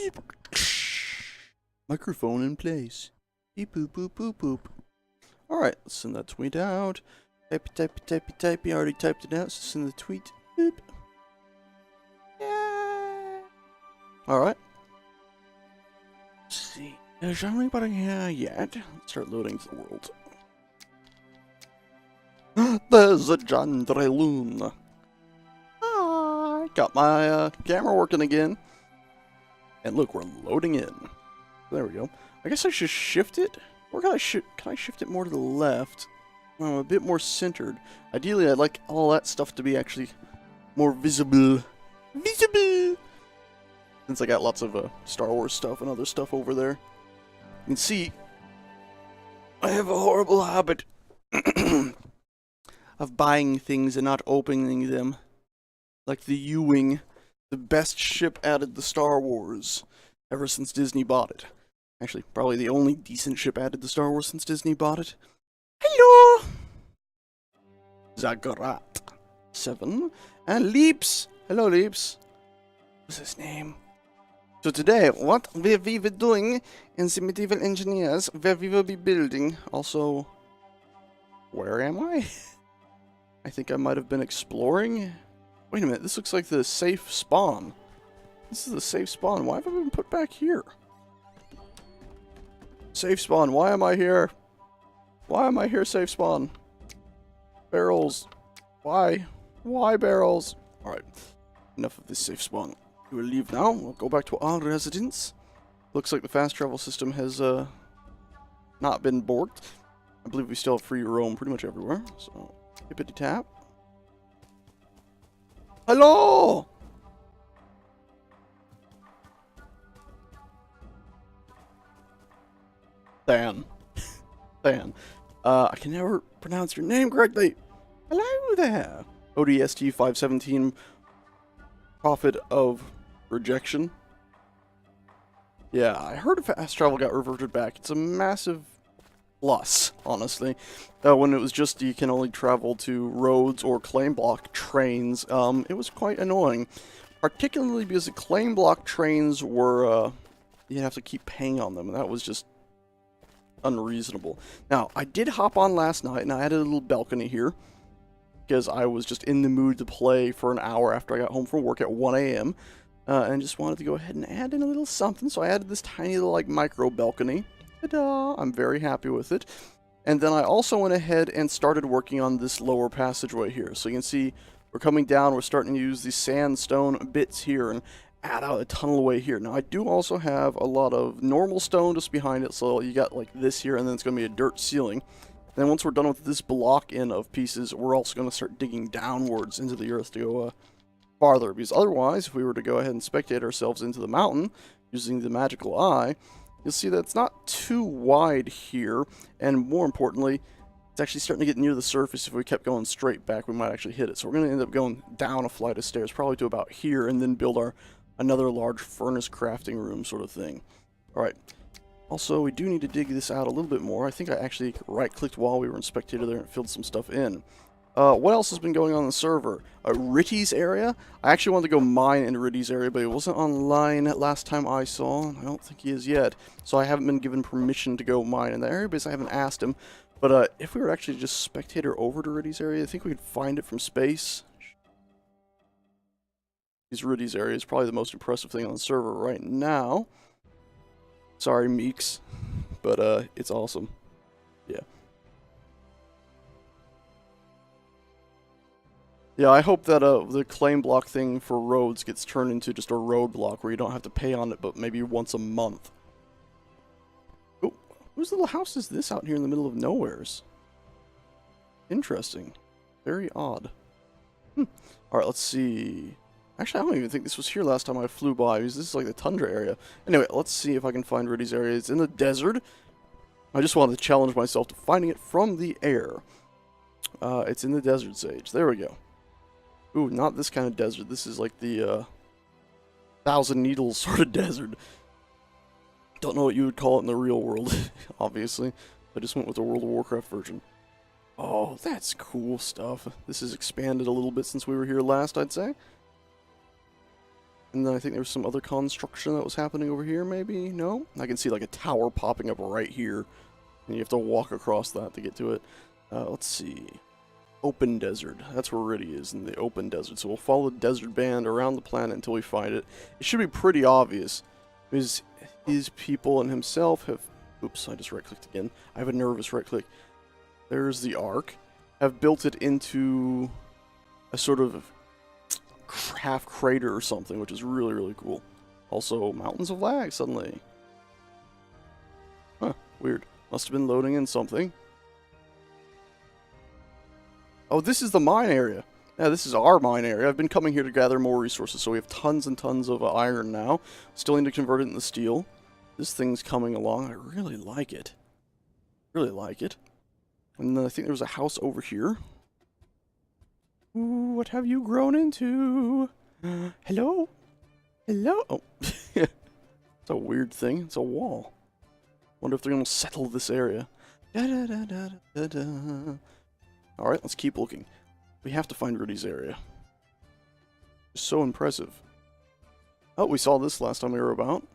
Beep. Microphone in place. Beep boop boop boop boop. Alright, let's send that tweet out. Type. I already typed it out, so send the tweet. Boop. Yeah. Alright. Let's see. Is anybody here yet? Let's start loading to the world. There's a Jandreloon. I got my camera working again. And look, we're loading in. There we go. I guess I should shift it? Or can I shift it more to the left? When I'm a bit more centered. Ideally, I'd like all that stuff to be actually more visible. Visible! Since I got lots of Star Wars stuff and other stuff over there. You can see, I have a horrible habit of buying things and not opening them. Like the U-Wing, the best ship added to Star Wars ever since Disney bought it. Actually, probably the only decent ship added to Star Wars since Disney bought it. Hello! Zagrat 7 and Leaps. Hello, Leaps. What's his name? So today, what we will be doing in the Medieval Engineers, where we will be building. Also, where am I? I think I might have been exploring. Wait a minute, this looks like the safe spawn. This is the safe spawn. Why have I been put back here? Safe spawn, why am I here? Why am I here, safe spawn? Barrels. Why? Why barrels? Alright, enough of this safe spawn. We will leave now. We'll go back to our residence. Looks like the fast travel system has not been borked. I believe we still have free roam pretty much everywhere. So, hippity tap. Hello! Dan. Dan. I can never pronounce your name correctly. Hello there. ODST 517. Prophet of Rejection. Yeah, I heard fast travel got reverted back. It's a massive plus, honestly. When it was just you can only travel to roads or claim block trains, it was quite annoying. Particularly because the claim block trains were, you'd have to keep paying on them, and that was just unreasonable. Now, I did hop on last night, and I added a little balcony here, because I was just in the mood to play for an hour after I got home from work at 1 a.m., and just wanted to go ahead and add in a little something, so I added this tiny little, like, micro balcony. Ta-da! I'm very happy with it. And then I also went ahead and started working on this lower passageway here. So you can see we're coming down, we're starting to use these sandstone bits here and add out a tunnelway here. Now I do also have a lot of normal stone just behind it, so you got like this here, and then it's going to be a dirt ceiling. And then once we're done with this block in of pieces, we're also going to start digging downwards into the earth to go farther. Because otherwise, if we were to go ahead and spectate ourselves into the mountain using the magical eye, you'll see that it's not too wide here, and more importantly, it's actually starting to get near the surface. If we kept going straight back, we might actually hit it. So we're going to end up going down a flight of stairs, probably to about here, and then build another large furnace crafting room sort of thing. Alright. Also, we do need to dig this out a little bit more. I think I actually right-clicked while we were in Spectator there and filled some stuff in. What else has been going on the server? Ritty's area? I actually wanted to go mine in Ritty's area, but it wasn't online last time I saw. I don't think he is yet. So I haven't been given permission to go mine in that area because I haven't asked him. But if we were actually just spectator over to Ritty's area, I think we could find it from space. Ritty's area is probably the most impressive thing on the server right now. Sorry, Meeks. But it's awesome. Yeah. Yeah, I hope that the claim block thing for roads gets turned into just a road block where you don't have to pay on it, but maybe once a month. Oh, whose little house is this out here in the middle of nowheres? Interesting. Very odd. Alright, let's see. Actually, I don't even think this was here last time I flew by, because this is like the tundra area. Anyway, let's see if I can find Riddy's area. It's in the desert. I just wanted to challenge myself to finding it from the air. It's in the desert, Sage. There we go. Ooh, not this kind of desert. This is like the, Thousand Needles sort of desert. Don't know what you would call it in the real world, obviously. I just went with the World of Warcraft version. Oh, that's cool stuff. This has expanded a little bit since we were here last, I'd say. And then I think there was some other construction that was happening over here, maybe? No? I can see like a tower popping up right here. And you have to walk across that to get to it. Let's see. Open desert. That's where Riddy is, in the open desert. So we'll follow the desert band around the planet until we find it. It should be pretty obvious. Because his people and himself have... Oops, I just right-clicked again. I have a nervous right-click. There's the Ark. Have built it into a sort of half crater or something, which is really, really cool. Also, mountains of lag suddenly. Huh, weird. Must have been loading in something. Oh, this is the mine area. Yeah, this is our mine area. I've been coming here to gather more resources, so we have tons and tons of iron now. Still need to convert it into steel. This thing's coming along. I really like it. Really like it. And then I think there was a house over here. Ooh, what have you grown into? Hello? Hello? Oh. It's a weird thing. It's a wall. Wonder if they're going to settle this area. Alright, let's keep looking. We have to find Rudy's area. It's so impressive. Oh, we saw this last time we were about.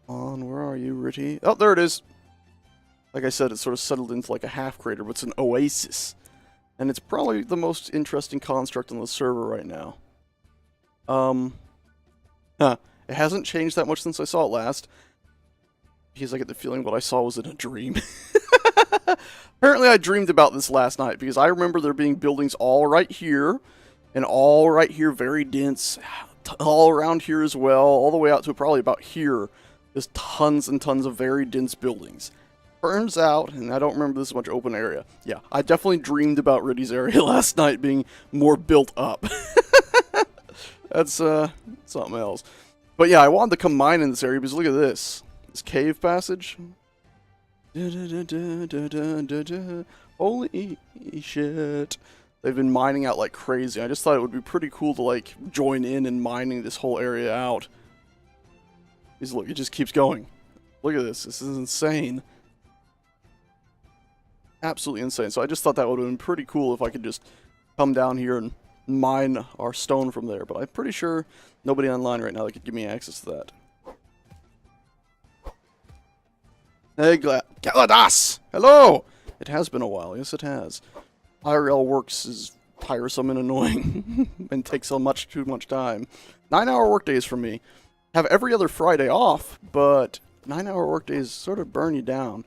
Where are you, Rudy? Oh, there it is! Like I said, it's sort of settled into like a half crater, but it's an oasis. And it's probably the most interesting construct on the server right now. It hasn't changed that much since I saw it last. Because I get the feeling what I saw was in a dream. Apparently I dreamed about this last night, because I remember there being buildings all right here, and all right here, very dense, all around here as well, all the way out to probably about here. There's tons and tons of very dense buildings. Turns out, and I don't remember this much open area. Yeah, I definitely dreamed about Riddy's area last night being more built up. That's, something else. But yeah, I wanted to come mine in this area because look at this. This cave passage. Holy shit. They've been mining out like crazy. I just thought it would be pretty cool to, like, join in mining this whole area out. Because look, it just keeps going. Look at this. This is insane. Absolutely insane. So I just thought that would have been pretty cool if I could just come down here and mine our stone from there. But I'm pretty sure nobody online right now that could give me access to that. Hey, Galadas! Hello! It has been a while. Yes, it has. IRL works is tiresome and annoying and takes so much too much time. 9-hour workdays for me. Have every other Friday off, but 9-hour workdays sort of burn you down.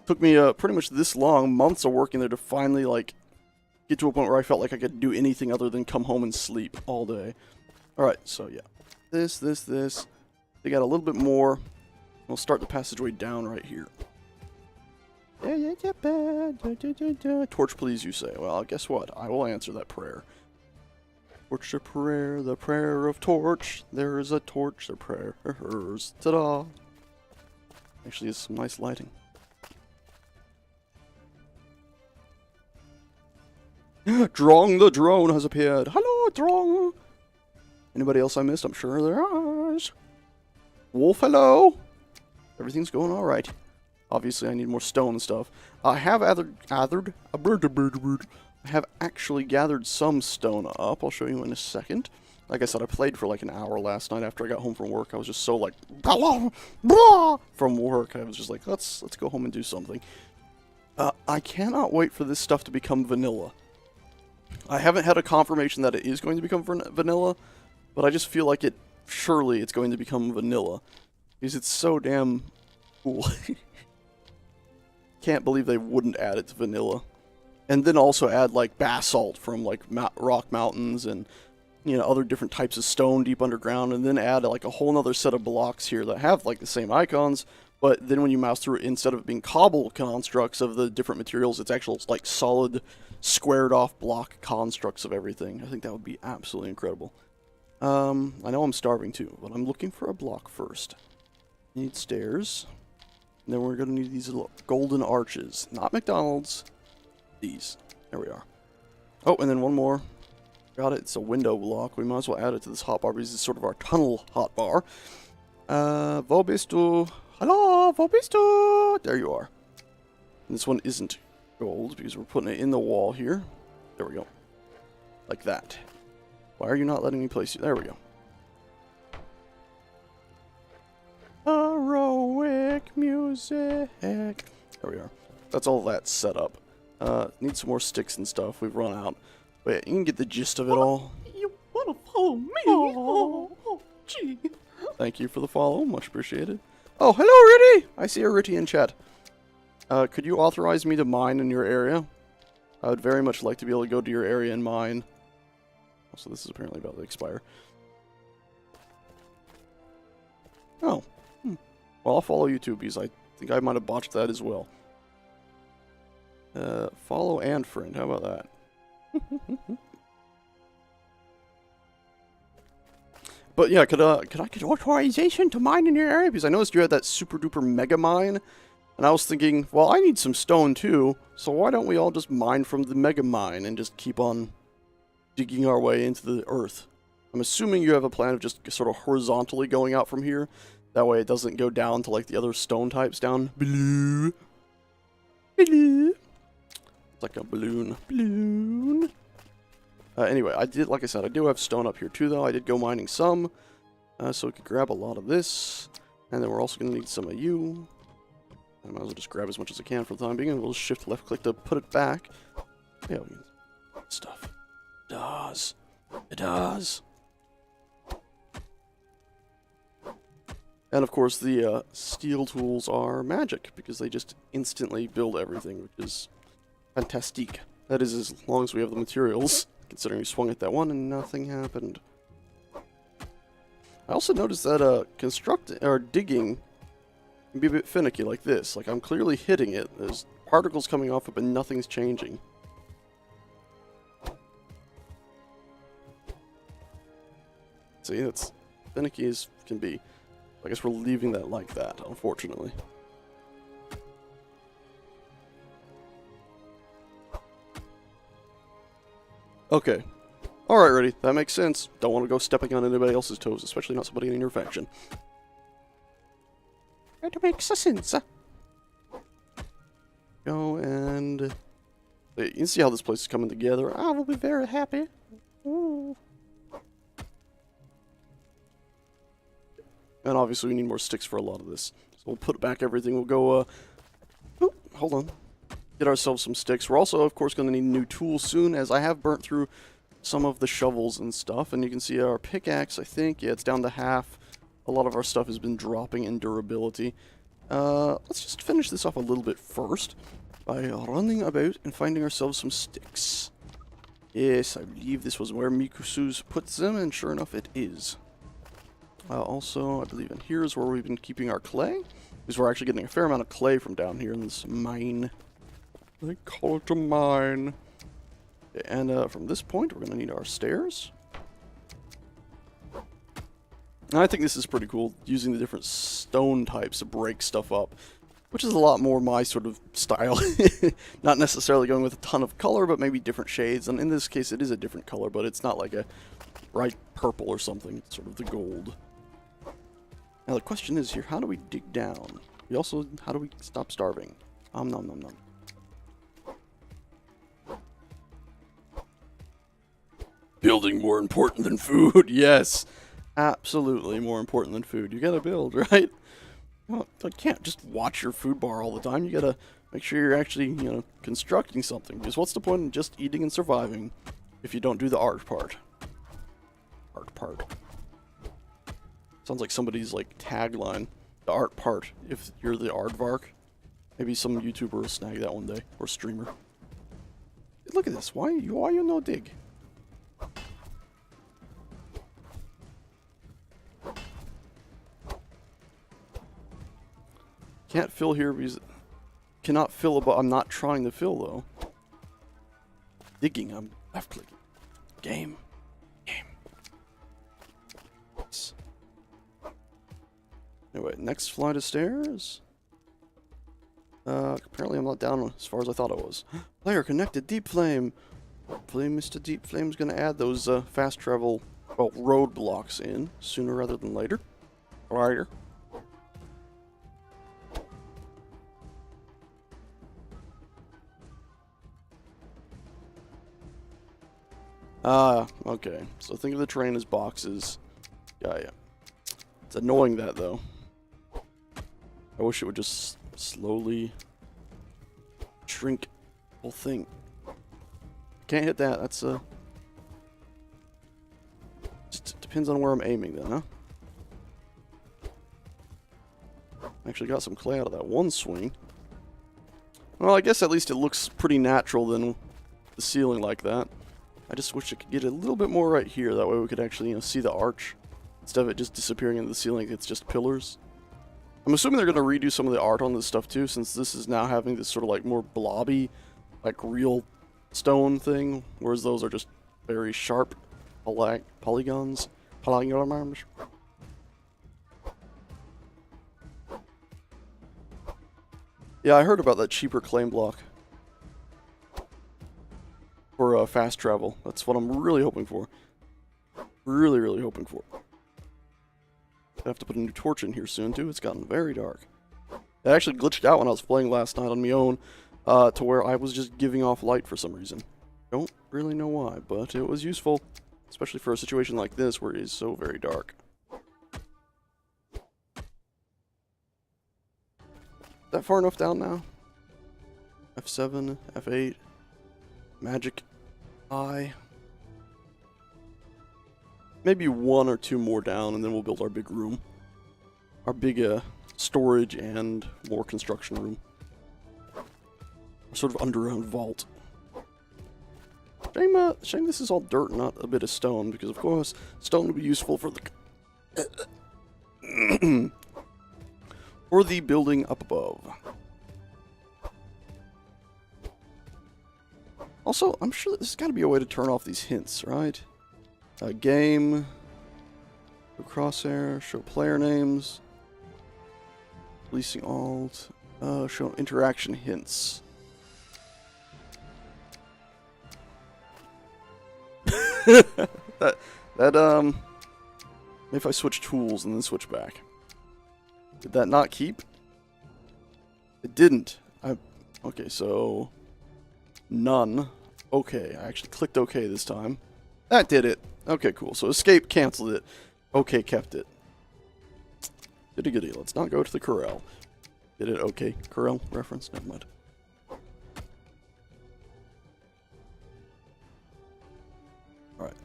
Took me pretty much this long, months of working there to finally, like, get to a point where I felt like I could do anything other than come home and sleep all day. Alright, so yeah. This. They got a little bit more. We'll start the passageway down right here. Torch, please, you say. Well, guess what? I will answer that prayer. Torch the prayer of torch. There is a torch, the prayer hers. Ta-da! Actually, it's some nice lighting. Drong the drone has appeared. Hello, Drong! Anybody else I missed? I'm sure there is. Wolf, hello! Everything's going alright. Obviously, I need more stone and stuff. I have actually gathered some stone up. I'll show you in a second. Like I said, I played for like an hour last night after I got home from work. I was just so like from work. I was just like, let's go home and do something. I cannot wait for this stuff to become vanilla. I haven't had a confirmation that it is going to become vanilla, but I just feel like surely it's going to become vanilla. Because it's so damn cool. Can't believe they wouldn't add it to vanilla. And then also add like basalt from like rock mountains and, you know, other different types of stone deep underground, and then add like a whole nother set of blocks here that have like the same icons, but then when you mouse through it, instead of it being cobble constructs of the different materials, it's actual like solid squared off block constructs of everything. I think that would be absolutely incredible. I know I'm starving too, but I'm looking for a block first. Need stairs. And then we're going to need these little golden arches. Not McDonald's. These. There we are. Oh, and then one more. Got it. It's a window block. We might as well add it to this hotbar because it's sort of our tunnel hotbar. Wo bist du? Hello, wo bist du? There you are. And this one isn't gold because we're putting it in the wall here. There we go. Like that. Why are you not letting me place you? There we go. Heroic music. There we are. That's all that set up. Need some more sticks and stuff. We've run out. But you can get the gist of it all. You wanna follow me? Oh, gee. Thank you for the follow. Much appreciated. Oh, hello, Ritty! I see a Ritty in chat. Could you authorize me to mine in your area? I would very much like to be able to go to your area and mine. Also, this is apparently about to expire. Oh. Well, I'll follow you too, because I think I might have botched that as well. Follow and friend. How about that? But yeah, could I get authorization to mine in your area? Because I noticed you had that super duper mega mine. And I was thinking, well, I need some stone too. So why don't we all just mine from the mega mine and just keep on digging our way into the earth? I'm assuming you have a plan of just sort of horizontally going out from here. That way it doesn't go down to like the other stone types down below. Below. It's like a balloon. Balloon. Anyway, like I said, I do have stone up here too, though. I did go mining some, so we could grab a lot of this. And then we're also going to need some of you. I might as well just grab as much as I can for the time being, and we'll just shift left click to put it back. Yeah, we can... stuff. It does. It does. And of course, the steel tools are magic, because they just instantly build everything, which is fantastic. That is as long as we have the materials. Considering we swung at that one and nothing happened. I also noticed that digging can be a bit finicky like this. Like I'm clearly hitting it. There's particles coming off it, but nothing's changing. See, that's finicky as can be. I guess we're leaving that like that, unfortunately. Okay. Alright, ready. That makes sense. Don't want to go stepping on anybody else's toes, especially not somebody in your faction. It makes sense. Go and... you can see how this place is coming together. I will be very happy. Ooh. And obviously we need more sticks for a lot of this. So we'll put back everything. We'll go, hold on. Get ourselves some sticks. We're also, of course, going to need new tools soon, as I have burnt through some of the shovels and stuff. And you can see our pickaxe, I think. Yeah, it's down to half. A lot of our stuff has been dropping in durability. Let's just finish this off a little bit first by running about and finding ourselves some sticks. Yes, I believe this was where Mikusu's put them, and sure enough, it is. Also, I believe in here is where we've been keeping our clay, because we're actually getting a fair amount of clay from down here in this mine. They call it a mine. And from this point, we're going to need our stairs. And I think this is pretty cool, using the different stone types to break stuff up, which is a lot more my sort of style. Not necessarily going with a ton of color, but maybe different shades. And in this case, it is a different color, but it's not like a bright purple or something. It's sort of the gold. Now the question is here, how do we dig down? How do we stop starving? Nom nom nom. Building more important than food, yes. Absolutely more important than food. You gotta build, right? Well, I can't just watch your food bar all the time. You gotta make sure you're actually, constructing something. Because what's the point in just eating and surviving if you don't do the art part? Art part. Sounds like somebody's, tagline. The art part, if you're the aardvark. Maybe some YouTuber will snag that one day. Or streamer. Look at this. Why you no dig? Can't fill here because... Cannot fill above... I'm not trying to fill, though. Digging. I'm left-clicking. Game. Anyway, next flight of stairs. Apparently I'm not down as far as I thought I was. Player connected, Deep Flame. Hopefully Mr. Deep Flame's gonna add those fast travel, roadblocks in sooner rather than later. Later. Ah, okay. So think of the terrain as boxes. Yeah. It's annoying that, though. I wish it would just slowly shrink the whole thing. Can't hit that. That's, just depends on where I'm aiming, then, huh? Actually got some clay out of that one swing. Well, I guess at least it looks pretty natural than the ceiling like that. I just wish I could get a little bit more right here. That way we could actually, you know, see the arch. Instead of it just disappearing into the ceiling, it's just pillars. I'm assuming they're going to redo some of the art on this stuff too, since this is now having this sort of like more blobby, like real stone thing, whereas those are just very sharp polygons. Yeah, I heard about that cheaper claim block for fast travel. That's what I'm really hoping for. Really hoping for. I have to put a new torch in here soon too. It's gotten very dark. It actually glitched out when I was playing last night on my own, to where I was just giving off light for some reason. Don't really know why, but it was useful, especially for a situation like this where it is so very dark. Is that far enough down now? F7, F8, magic eye. Maybe one or two more down, and then we'll build our big room. Our big storage and more construction room. Our sort of underground vault. Shame this is all dirt, not a bit of stone, because of course stone would be useful for the for the building up above. Also, I'm sure that there's got to be a way to turn off these hints, right? Game, crosshair, show player names, releasing alt, show interaction hints. Maybe if I switch tools and then switch back. Did that not keep? It didn't. Okay, so none. Okay, I actually clicked OK this time. That did it. Okay, cool. So escape canceled it. OK kept it. Goody goody. Let's not go to the corral. Did it OK? Corral reference? Never mind. Alright.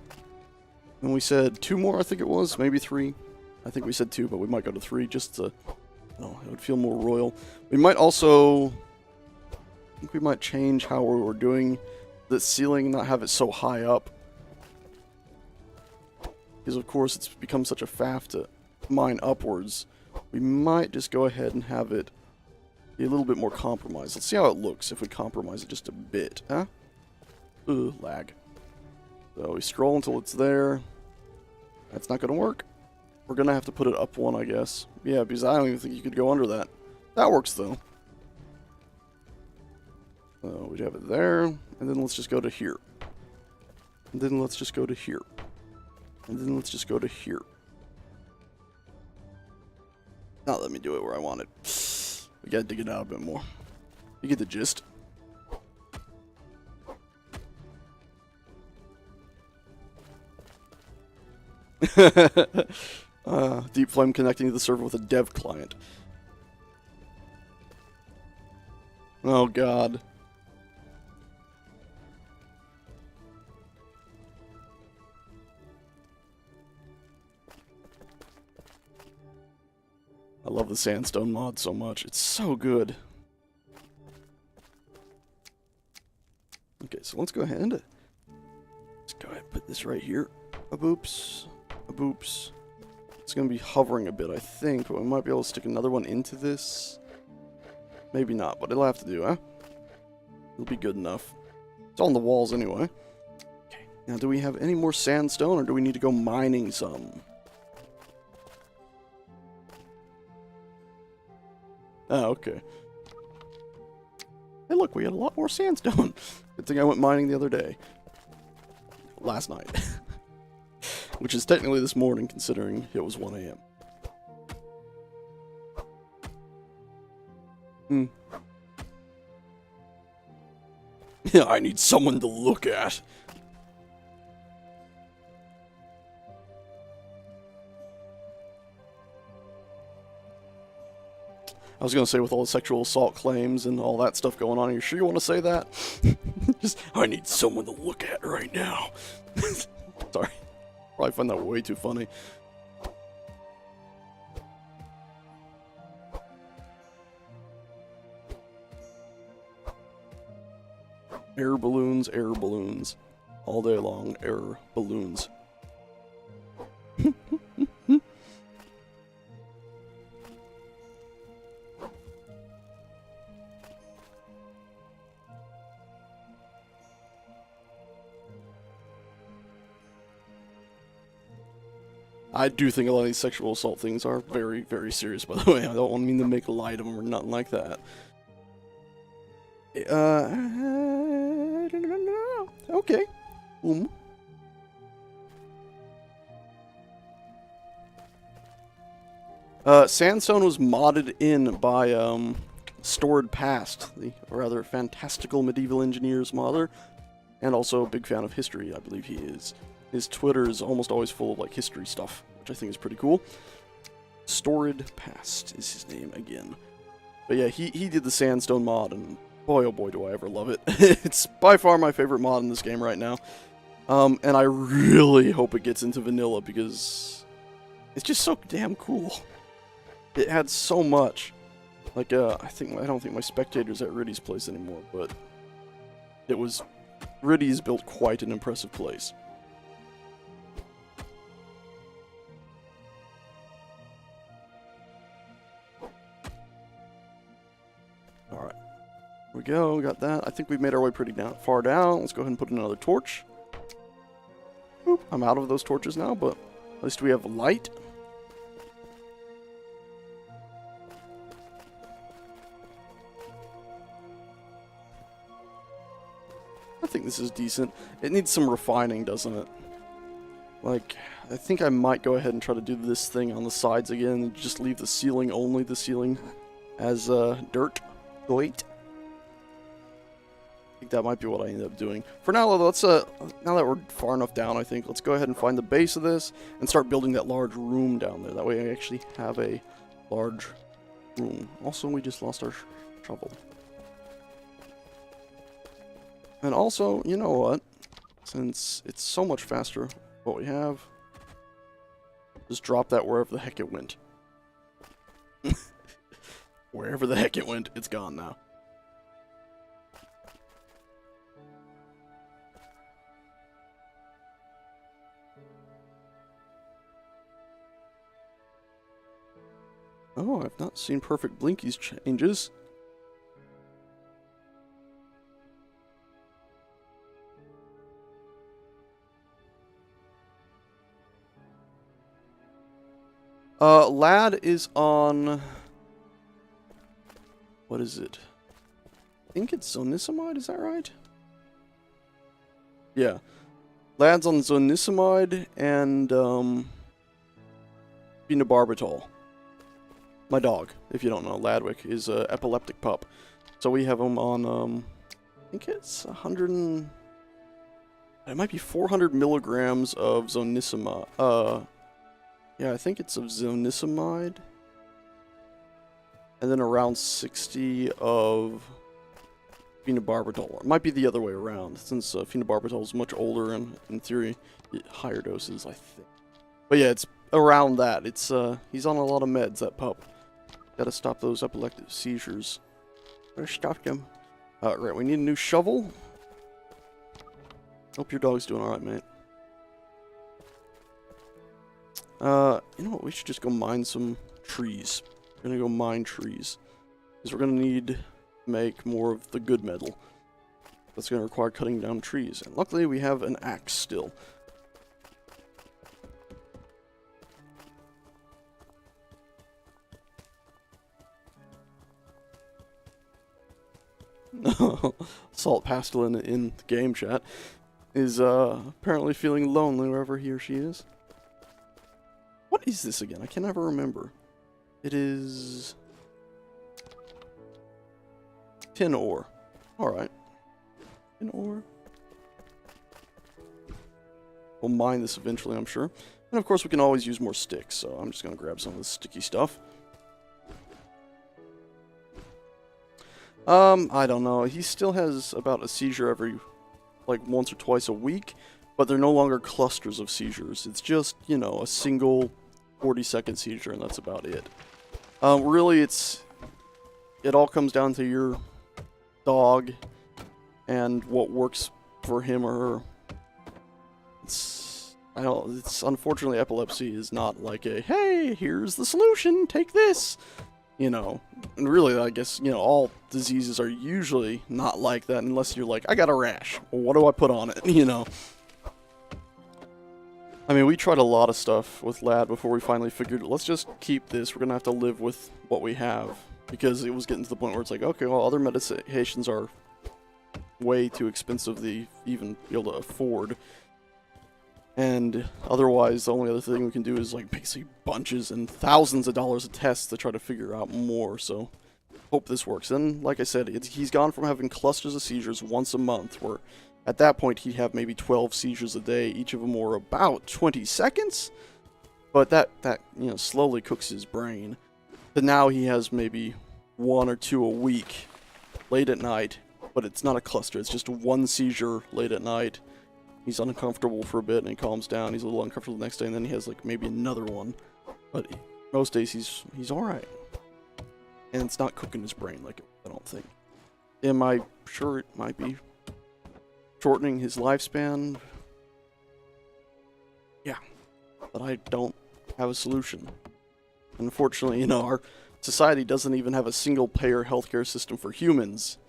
And we said 2 more, I think it was. Maybe 3. I think we said 2, but we might go to 3 just to... it would feel more royal. We might also... I think we might change how we were doing the ceiling, not have it so high up. Because of course it's become such a faff to mine upwards. We might just go ahead and have it be a little bit more compromised. Let's see how it looks if we compromise it just a bit, huh? Ugh, lag. So we scroll until it's there. That's not going to work. We're going to have to put it up 1, I guess. Yeah, because I don't even think you could go under that. That works, though. We'd have it there. And then let's just go to here. And then let's just go to here. And then let's just go to here. Not let me do it where I want it. We gotta dig it out a bit more. You get the gist. Deep Flame connecting to the server with a dev client. Oh god. I love the sandstone mod so much. It's so good. Okay, so let's go ahead. Let's go ahead and put this right here. A boops. A boops. It's going to be hovering a bit, I think, but we might be able to stick another one into this. Maybe not, but it'll have to do, huh? It'll be good enough. It's on the walls anyway. Okay, now do we have any more sandstone, or do we need to go mining some? Oh, okay. Hey, look, we had a lot more sandstone. Good thing I went mining the other day. Last night. Which is technically this morning, considering it was 1 a.m. Yeah, I need someone to look at. I was gonna say with all the sexual assault claims and all that stuff going on, are you sure you want to say that? Just, I need someone to look at right now. Sorry. Probably find that way too funny. Air balloons. All day long, air balloons. I do think a lot of these sexual assault things are very, very serious, by the way. I don't mean to make light of them or nothing like that. Okay. Sandstone was modded in by, Stored Past, the rather fantastical medieval engineers modder, and also a big fan of history, I believe he is. His Twitter is almost always full of, like, history stuff, which I think is pretty cool. Stored Past is his name again. But yeah, he did the Sandstone mod, and boy oh boy do I ever love it. It's by far my favorite mod in this game right now. And I really hope it gets into vanilla, because it's just so damn cool. It adds so much. Like, I don't think my spectator's at Riddy's place anymore, but Riddy's built quite an impressive place. Alright. Here we go, got that. I think we've made our way pretty far down. Let's go ahead and put in another torch. Oop, I'm out of those torches now, but at least we have light. I think this is decent. It needs some refining, doesn't it? Like, I think I might go ahead and try to do this thing on the sides again and just leave the ceiling as dirt. Wait. I think that might be what I end up doing. For now, let's now that we're far enough down, I think, let's go ahead and find the base of this and start building that large room down there. That way I actually have a large room. Also, we just lost our shovel. And also, you know what? Since it's so much faster what we have, just drop that wherever the heck it went. Wherever the heck it went, it's gone now. Oh, I've not seen Perfect Blinky's changes. Lad is on... What is it? I think it's Zonisamide, is that right? Yeah. Lad's on Zonisamide and, phenobarbital. My dog, if you don't know, Ladwick, is an epileptic pup. So we have him on, I think it's 100 and... It might be 400 milligrams of Zonisamide, yeah, I think it's of Zonisamide. And then around 60 of phenobarbital. It might be the other way around, since phenobarbital is much older and, in theory, higher doses, I think. But yeah, it's around that. It's he's on a lot of meds, that pup. Gotta stop those epileptic seizures. Gotta stop them. Right, we need a new shovel. Hope your dog's doing alright, mate. You know what? We should just go mine some trees. We're gonna go mine trees. Because we're gonna need to make more of the good metal. That's gonna require cutting down trees. And luckily we have an axe still. Salt Pastel in the game chat is apparently feeling lonely wherever he or she is. What is this again? I can never remember. It is... tin ore. Alright. Tin ore. We'll mine this eventually, I'm sure. And of course we can always use more sticks, so I'm just going to grab some of this sticky stuff. I don't know. He still has about a seizure every, like, once or twice a week, but they're no longer clusters of seizures. It's just, you know, a single 40-second seizure, and that's about it. Really, it all comes down to your dog and what works for him or her. It's unfortunately, epilepsy is not like a, hey, here's the solution, take this. You know, and really, I guess, you know, all diseases are usually not like that unless you're like, I got a rash. Well, what do I put on it? You know. I mean, we tried a lot of stuff with Lad before we finally figured, let's just keep this. We're going to have to live with what we have. Because it was getting to the point where it's like, okay, well, other medications are way too expensive to even be able to afford. And otherwise, the only other thing we can do is like basically bunches and thousands of dollars of tests to try to figure out more. So, hope this works. And like I said, he's gone from having clusters of seizures once a month, where at that point he'd have maybe 12 seizures a day. Each of them were about 20 seconds. But that you know, slowly cooks his brain. But now he has maybe 1 or 2 a week, late at night. But it's not a cluster. It's just one seizure late at night. He's uncomfortable for a bit, and he calms down. He's a little uncomfortable the next day, and then he has like maybe another one. But most days he's all right, and it's not cooking his brain like I don't think. Am I sure it might be shortening his lifespan? Yeah, but I don't have a solution. Unfortunately, you know, our society doesn't even have a single-payer healthcare system for humans.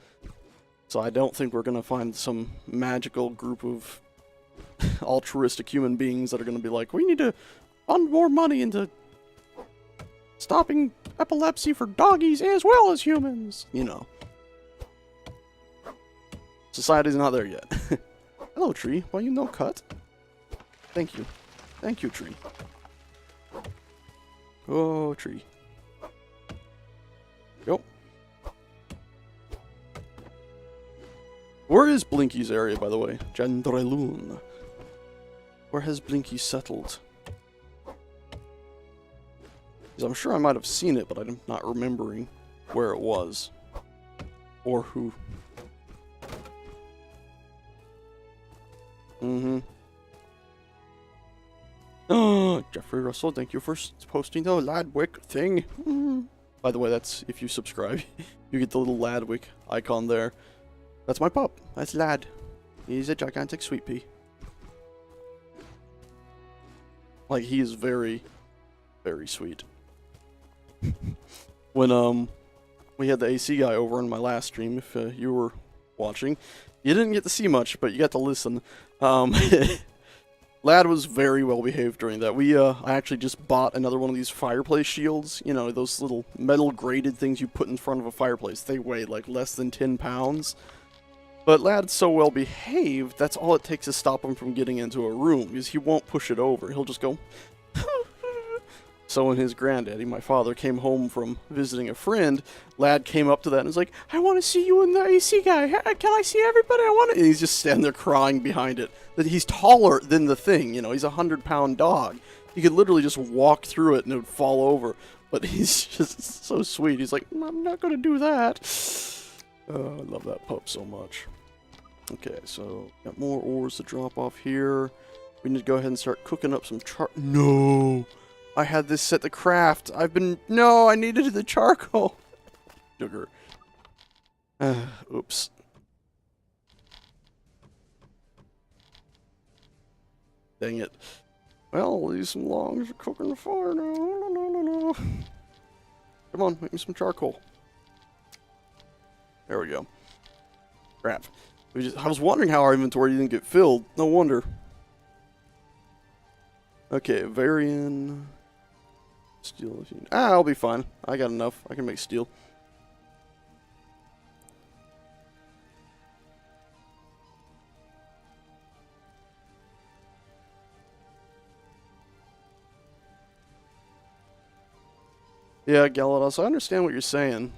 So I don't think we're going to find some magical group of altruistic human beings that are going to be like, we need to fund more money into stopping epilepsy for doggies as well as humans. You know. Society's not there yet. Hello, tree. Why you no cut? Thank you. Thank you, tree. Oh, tree. Go. Where is Blinky's area, by the way? Jandrelun. Where has Blinky settled? Because I'm sure I might have seen it, but I'm not remembering where it was. Or who. Oh, Jeffrey Russell, thank you for posting the Ladwick thing. By the way, that's, if you subscribe, you get the little Ladwick icon there. That's my pup. That's Lad. He's a gigantic sweet pea. Like, he is very, very sweet. When, we had the AC guy over on my last stream, if you were watching, you didn't get to see much, but you got to listen. Lad was very well behaved during that. I actually just bought another one of these fireplace shields. You know, those little metal grated things you put in front of a fireplace. They weigh like less than 10 pounds. But Lad's so well behaved, that's all it takes to stop him from getting into a room, because he won't push it over. He'll just go. So when his granddaddy, my father, came home from visiting a friend, Lad came up to that and was like, I want to see you and the AC guy. Can I see everybody? I want to. And he's just standing there crying behind it. That he's taller than the thing, you know, he's a 100-pound dog. He could literally just walk through it and it would fall over. But he's just so sweet. He's like, I'm not going to do that. Oh, I love that pup so much. Okay, so got more ores to drop off here. We need to go ahead and start cooking up some No! I had this set to craft. No, I needed the charcoal. Sugar. Oops. Dang it. Well, these some logs are cooking the fire now. No. Come on, make me some charcoal. There we go. Crap. I was wondering how our inventory didn't get filled. No wonder. Okay, Varian. Steel. I'll be fine. I got enough. I can make steel. Yeah, Galados, I understand what you're saying.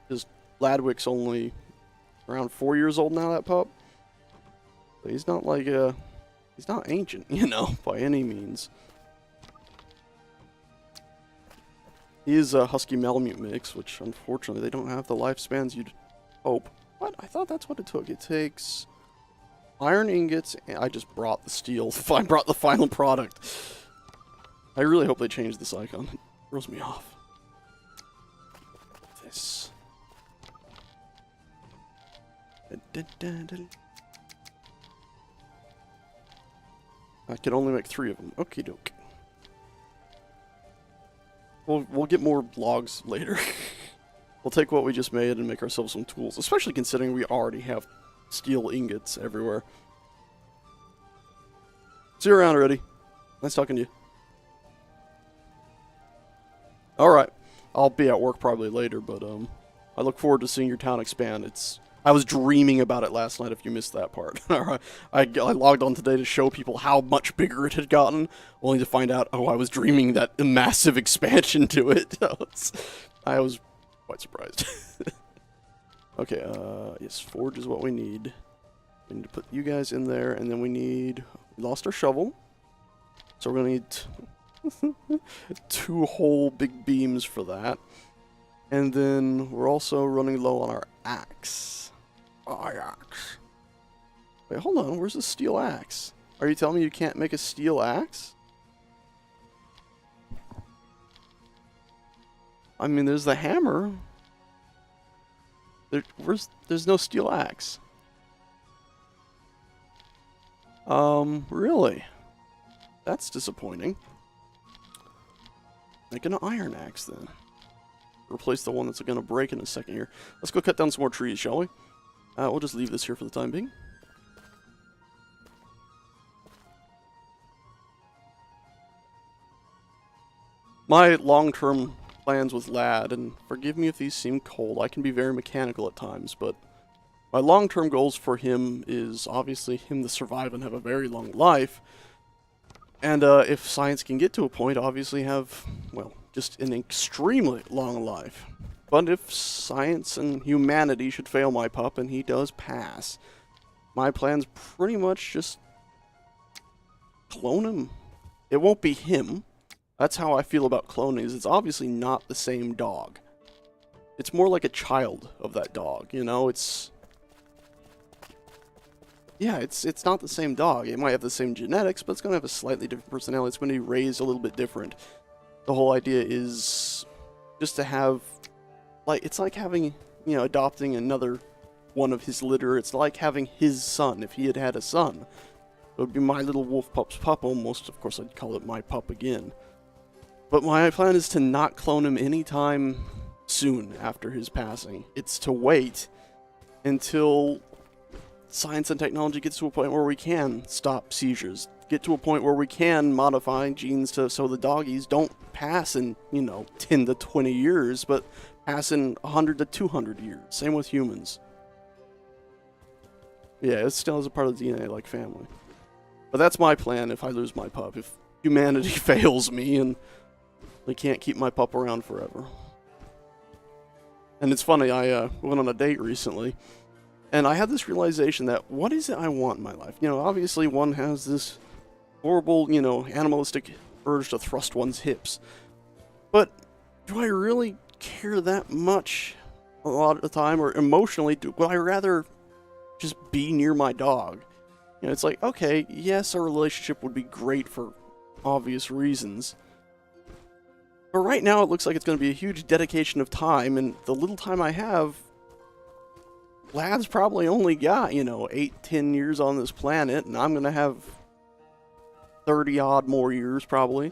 Because Ladwick's only around 4 years old now, that pup. But he's not like he's not ancient, you know, by any means. He is a Husky Malamute mix, which unfortunately they don't have the lifespans you'd Hope. What? I thought that's what it took. It takes iron ingots, and I just brought the steel. I brought the final product. I really hope they change this icon. It throws me off. This. I can only make 3 of them. Okie doke. We'll get more logs later. We'll take what we just made and make ourselves some tools, especially considering we already have steel ingots everywhere. See you around, Reddy. Nice talking to you. Alright. I'll be at work probably later, but I look forward to seeing your town expand. I was dreaming about it last night if you missed that part. I logged on today to show people how much bigger it had gotten, only to find out, oh, I was dreaming that massive expansion to it. I was quite surprised. Okay, yes, forge is what we need. We need to put you guys in there, and then we lost our shovel. So we're going to need 2 whole big beams for that. And then we're also running low on our axe. Axe. Wait, hold on. Where's the steel axe? Are you telling me you can't make a steel axe? I mean, there's the hammer. There's no steel axe. Really? That's disappointing. Make an iron axe then. Replace the one that's going to break in a second here. Let's go cut down some more trees, shall we? We'll just leave this here for the time being. My long-term plans with Lad, and forgive me if these seem cold, I can be very mechanical at times, but my long-term goals for him is obviously him to survive and have a very long life. And if science can get to a point, obviously have, well, just an extremely long life. But if science and humanity should fail my pup and he does pass, my plan's pretty much just clone him. It won't be him. That's how I feel about cloning, is it's obviously not the same dog. It's more like a child of that dog, you know? Yeah, it's not the same dog. It might have the same genetics, but it's going to have a slightly different personality. It's going to be raised a little bit different. The whole idea is just to have, like, it's like having, you know, adopting another one of his litter. It's like having his son, if he had had a son. It would be my little wolf pup's pup almost. Of course, I'd call it my pup again. But my plan is to not clone him anytime soon after his passing. It's to wait until science and technology gets to a point where we can stop seizures. Get to a point where we can modify genes so the doggies don't pass in, you know, 10 to 20 years, but pass in 100 to 200 years. Same with humans. Yeah, it still is a part of the DNA like family. But that's my plan if I lose my pup. If humanity fails me and they can't keep my pup around forever. And it's funny, I went on a date recently, and I had this realization that what is it I want in my life? You know, obviously one has this horrible, you know, animalistic urge to thrust one's hips. But do I really care that much a lot of the time? Or emotionally, would I rather just be near my dog? You know, it's like, okay, yes, our relationship would be great for obvious reasons. But right now it looks like it's going to be a huge dedication of time, and the little time I have, Lad's probably only got, you know, 8-10 years on this planet, and I'm going to have 30-odd more years, probably.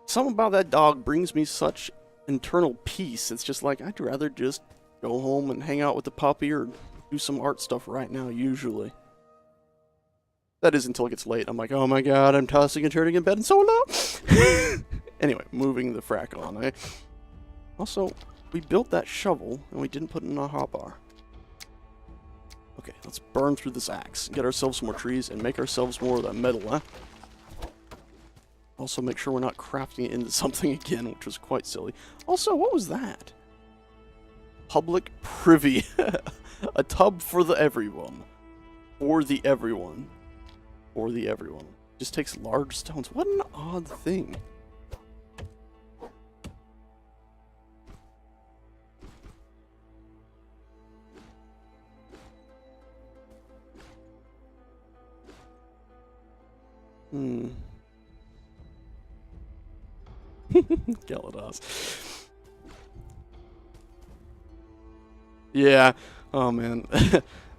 Something about that dog brings me such internal peace. It's just like, I'd rather just go home and hang out with the puppy or do some art stuff right now, usually. That is until it gets late. I'm like, oh my god, I'm tossing and turning in bed and so low. Anyway, moving the frack on. Also, we built that shovel, and we didn't put it in a hotbar. Okay, let's burn through this axe, get ourselves some more trees, and make ourselves more of that metal, huh? Also, make sure we're not crafting it into something again, which was quite silly. Also, what was that? Public privy. A tub for the everyone. For the everyone. For the everyone. Just takes large stones. What an odd thing. Galadas. Yeah. Oh man.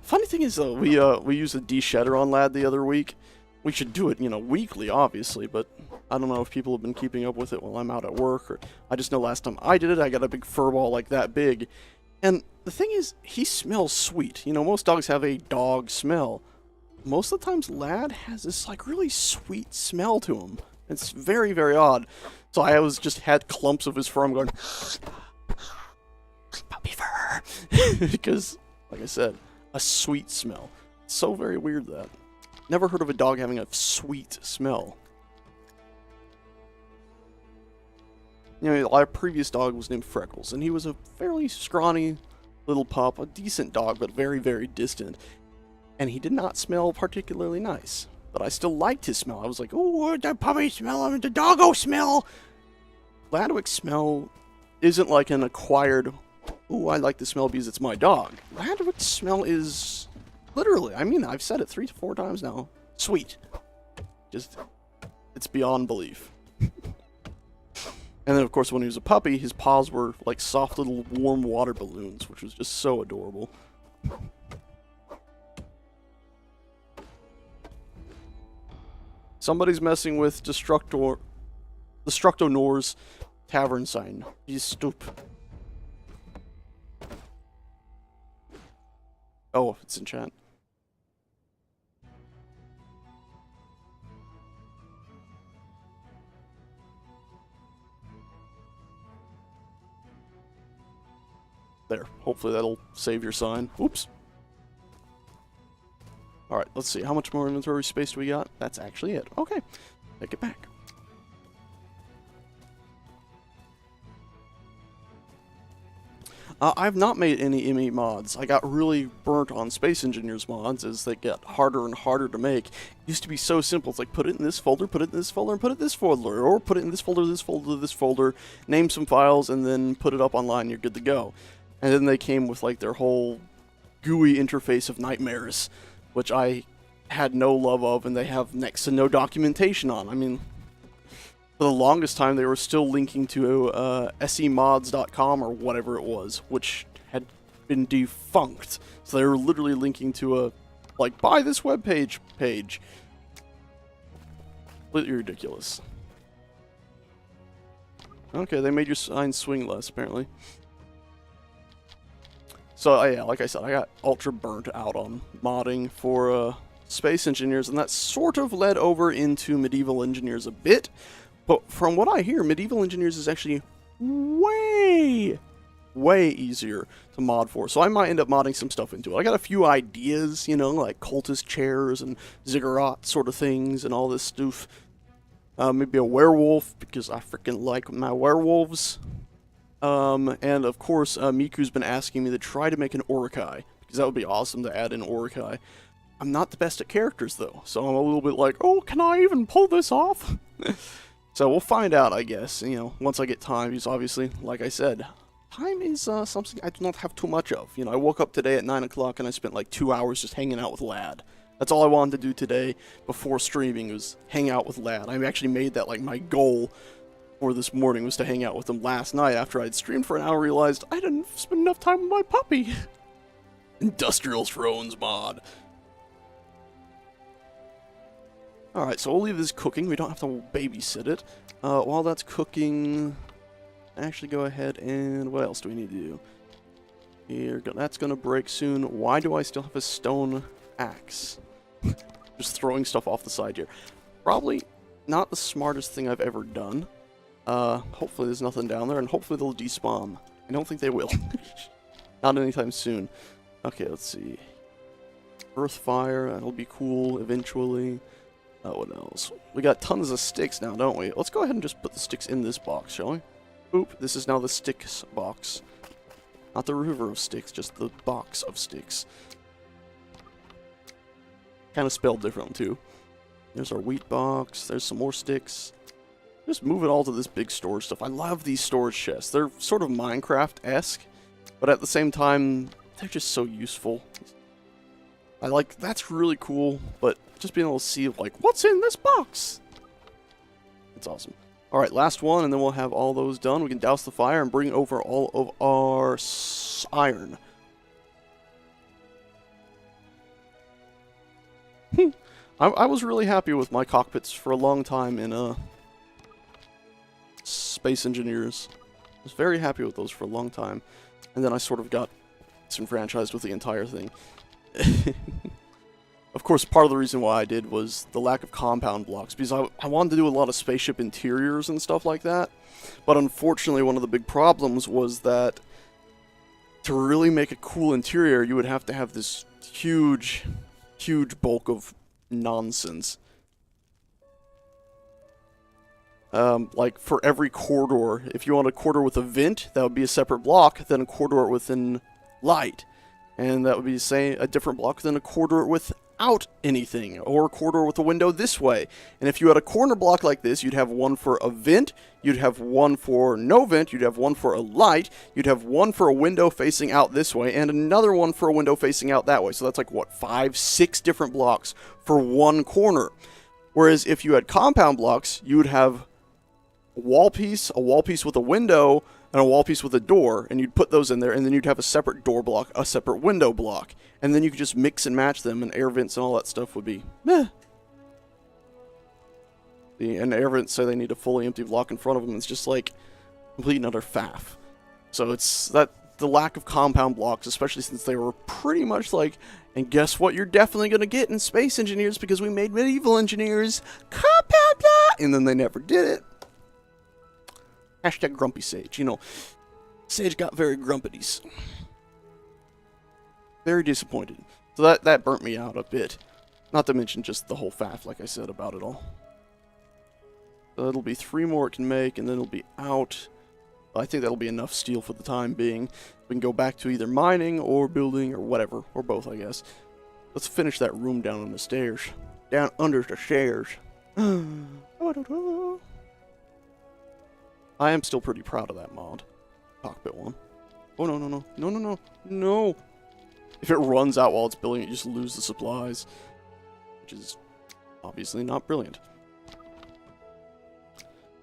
Funny thing is though, we used a de-shedder on Lad the other week. We should do it, you know, weekly, obviously, but I don't know if people have been keeping up with it while I'm out at work, or I just know last time I did it, I got a big fur ball like that big. And the thing is, he smells sweet. You know, most dogs have a dog smell. Most of the times, Lad has this, like, really sweet smell to him. It's very, very odd. So I always just had clumps of his fur. I'm going, puppy fur. Because, like I said, a sweet smell. It's so very weird that. Never heard of a dog having a sweet smell. You know, our previous dog was named Freckles, and he was a fairly scrawny little pup, a decent dog, but very, very distant. And he did not smell particularly nice. But I still liked his smell. I was like, oh, the puppy smell, the doggo smell. Ladwick's smell isn't like an acquired, oh, I like the smell because it's my dog. Ladwick's smell is literally, I mean, I've said it 3 to 4 times now, sweet. Just, it's beyond belief. And then, of course, when he was a puppy, his paws were like soft little warm water balloons, which was just so adorable. Somebody's messing with Destructo Nor's tavern sign. He's stupid. Oh, it's enchant. There. Hopefully that'll save your sign. Oops. Alright, let's see. How much more inventory space do we got? That's actually it. Okay. Take it back. I've not made any ME mods. I got really burnt on Space Engineers mods as they get harder and harder to make. It used to be so simple. It's like, put it in this folder, put it in this folder, and put it in this folder. Or put it in this folder, this folder, this folder, name some files, and then put it up online, you're good to go. And then they came with like their whole GUI interface of nightmares, which I had no love of, and they have next to no documentation on. I mean, for the longest time, they were still linking to semods.com or whatever it was, which had been defunct. So they were literally linking to a, like, buy this webpage page. Completely ridiculous. Okay, they made your sign swing less, apparently. So, yeah, like I said, I got ultra burnt out on modding for Space Engineers, and that sort of led over into Medieval Engineers a bit. But from what I hear, Medieval Engineers is actually way easier to mod for. So I might end up modding some stuff into it. I got a few ideas, you know, like cultist chairs and ziggurat sort of things and all this stuff. Maybe a werewolf, because I freaking like my werewolves. And of course, Miku's been asking me to try to make an Urukai, because that would be awesome to add in Urukai. I'm not the best at characters, though, so I'm a little bit like, oh, can I even pull this off? So we'll find out, I guess, you know, once I get time, because obviously, like I said, time is something I do not have too much of. You know, I woke up today at 9 o'clock and I spent like 2 hours just hanging out with Lad. That's all I wanted to do today before streaming, was hang out with Lad. I actually made that like my goal for this morning, was to hang out with him last night after I'd streamed for an hour, realized I didn't spend enough time with my puppy. Industrial Thrones mod. Alright, so we'll leave this cooking. We don't have to babysit it. While that's cooking, actually go ahead and... what else do we need to do? Here, that's going to break soon. Why do I still have a stone axe? Just throwing stuff off the side here. Probably not the smartest thing I've ever done. Hopefully there's nothing down there, and hopefully they'll despawn. I don't think they will. Not anytime soon. Okay, let's see. Earthfire, that'll be cool eventually. What else? We got tons of sticks now, don't we? Let's go ahead and just put the sticks in this box, shall we? Oop, this is now the sticks box. Not the river of sticks, just the box of sticks. Kind of spelled different, too. There's our wheat box. There's some more sticks. Just move it all to this big storage stuff. I love these storage chests. They're sort of Minecraft-esque, but at the same time, they're just so useful. I like, that's really cool, but just being able to see, like, what's in this box? It's awesome. Alright, last one, and then we'll have all those done. We can douse the fire and bring over all of our iron. I was really happy with my cockpits for a long time in Space Engineers. I was very happy with those for a long time. And then I sort of got disenfranchised with the entire thing. Of course, part of the reason why I did was the lack of compound blocks, because I wanted to do a lot of spaceship interiors and stuff like that. But unfortunately, one of the big problems was that to really make a cool interior, you would have to have this huge, huge bulk of nonsense. Like, for every corridor, if you want a corridor with a vent, that would be a separate block than a corridor within light. And that would be, say, a different block than a corridor without anything, or a corridor with a window this way. And if you had a corner block like this, you'd have one for a vent, you'd have one for no vent, you'd have one for a light, you'd have one for a window facing out this way, and another one for a window facing out that way. So that's like, what, 5, 6 different blocks for one corner. Whereas if you had compound blocks, you would have a wall piece with a window, and a wall piece with a door, and you'd put those in there, and then you'd have a separate door block, a separate window block, and then you could just mix and match them, and air vents and all that stuff would be meh. And air vents say they need a fully empty block in front of them. It's just like complete and utter faff. So it's that the lack of compound blocks, especially since they were pretty much like, and guess what you're definitely going to get in Space Engineers, because we made Medieval Engineers, compound block, and then they never did it. Hashtag grumpy Sage. You know, Sage got very grumpities. Very disappointed. So that burnt me out a bit. Not to mention just the whole faff, like I said, about it all. So it'll be 3 more it can make, and then it'll be out. I think that'll be enough steel for the time being. We can go back to either mining or building or whatever. Or both, I guess. Let's finish that room down on the stairs. Down under the stairs. I am still pretty proud of that mod. Cockpit one. Oh, no, no, no. No, no, no. No! If it runs out while it's building, you just lose the supplies. Which is obviously not brilliant.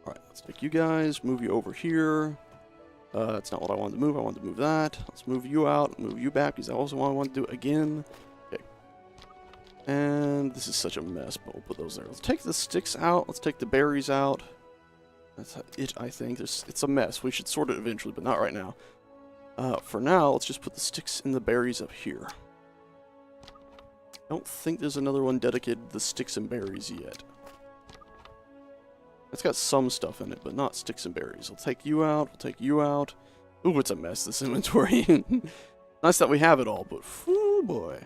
Alright, let's take you guys, move you over here. That's not what I wanted to move. I wanted to move that. Let's move you out, move you back, because I also want to do it again. Okay. And this is such a mess, but we'll put those there. Let's take the sticks out. Let's take the berries out. That's it, I think. It's a mess. We should sort it eventually, but not right now. For now, let's just put the sticks and the berries up here. I don't think there's another one dedicated to the sticks and berries yet. It's got some stuff in it, but not sticks and berries. We'll take you out. We'll take you out. Ooh, it's a mess, this inventory. Nice that we have it all, but oh boy.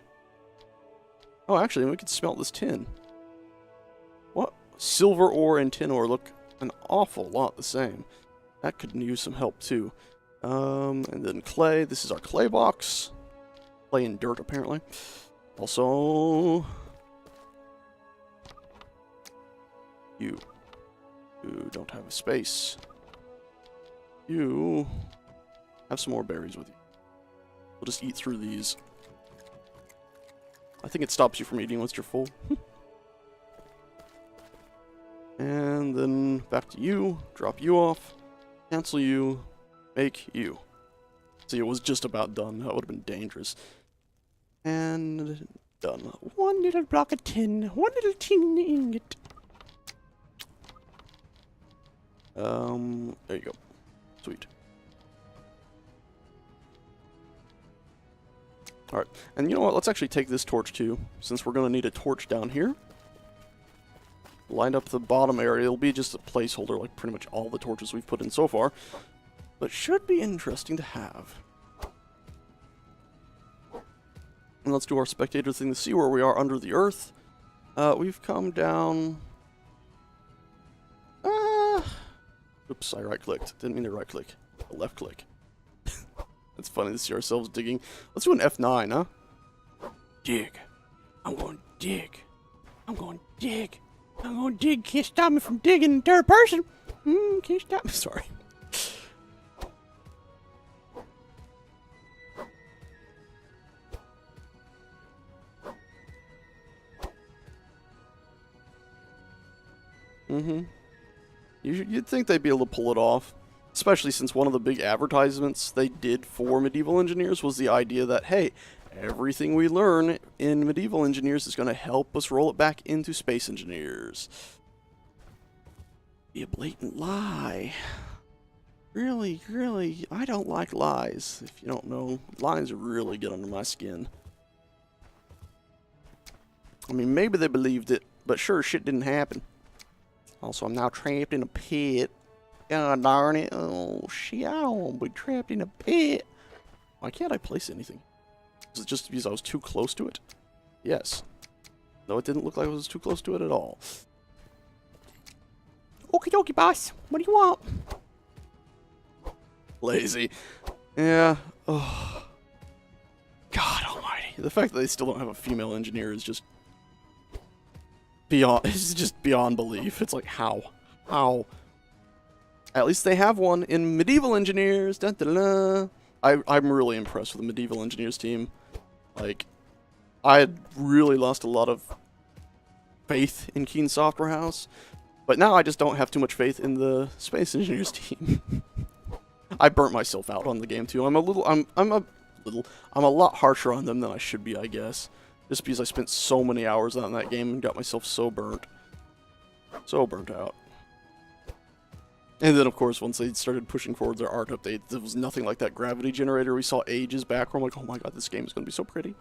Oh, actually, we could smelt this tin. What? Silver ore and tin ore look an awful lot the same. That could use some help too. And then clay. This is our clay box. Clay and dirt, apparently. Also, you don't have a space. You have some more berries with you. We'll just eat through these. I think it stops you from eating once you're full. And then back to you, drop you off, cancel you, make you. See, it was just about done. That would have been dangerous. And done. One little block of tin, one little tin ingot. There you go. Sweet. Alright, and you know what? Let's actually take this torch too, since we're going to need a torch down here. Line up the bottom area. It'll be just a placeholder, like pretty much all the torches we've put in so far. But should be interesting to have. And let's do our spectator thing to see where we are under the earth. We've come down... Oops, I right-clicked. Didn't mean to right-click. Left-click. It's funny to see ourselves digging. Let's do an F9, huh? Dig. I'm going to dig. I'm going to dig. I'm going to dig. Can't stop me from digging in third person. Can't stop me. Sorry. Mm-hmm. You'd think they'd be able to pull it off. Especially since one of the big advertisements they did for Medieval Engineers was the idea that, hey, everything we learn in Medieval Engineers is going to help us roll it back into Space Engineers. Be a blatant lie. Really, really, I don't like lies. If you don't know, lies really get under my skin. I mean, maybe they believed it, but sure, shit didn't happen. Also, I'm now trapped in a pit. God darn it. Oh, shit, I don't want to be trapped in a pit. Why can't I place anything? Is it just because I was too close to it? Yes. No, it didn't look like I was too close to it at all. Okie dokie, boss. What do you want? Lazy. Yeah. Oh. God almighty. The fact that they still don't have a female engineer is just beyond, it's just beyond belief. It's like, how? How? At least they have one in Medieval Engineers. Dun, dun, dun. I'm really impressed with the Medieval Engineers team. Like, I had really lost a lot of faith in Keen Software House, but now I just don't have too much faith in the Space Engineers team. I burnt myself out on the game too. I'm a lot harsher on them than I should be, I guess. Just because I spent so many hours on that game and got myself so burnt. So burnt out. And then, of course, once they started pushing forward their art update, there was nothing like that gravity generator we saw ages back, where I'm like, oh my god, this game is going to be so pretty.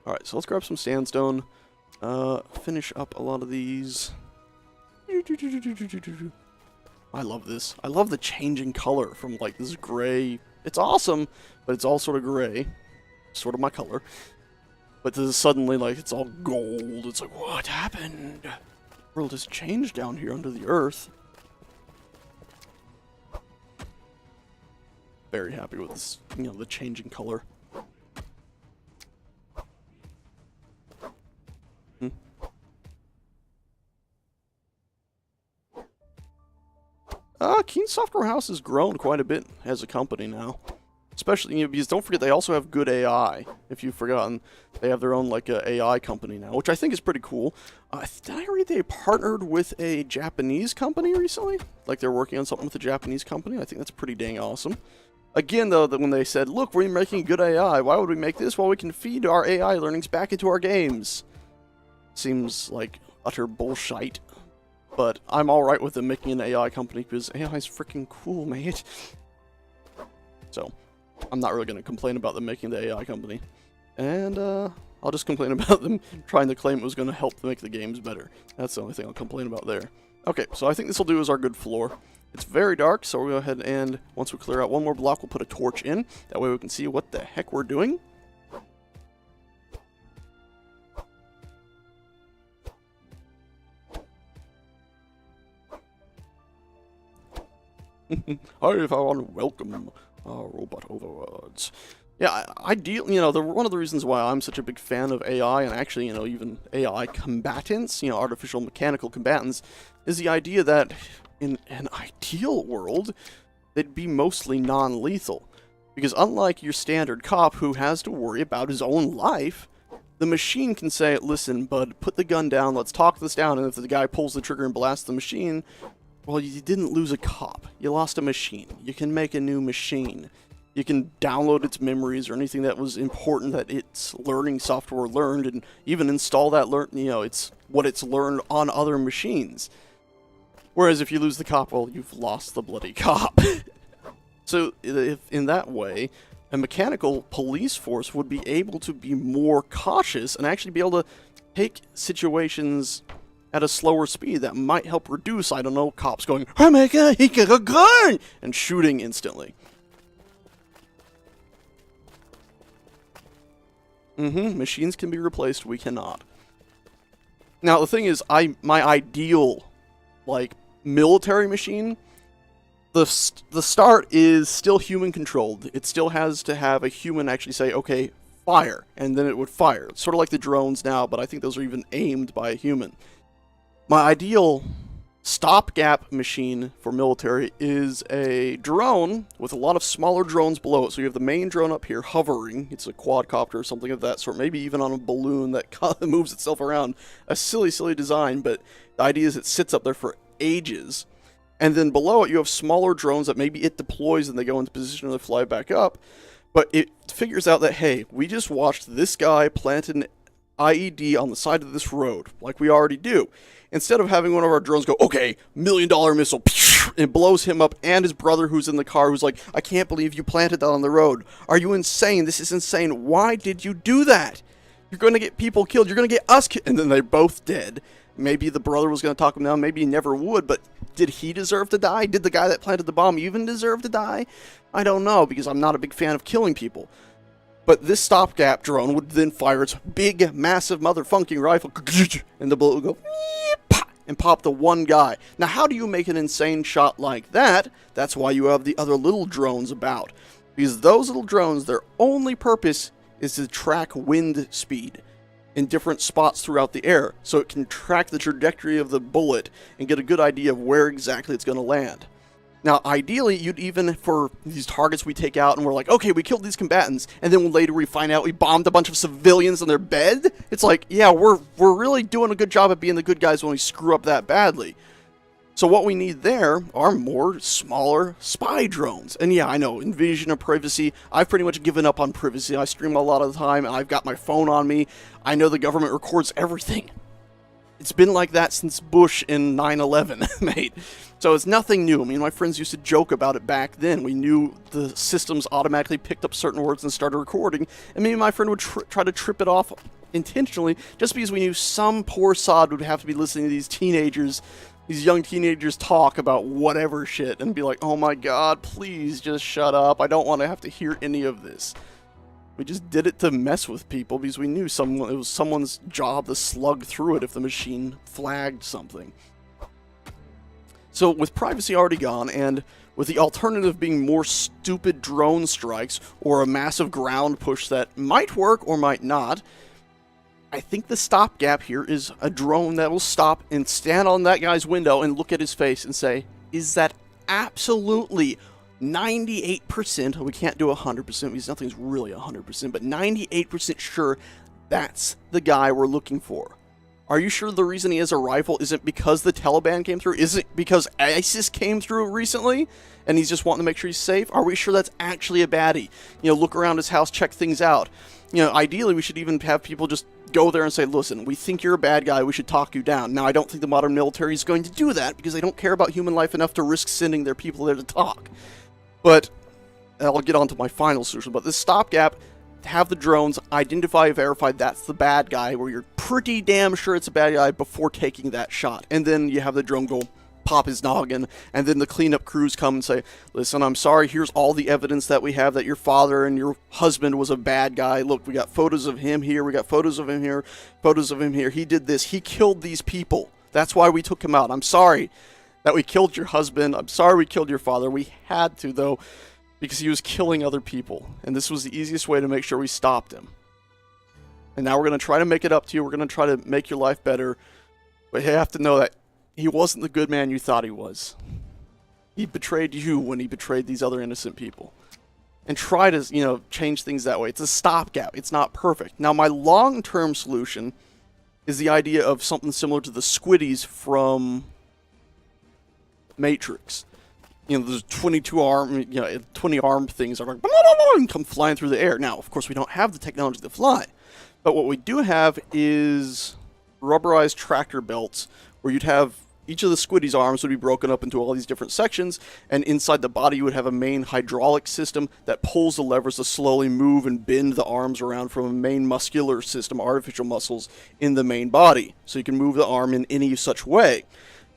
Alright, so let's grab some sandstone. Finish up a lot of these. I love this. I love the changing color from, like, this gray. It's awesome, but it's all sort of gray. Sort of my color. But this is suddenly, like, it's all gold. It's like, what happened? The world has changed down here under the earth. Very happy with this, you know, the changing color. Keen Software House has grown quite a bit as a company now. Especially, you know, because don't forget they also have good AI. If you've forgotten, they have their own, like, AI company now, which I think is pretty cool. Did I read they partnered with a Japanese company recently? Like, they're working on something with a Japanese company? I think that's pretty dang awesome. Again, though, that when they said, look, we're making good AI, why would we make this? Well, we can feed our AI learnings back into our games. Seems like utter bullshit. But I'm alright with them making an AI company, because AI is freaking cool, mate. So, I'm not really going to complain about them making the AI company. And, I'll just complain about them trying to claim it was going to help make the games better. That's the only thing I'll complain about there. Okay, so I think this will do as our good floor. It's very dark, so we'll go ahead and, once we clear out one more block, we'll put a torch in. That way we can see what the heck we're doing. Hi, everyone, welcome, Robot Overlords. Yeah, ideally, you know, one of the reasons why I'm such a big fan of AI, and actually, you know, even AI combatants, you know, artificial mechanical combatants, is the idea that in an ideal world, they'd be mostly non-lethal. Because unlike your standard cop who has to worry about his own life, the machine can say, listen, bud, put the gun down, let's talk this down, and if the guy pulls the trigger and blasts the machine, well, you didn't lose a cop. You lost a machine. You can make a new machine. You can download its memories or anything that was important that its learning software learned, and even install that it's what it's learned on other machines. Whereas if you lose the cop, well, you've lost the bloody cop. So, if in that way, a mechanical police force would be able to be more cautious and actually be able to take situations at a slower speed that might help reduce, I don't know, cops going, oh my god, he got a gun! And shooting instantly. Machines can be replaced, we cannot. Now, the thing is, my ideal, like, military machine, the start is still human-controlled. It still has to have a human actually say, okay, fire, and then it would fire. It's sort of like the drones now, but I think those are even aimed by a human. My ideal stopgap machine for military is a drone with a lot of smaller drones below it. So you have the main drone up here hovering. It's a quadcopter or something of that sort. Maybe even on a balloon that moves itself around. A silly, silly design, but The idea is it sits up there for ages. And then below it, you have smaller drones that maybe it deploys and they go into position and they fly back up. But it figures out that, hey, we just watched this guy plant an IED on the side of this road, like we already do. Instead of having one of our drones go, okay, $1 million missile, it blows him up and his brother who's in the car who's like, I can't believe you planted that on the road. Are you insane? This is insane. Why did you do that? You're going to get people killed. You're going to get us killed. And then they're both dead. Maybe the brother was going to talk him down. Maybe he never would. But did he deserve to die? Did the guy that planted the bomb even deserve to die? I don't know, because I'm not a big fan of killing people. But this stopgap drone would then fire its big, massive, motherfucking rifle, and the bullet would go, and pop the one guy. Now, how do you make an insane shot like that? That's why you have the other little drones about. Because those little drones, their only purpose is to track wind speed in different spots throughout the air, so it can track the trajectory of the bullet and get a good idea of where exactly it's going to land. Now, ideally, you'd even, for these targets we take out and we're like, okay, we killed these combatants, and then later we find out we bombed a bunch of civilians in their bed? It's like, yeah, we're really doing a good job at being the good guys when we screw up that badly. So what we need there are more smaller spy drones. And yeah, I know, invasion of privacy. I've pretty much given up on privacy. I stream a lot of the time, and I've got my phone on me. I know the government records everything. It's been like that since Bush in 9/11, mate. So it's nothing new. I mean, my friends used to joke about it back then. We knew the systems automatically picked up certain words and started recording, and maybe my friend would try to trip it off intentionally just because we knew some poor sod would have to be listening to these teenagers, these young teenagers talk about whatever shit and be like, oh my god, please just shut up. I don't want to have to hear any of this. We just did it to mess with people because we knew it was someone's job to slug through it if the machine flagged something. So with privacy already gone, and with the alternative being more stupid drone strikes or a massive ground push that might work or might not, I think the stopgap here is a drone that will stop and stand on that guy's window and look at his face and say, is that absolutely 98%, we can't do 100% because nothing's really 100%, but 98% sure that's the guy we're looking for. Are you sure the reason he has a rifle isn't because the Taliban came through? Is it because ISIS came through recently and he's just wanting to make sure he's safe? Are we sure that's actually a baddie? You know, look around his house, check things out. You know, ideally we should even have people just go there and say, listen, we think you're a bad guy, we should talk you down. Now, I don't think the modern military is going to do that because they don't care about human life enough to risk sending their people there to talk. But I'll get on to my final solution. But this stopgap, have the drones identify, verify that's the bad guy, where you're pretty damn sure it's a bad guy before taking that shot. And then you have the drone go pop his noggin, and then the cleanup crews come and say, listen, I'm sorry, here's all the evidence that we have that your father and your husband was a bad guy. Look, we got photos of him here, we got photos of him here, photos of him here. He did this, he killed these people. That's why we took him out. I'm sorry that we killed your husband. I'm sorry we killed your father. We had to, though, because he was killing other people. And this was the easiest way to make sure we stopped him. And now we're going to try to make it up to you. We're going to try to make your life better. But you have to know that he wasn't the good man you thought he was. He betrayed you when he betrayed these other innocent people. And try to, you know, change things that way. It's a stopgap. It's not perfect. Now, my long-term solution is the idea of something similar to the squiddies from Matrix. You know, there's 20 armed things that are like, and come flying through the air. Now, of course, we don't have the technology to fly. But what we do have is rubberized tractor belts where you'd have each of the squiddy's arms would be broken up into all these different sections, and inside the body you would have a main hydraulic system that pulls the levers to slowly move and bend the arms around from a main muscular system, artificial muscles, in the main body. So you can move the arm in any such way.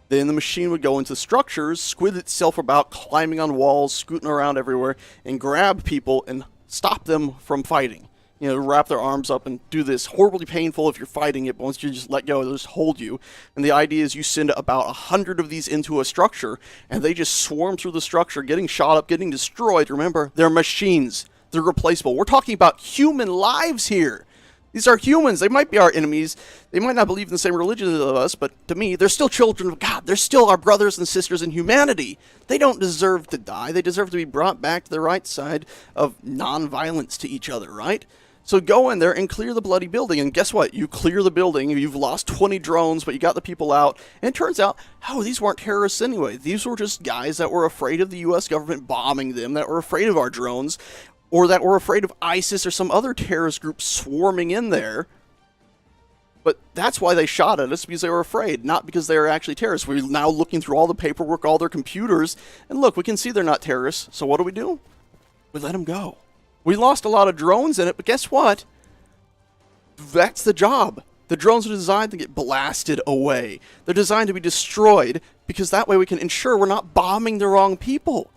Then the machine would go into structures, squid itself about, climbing on walls, scooting around everywhere, and grab people and stop them from fighting. You know, wrap their arms up and do this. Horribly painful if you're fighting it, but once you just let go, they'll just hold you. And the idea is you send about 100 of these into a structure, and they just swarm through the structure, getting shot up, getting destroyed. Remember, they're machines. They're replaceable. We're talking about human lives here. These are humans. They might be our enemies. They might not believe in the same religion as us, but to me, they're still children of God. They're still our brothers and sisters in humanity. They don't deserve to die. They deserve to be brought back to the right side of non-violence to each other, right? So go in there and clear the bloody building, and guess what? You clear the building, you've lost 20 drones, but you got the people out, and it turns out, oh, these weren't terrorists anyway. These were just guys that were afraid of the US government bombing them, that were afraid of our drones, or that were afraid of ISIS or some other terrorist group swarming in there. But that's why they shot at us, because they were afraid, not because they were actually terrorists. We're now looking through all the paperwork, all their computers, and look, we can see they're not terrorists, so what do? We let them go. We lost a lot of drones in it, but guess what? That's the job. The drones are designed to get blasted away. They're designed to be destroyed, because that way we can ensure we're not bombing the wrong people.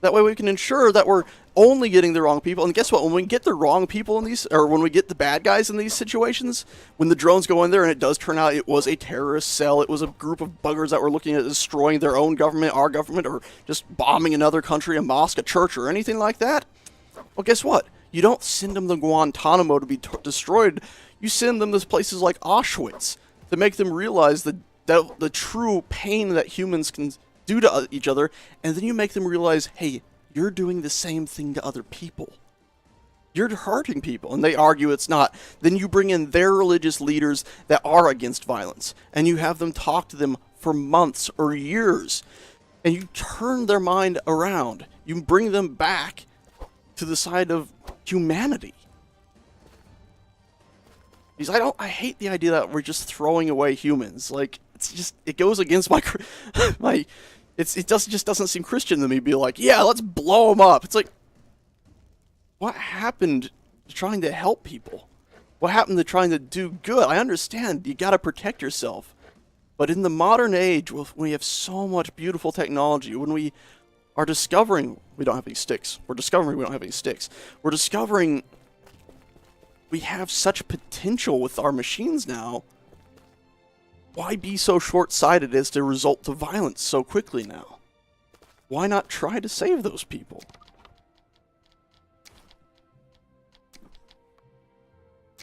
That way we can ensure that we're only getting the wrong people. And guess what? When we get the wrong people in these, or when we get the bad guys in these situations, when the drones go in there and it does turn out it was a terrorist cell, it was a group of buggers that were looking at destroying their own government, our government, or just bombing another country, a mosque, a church, or anything like that, well, guess what? You don't send them to Guantanamo to be destroyed. You send them to places like Auschwitz to make them realize the true pain that humans can do to each other, and then you make them realize, hey, you're doing the same thing to other people. You're hurting people, and they argue it's not. Then you bring in their religious leaders that are against violence, and you have them talk to them for months or years, and you turn their mind around. You bring them back to the side of humanity. Because I hate the idea that we're just throwing away humans. Like, it goes against my it just doesn't seem Christian to me. Be like, yeah, let's blow them up. It's like, what happened to trying to help people? What happened to trying to do good? I understand you got to protect yourself, but in the modern age, when we have so much beautiful technology, when we are discovering we don't have any sticks. We're discovering we don't have any sticks. We're discovering we have such potential with our machines now. Why be so short-sighted as to resort to violence so quickly now? Why not try to save those people?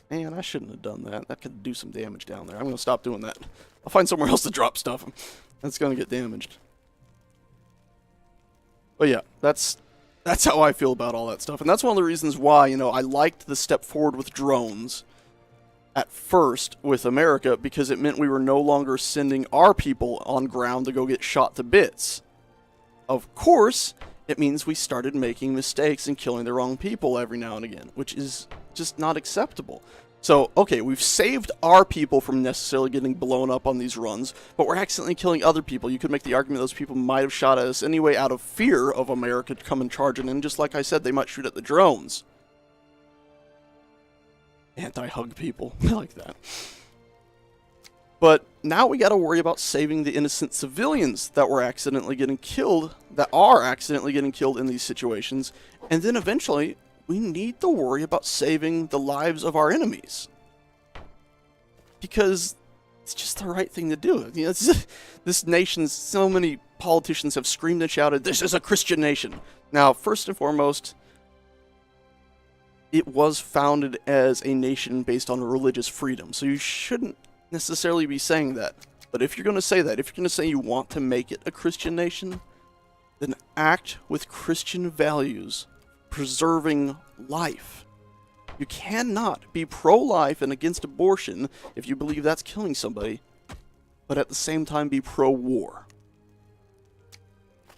Man, I shouldn't have done that. That could do some damage down there. I'm going to stop doing that. I'll find somewhere else to drop stuff. That's going to get damaged. But yeah, that's how I feel about all that stuff. And that's one of the reasons why, I liked the step forward with drones at first with America, because it meant we were no longer sending our people on ground to go get shot to bits. Of course, it means we started making mistakes and killing the wrong people every now and again, which is just not acceptable. So, okay, we've saved our people from necessarily getting blown up on these runs, but we're accidentally killing other people. You could make the argument those people might have shot at us anyway out of fear of America coming charging in. Just like I said, they might shoot at the drones. Anti-hug people. I like that. But now we gotta worry about saving the innocent civilians that were accidentally getting killed, that are accidentally getting killed in these situations, and then eventually we need to worry about saving the lives of our enemies. Because it's just the right thing to do. This nation, so many politicians have screamed and shouted, this is a Christian nation. Now, first and foremost, it was founded as a nation based on religious freedom. So you shouldn't necessarily be saying that. But if you're going to say that, if you're going to say you want to make it a Christian nation, then act with Christian values, preserving life. You cannot be pro-life and against abortion if you believe that's killing somebody, but at the same time be pro-war.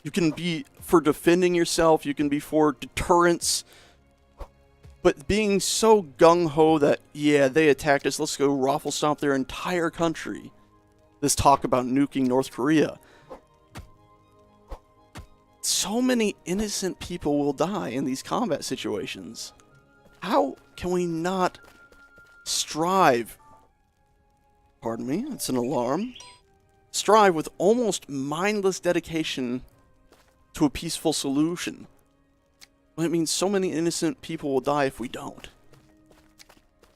You can be for defending yourself, you can be for deterrence, but being so gung-ho that, yeah, they attacked us, let's go raffle stomp their entire country. This talk about nuking North Korea. So many innocent people will die in these combat situations. How can we not strive? Pardon me, it's an alarm. Strive with almost mindless dedication to a peaceful solution, when it means so many innocent people will die if we don't.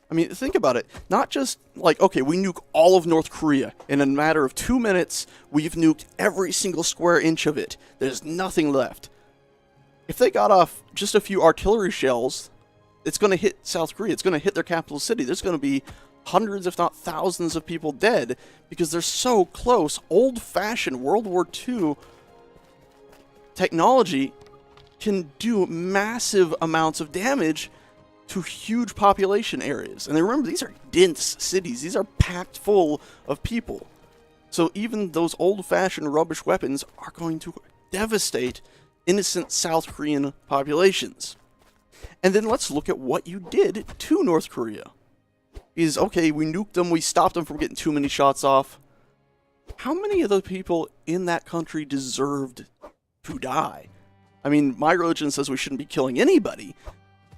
I mean, think about it. Not just like, okay, we nuke all of North Korea. In a matter of 2 minutes, we've nuked every single square inch of it. There's nothing left. If they got off just a few artillery shells, it's going to hit South Korea. It's going to hit their capital city. There's going to be hundreds, if not thousands, of people dead because they're so close. Old-fashioned World War II technology can do massive amounts of damage to huge population areas. And remember, these are dense cities. These are packed full of people. So even those old-fashioned rubbish weapons are going to devastate innocent South Korean populations. And then let's look at what you did to North Korea. Is, okay, we nuked them, we stopped them from getting too many shots off. How many of the people in that country deserved to die? I mean, my religion says we shouldn't be killing anybody.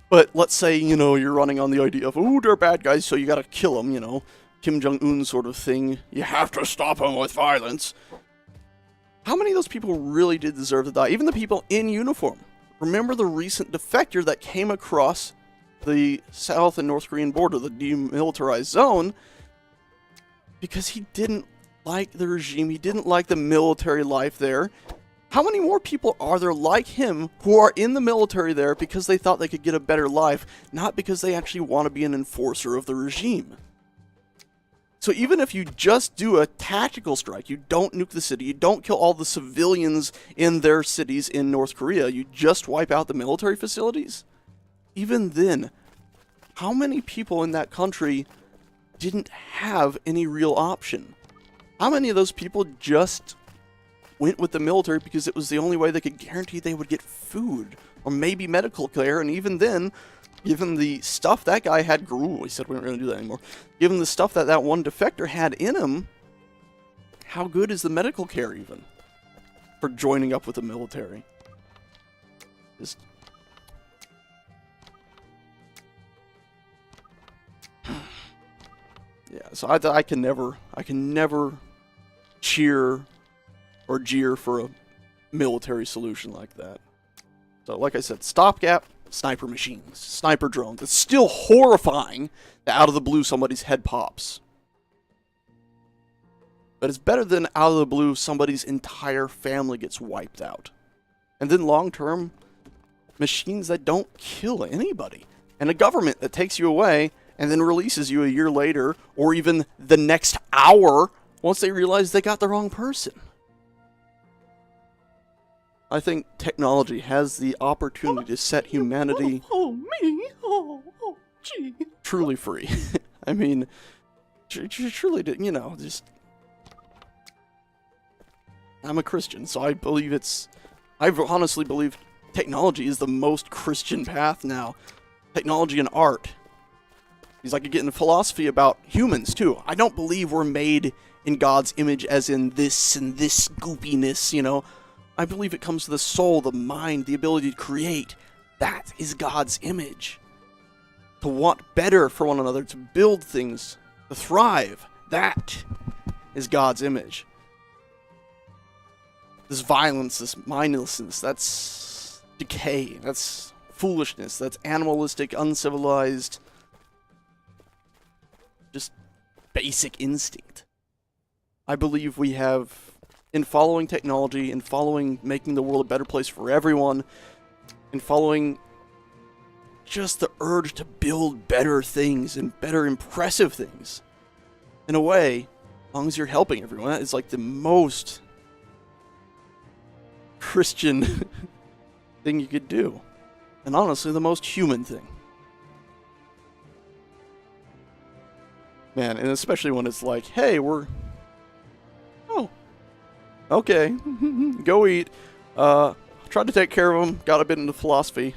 But let's say, you know, you're running on the idea of, oh, they're bad guys, so you gotta kill them, you know. Kim Jong-un sort of thing. You have to stop them with violence. How many of those people really did deserve to die? Even the people in uniform. Remember the recent defector that came across the South and North Korean border, the demilitarized zone, because he didn't like the regime, he didn't like the military life there. How many more people are there like him who are in the military there because they thought they could get a better life, not because they actually want to be an enforcer of the regime? So even if you just do a tactical strike, you don't nuke the city, you don't kill all the civilians in their cities in North Korea, you just wipe out the military facilities, even then, how many people in that country didn't have any real option? How many of those people just went with the military because it was the only way they could guarantee they would get food or maybe medical care? And even then, given the stuff that guy had, we said we weren't going to do that anymore. Given the stuff that that one defector had in him, how good is the medical care even for joining up with the military? Just... yeah, so I can never cheer or jeer for a military solution like that. So, like I said, stopgap, sniper machines, sniper drones. It's still horrifying that out of the blue somebody's head pops. But it's better than out of the blue somebody's entire family gets wiped out. And then long term, machines that don't kill anybody. And a government that takes you away and then releases you a year later, or even the next hour, once they realize they got the wrong person. I think technology has the opportunity to set humanity truly free. I mean, truly, you know, just... I'm a Christian, so I believe I honestly believe technology is the most Christian path now. Technology and art. He's like, you get into philosophy about humans, too. I don't believe we're made in God's image as in this and this goopiness, you know. I believe it comes to the soul, the mind, the ability to create. That is God's image. To want better for one another, to build things, to thrive. That is God's image. This violence, this mindlessness, that's decay, that's foolishness, that's animalistic, uncivilized, just basic instinct. I believe we have, in following technology, in following making the world a better place for everyone, in following just the urge to build better things and better impressive things, in a way, as long as you're helping everyone, that is like the most Christian thing you could do. And honestly, the most human thing. Man, and especially when it's like, hey, oh, okay, go eat. Tried to take care of them, got a bit into philosophy.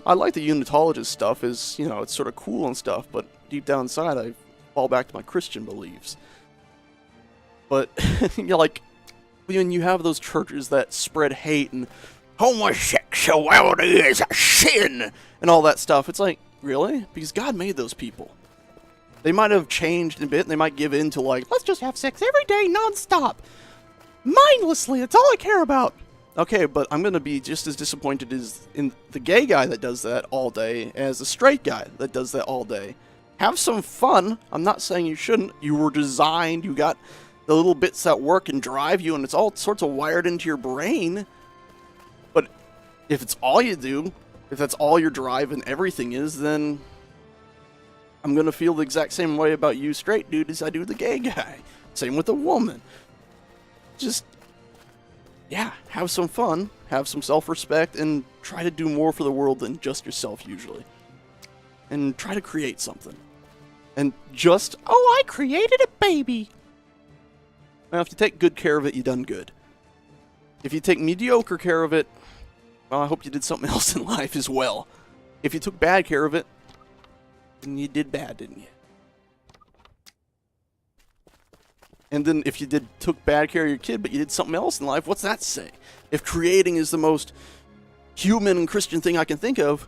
I like the Unitologist stuff, is, you know, it's sort of cool and stuff, but deep down inside I fall back to my Christian beliefs. But, you know, like, when you have those churches that spread hate and homosexuality is a sin and all that stuff, it's like, really? Because God made those people. They might have changed a bit, and they might give in to, like, let's just have sex every day, non-stop. Mindlessly, that's all I care about. Okay, but I'm going to be just as disappointed as in the gay guy that does that all day as the straight guy that does that all day. Have some fun. I'm not saying you shouldn't. You were designed, you got the little bits that work and drive you, and it's all sorts of wired into your brain. But if it's all you do, if that's all your drive and everything is, then I'm going to feel the exact same way about you straight dude as I do the gay guy. Same with the woman. Just, yeah, have some fun, have some self-respect, and try to do more for the world than just yourself usually. And try to create something. And just, Oh, I created a baby. well, if you take good care of it, you done good. If you take mediocre care of it, well, I hope you did something else in life as well. If you took bad care of it, then you did bad, didn't you? And then if you took bad care of your kid, but you did something else in life, what's that say? If creating is the most human and Christian thing I can think of,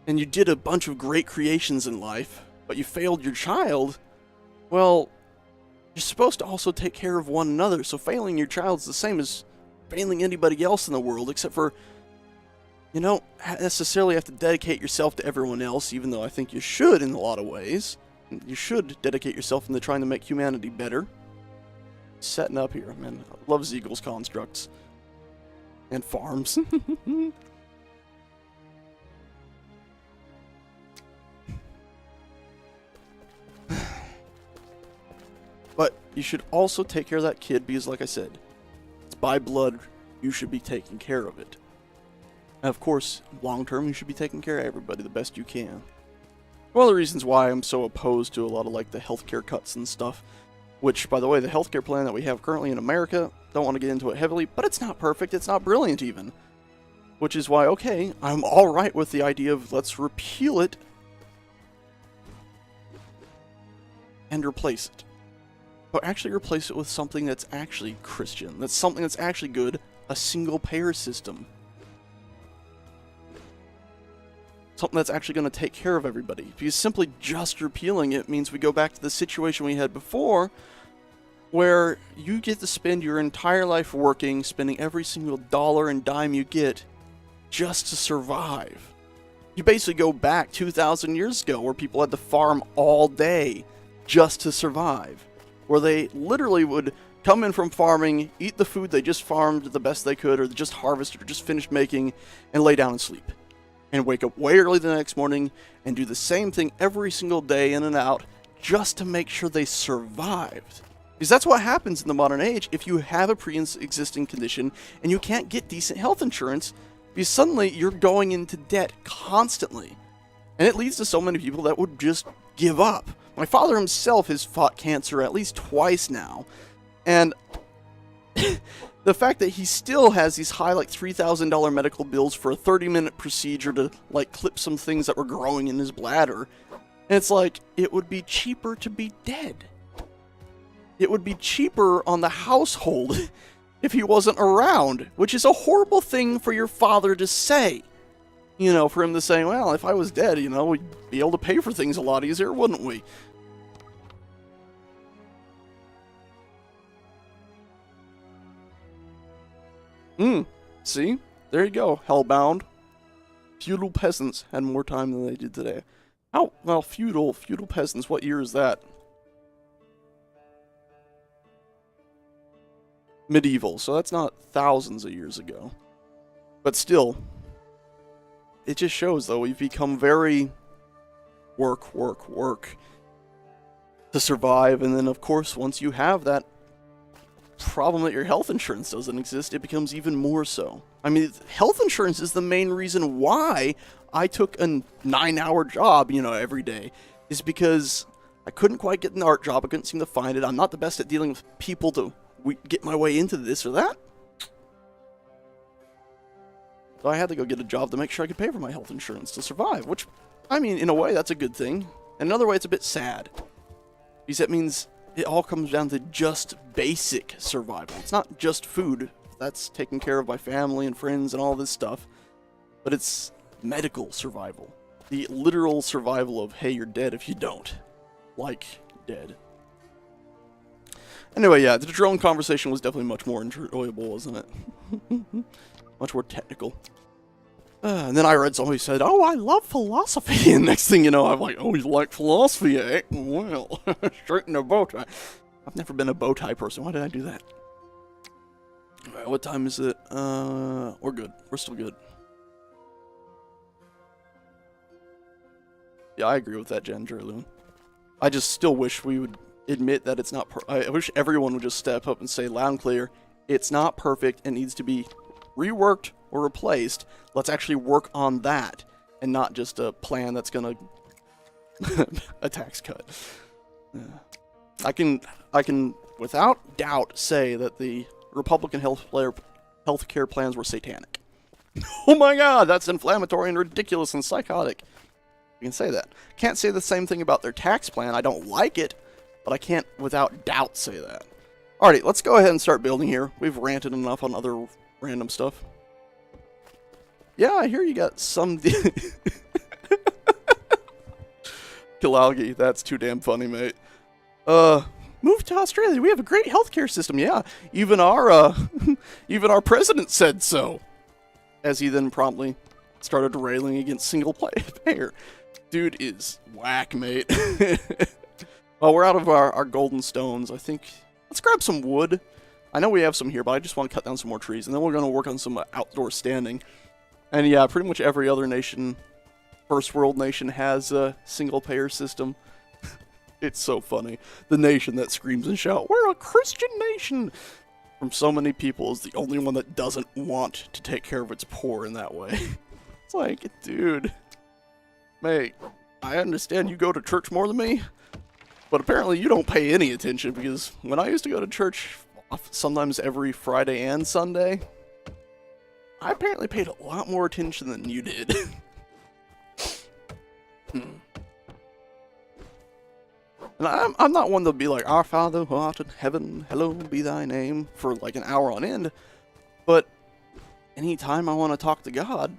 and you did a bunch of great creations in life, but you failed your child, well, you're supposed to also take care of one another, so failing your child is the same as failing anybody else in the world, except for you don't necessarily have to dedicate yourself to everyone else, even though I think you should in a lot of ways. You should dedicate yourself into trying to make humanity better. Setting up here, man. I love Zeagle's constructs. And farms. But you should also take care of that kid because, like I said, it's by blood. You should be taking care of it. And of course, long term, you should be taking care of everybody the best you can. One of the reasons why I'm so opposed to a lot of like the healthcare cuts and stuff, which, by the way, the healthcare plan that we have currently in America, don't want to get into it heavily, but it's not perfect, it's not brilliant even. Which is why, okay, I'm alright with the idea of let's repeal it and replace it. But actually replace it with something that's actually Christian, that's something that's actually good, a single payer system. Something that's actually going to take care of everybody. Because simply just repealing it means we go back to the situation we had before, where you get to spend your entire life working, spending every single dollar and dime you get just to survive. You basically go back 2,000 years ago where people had to farm all day just to survive. Where they literally would come in from farming, eat the food they just farmed the best they could, or just harvested, or just finished making, and lay down and sleep. And wake up way early the next morning and do the same thing every single day in and out just to make sure they survived. Because that's what happens in the modern age if you have a pre-existing condition and you can't get decent health insurance, because suddenly you're going into debt constantly. And it leads to so many people that would just give up. My father himself has fought cancer at least twice now. And the fact that he still has these high, like, $3,000 medical bills for a 30-minute procedure to, like, clip some things that were growing in his bladder. And it's like, it would be cheaper to be dead. It would be cheaper on the household if he wasn't around, which is a horrible thing for your father to say. You know, for him to say, well, if I was dead, you know, we'd be able to pay for things a lot easier, wouldn't we? See? There you go, Hellbound. Feudal peasants had more time than they did today. Oh, well, feudal peasants, what year is that? Medieval, so that's not thousands of years ago. But still, it just shows, though, we've become very work to survive, and then, of course, once you have that problem that your health insurance doesn't exist, it becomes even more so. I mean, health insurance is the main reason why I took a 9-hour job, you know, every day, is because I couldn't quite get an art job, I couldn't seem to find it, I'm not the best at dealing with people to get my way into this or that. So I had to go get a job to make sure I could pay for my health insurance to survive, which, I mean, in a way, that's a good thing. In another way, it's a bit sad. Because that means it all comes down to just basic survival. It's not just food. That's taken care of by family and friends and all this stuff. But it's medical survival. The literal survival of, hey, you're dead if you don't. Like, dead. Anyway, yeah, the drone conversation was definitely much more enjoyable, wasn't it? Much more technical. And then I read somebody who said, oh, I love philosophy. And next thing you know, I'm like, oh, you like philosophy, eh? Well, straighten a bow tie. I've never been a bow tie person. Why did I do that? Alright, what time is it? We're good. We're still good. Yeah, I agree with that, Jen Loon. I just still wish we would admit that it's not I wish everyone would just step up and say loud and clear, it's not perfect, it needs to be reworked, or replaced. Let's actually work on that, and not just a plan that's gonna a tax cut. I can without doubt say that the Republican healthcare plans were satanic. Oh my God, that's inflammatory and ridiculous and psychotic. You can say that. Can't say the same thing about their tax plan. I don't like it, but I can't without doubt say that. Alrighty, let's go ahead and start building here. We've ranted enough on other random stuff. Yeah, I hear you got some... Kilaugi, that's too damn funny, mate. Move to Australia. We have a great healthcare system. Yeah, even our even our president said so. As he then promptly started railing against single payer. Dude is whack, mate. Well, we're out of our golden stones. I think let's grab some wood. I know we have some here, but I just want to cut down some more trees, and then we're going to work on some outdoor standing. And yeah, pretty much every other nation, first world nation, has a single payer system. It's so funny. The nation that screams and shouts, "We're a Christian nation!" from so many people is the only one that doesn't want to take care of its poor in that way. It's like, dude, mate, I understand you go to church more than me, but apparently you don't pay any attention, because when I used to go to church sometimes every Friday and Sunday, I apparently paid a lot more attention than you did. And I'm not one to be like, "Our Father who art in heaven, hallowed be thy name," for like an hour on end. But anytime I want to talk to God,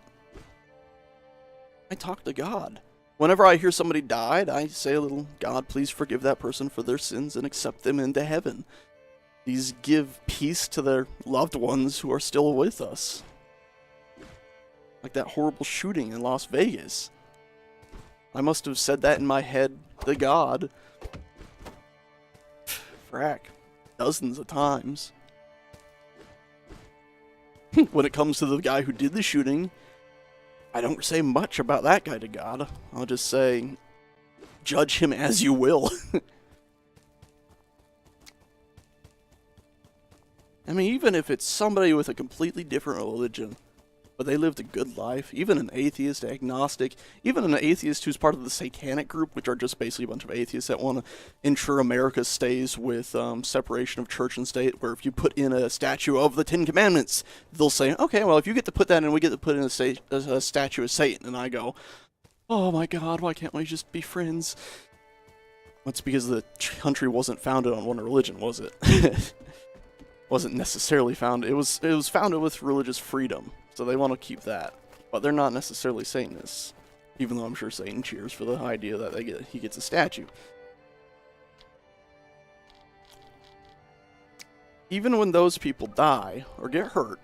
I talk to God. Whenever I hear somebody died, I say a little, "God, please forgive that person for their sins and accept them into heaven." These give peace to their loved ones who are still with us. Like that horrible shooting in Las Vegas. I must have said that in my head to God. Frack. Dozens of times. When it comes to the guy who did the shooting, I don't say much about that guy to God. I'll just say, judge him as you will. I mean, even if it's somebody with a completely different religion, but they lived a good life, even an atheist, agnostic, even an atheist who's part of the satanic group, which are just basically a bunch of atheists that want to ensure America stays with separation of church and state, where if you put in a statue of the Ten Commandments, they'll say, "Okay, well, if you get to put that in, we get to put in a statue of Satan." And I go, "Oh my God, why can't we just be friends?" That's because the country wasn't founded on one religion, was it? Wasn't necessarily founded. It was founded with religious freedom. So they want to keep that, but they're not necessarily Satanists, even though I'm sure Satan cheers for the idea that he gets a statue. Even when those people die or get hurt,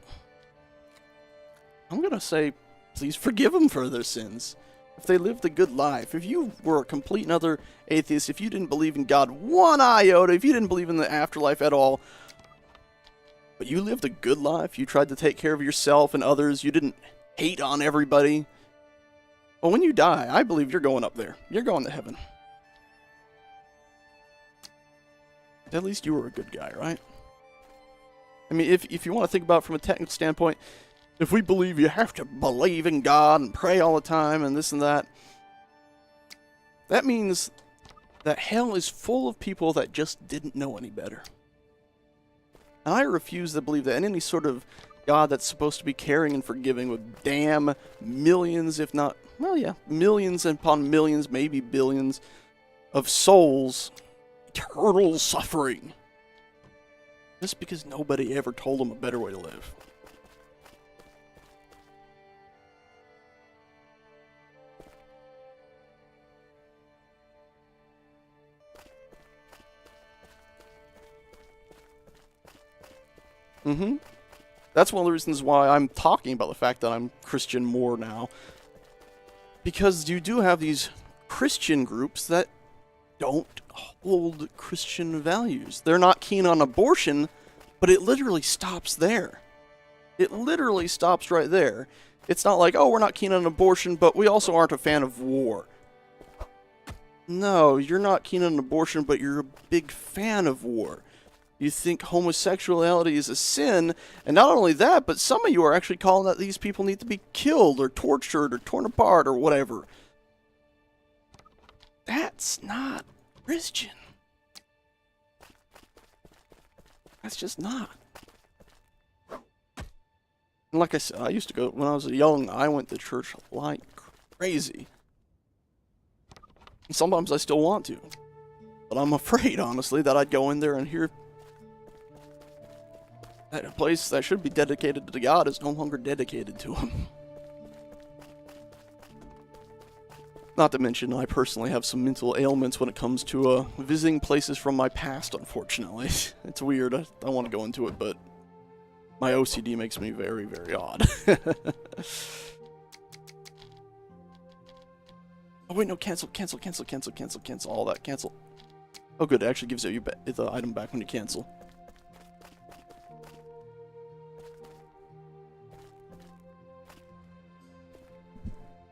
I'm gonna say, please forgive them for their sins. If they lived a good life, if you were a complete and utter atheist, if you didn't believe in God one iota, if you didn't believe in the afterlife at all, but you lived a good life, you tried to take care of yourself and others, you didn't hate on everybody, well, when you die, I believe you're going up there. You're going to heaven. At least you were a good guy, right? I mean, if you want to think about it from a technical standpoint, if we believe you have to believe in God and pray all the time and this and that, that means that hell is full of people that just didn't know any better. And I refuse to believe that any sort of God that's supposed to be caring and forgiving would damn millions, if not, well, yeah, millions upon millions, maybe billions of souls, eternal suffering. Just because nobody ever told them a better way to live. That's one of the reasons why I'm talking about the fact that I'm Christian more now. Because you do have these Christian groups that don't hold Christian values. They're not keen on abortion, but it literally stops there. It literally stops right there. It's not like, oh, we're not keen on abortion, but we also aren't a fan of war. No, you're not keen on abortion, but you're a big fan of war. You think homosexuality is a sin, and not only that, but some of you are actually calling that these people need to be killed or tortured or torn apart or whatever. That's not Christian. That's just not. And like I said, I used to go, when I was young, I went to church like crazy. And sometimes I still want to. But I'm afraid, honestly, that I'd go in there and hear that a place that should be dedicated to God is no longer dedicated to Him. Not to mention, I personally have some mental ailments when it comes to visiting places from my past, unfortunately. It's weird, I don't want to go into it, but my OCD makes me very, very odd. Oh wait, no, cancel, all that, cancel. Oh good, it actually gives you the item back when you cancel.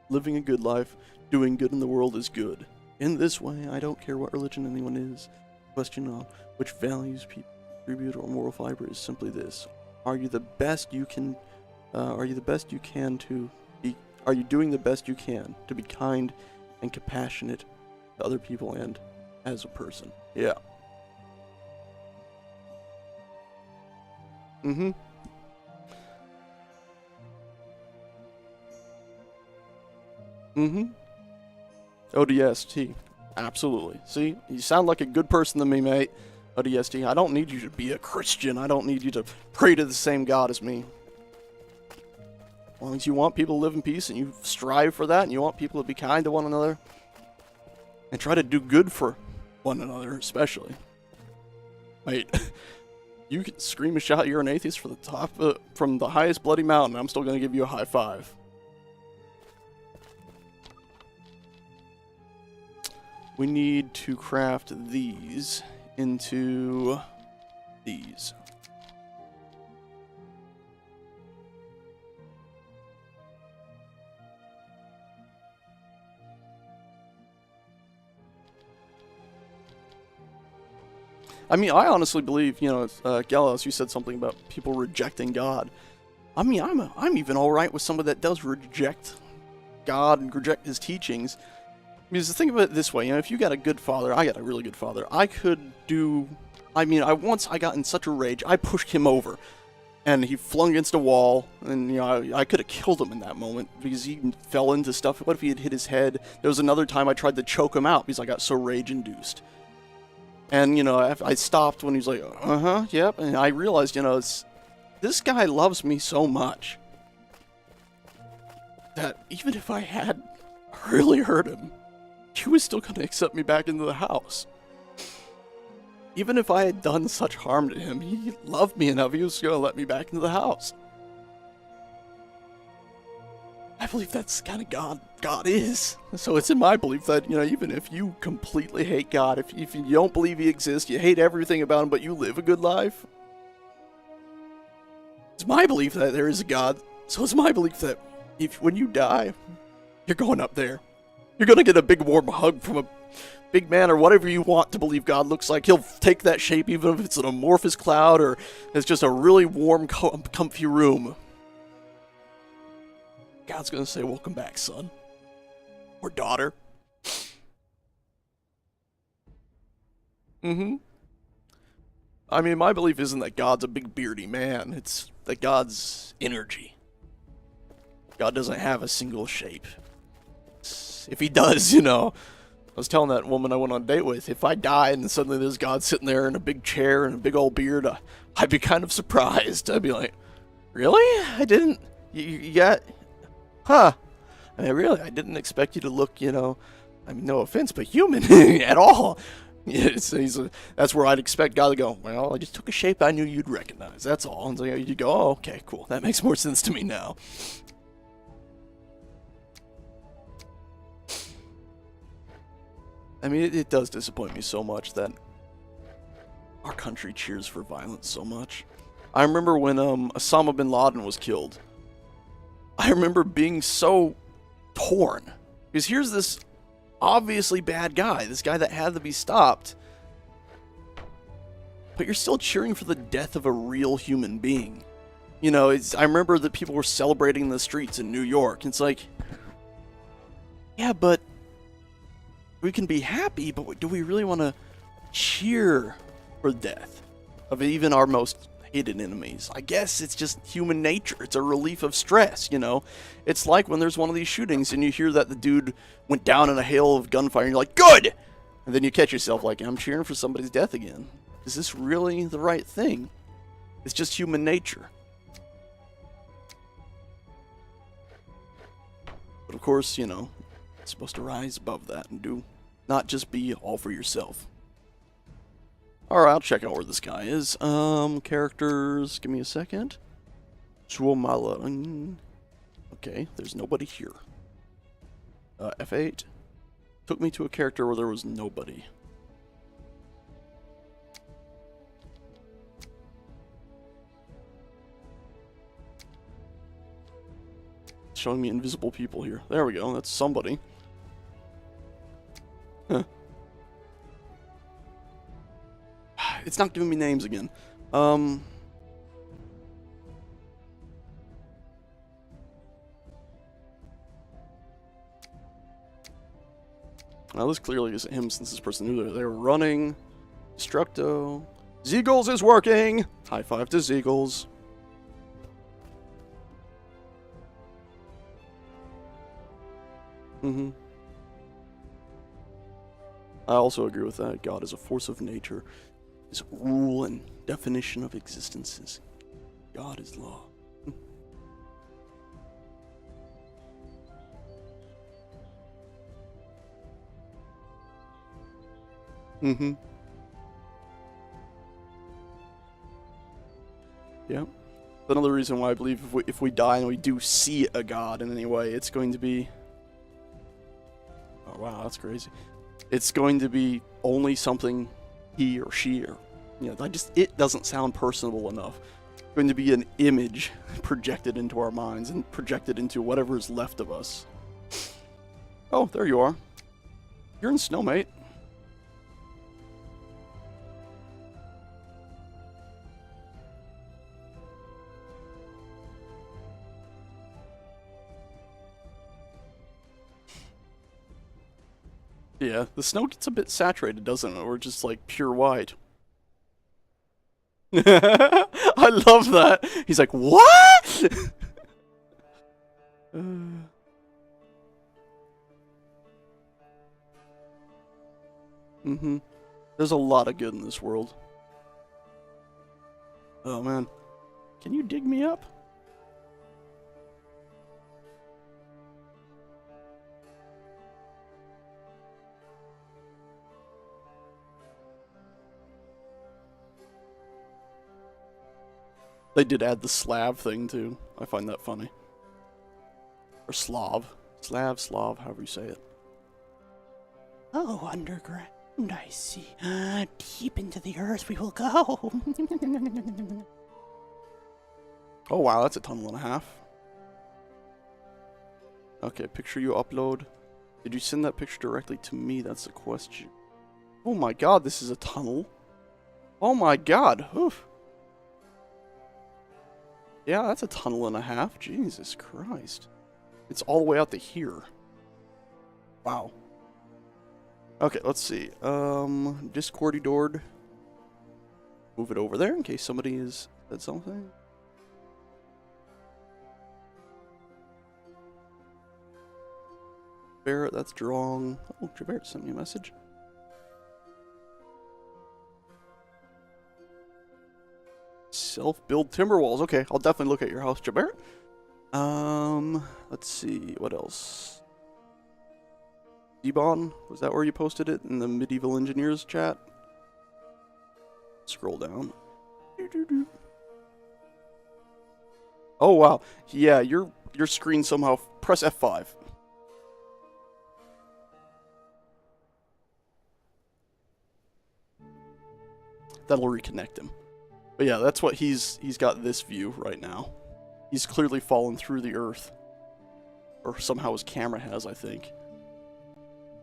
Living a good life, doing good in the world is good. In this way, I don't care what religion anyone is. The question on which values people attribute or moral fiber is simply this. Are you the best you can, are you doing the best you can to be kind and compassionate to other people and as a person? Yeah. Mm-hmm. Mm-hmm. ODST. Absolutely. See? You sound like a good person to me, mate. ODST. I don't need you to be a Christian. I don't need you to pray to the same God as me. As long as you want people to live in peace and you strive for that and you want people to be kind to one another and try to do good for one another, especially. Mate, you can scream and shout you're an atheist for the top, from the highest bloody mountain. I'm still going to give you a high five. We need to craft these into these. I mean, I honestly believe, you know, Gallows, you said something about people rejecting God. I mean, I'm even alright with somebody that does reject God and reject his teachings. Because think of it this way, you know, if you got a good father, I got a really good father, I could do, I mean, once I got in such a rage, I pushed him over, and he flung against a wall, and, you know, I could have killed him in that moment, because he fell into stuff. What if he had hit his head? There was another time I tried to choke him out, because I got so rage-induced. And, you know, I stopped when he was like, yep, and I realized, you know, this guy loves me so much, that even if I had really hurt him, he was still going to accept me back into the house. Even if I had done such harm to him, he loved me enough, he was going to let me back into the house. I believe that's the kind of God is. So it's in my belief that, you know, even if you completely hate God, if you don't believe he exists, you hate everything about him, but you live a good life, it's my belief that there is a God. So it's my belief that when you die, you're going up there. You're going to get a big warm hug from a big man or whatever you want to believe God looks like. He'll take that shape even if it's an amorphous cloud or it's just a really warm, comfy room. God's going to say, welcome back, son. Or daughter. Mm-hmm. I mean, my belief isn't that God's a big beardy man. It's that God's energy. God doesn't have a single shape. If he does, you know, I was telling that woman I went on a date with, if I died and suddenly there's God sitting there in a big chair and a big old beard, I'd be kind of surprised. I'd be like, really? I didn't, you got, huh? I mean, really, I didn't expect you to look, you know, I mean, no offense, but human at all. Yeah, that's where I'd expect God to go, well, I just took a shape I knew you'd recognize, that's all. And so you go, oh, okay, cool, that makes more sense to me now. I mean, it does disappoint me so much that our country cheers for violence so much. I remember when Osama bin Laden was killed. I remember being so torn. Because here's this obviously bad guy, this guy that had to be stopped. but you're still cheering for the death of a real human being. You know, I remember that people were celebrating in the streets in New York. It's like, yeah, but we can be happy, but do we really want to cheer for death of even our most hated enemies? I guess it's just human nature. It's a relief of stress, you know? It's like when there's one of these shootings and you hear that the dude went down in a hail of gunfire and you're like, good! And then you catch yourself like, I'm cheering for somebody's death again. Is this really the right thing? It's just human nature. But of course, you know, it's supposed to rise above that and do not just be all for yourself. Alright, I'll check out where this guy is. Characters, give me a second. Suomala. Okay, there's nobody here. F8. Took me to a character where there was nobody. It's showing me invisible people here. There we go, that's somebody. Huh. It's not giving me names again. Now this clearly isn't him since this person knew they were running. Destructo. Zeagles is working! High five to Zeagles. I also agree with that. God is a force of nature. His rule and definition of existences. God is law. Yeah. Another reason why I believe if we die and we do see a god in any way, it's going to be... Oh, wow, that's crazy. It's going to be only something he or she or... You know, it doesn't sound personable enough. It's going to be an image projected into our minds and projected into whatever is left of us. Oh, there you are. You're in snow, mate. Yeah, the snow gets a bit saturated, doesn't it? Or just like pure white. I love that. He's like, what? There's a lot of good in this world. Oh man. Can you dig me up? They did add the Slav thing too. I find that funny. Or Slav. Slav, however you say it. Oh, underground, I see. Deep into the earth we will go. Oh wow, that's a tunnel and a half. Okay, picture you upload. Did you send that picture directly to me? That's the question. Oh my god, this is a tunnel. Oh my god. Oof. Yeah, that's a tunnel and a half. Jesus Christ. It's all the way out to here. Wow. Okay, let's see. Discordy Dord. Move it over there in case somebody has said something. Barrett, that's wrong. Oh, Javert sent me a message. Self-build timber walls. Okay, I'll definitely look at your house, Javert. Let's see, what else? Xebon, was that where you posted it in the Medieval Engineers chat? Scroll down. Oh wow, yeah, your screen somehow. Press F5. That'll reconnect him. But yeah, that's what he's got this view right now. He's clearly fallen through the earth. Or somehow his camera has, I think.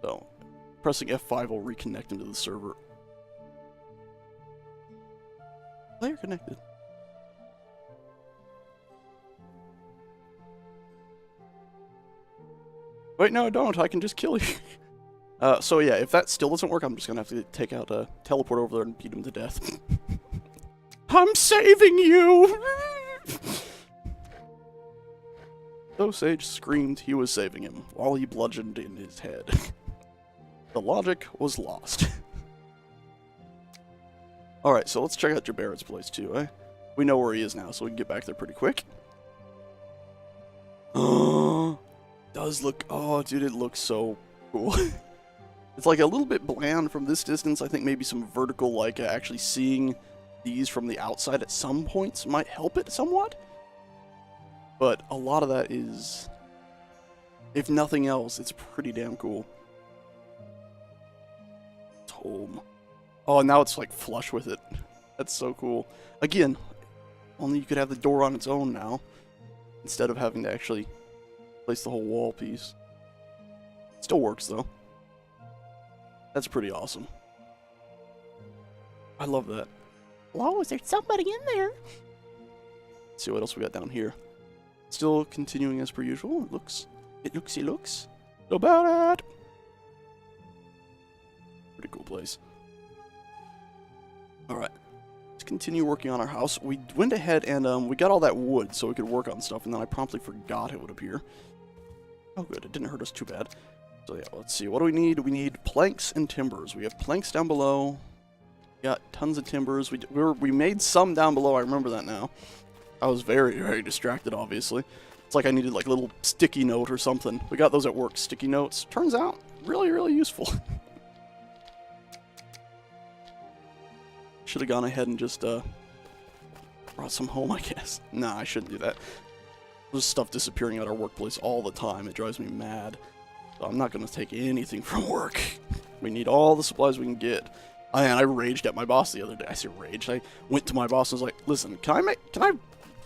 So, pressing F5 will reconnect him to the server. Player connected. Wait, no, don't. I can just kill you. So yeah, if that still doesn't work, I'm just gonna have to take out a teleport over there and beat him to death. I'm saving you! Though Sage screamed he was saving him, while he bludgeoned in his head. The logic was lost. Alright, so let's check out Jabaret's place too, eh? We know where he is now, so we can get back there pretty quick. Does look... Oh, dude, it looks so cool. It's like a little bit bland from this distance. I think maybe some vertical, like actually seeing these from the outside at some points might help it somewhat. But a lot of that is, if nothing else, it's pretty damn cool. It's home. Oh, now it's like flush with it. That's so cool. Again, only you could have the door on its own now, instead of having to actually place the whole wall piece. Still works though. That's pretty awesome. I love that. Hello, is there somebody in there? Let's see what else we got down here. Still continuing as per usual. It looks. How about it? Pretty cool place. Alright. Let's continue working on our house. We went ahead and we got all that wood so we could work on stuff, and then I promptly forgot it would appear. Oh good, it didn't hurt us too bad. So yeah, let's see. What do we need? We need planks and timbers. We have planks down below. Got tons of timbers. We made some down below. I remember that now. I was very, very distracted, obviously. It's like I needed like a little sticky note or something. We got those at work, sticky notes. Turns out, really, really useful. Should have gone ahead and just brought some home, I guess. Nah, I shouldn't do that. There's stuff disappearing at our workplace all the time. It drives me mad. So I'm not going to take anything from work. We need all the supplies we can get. I raged at my boss the other day. I say raged. I went to my boss and was like, listen, can I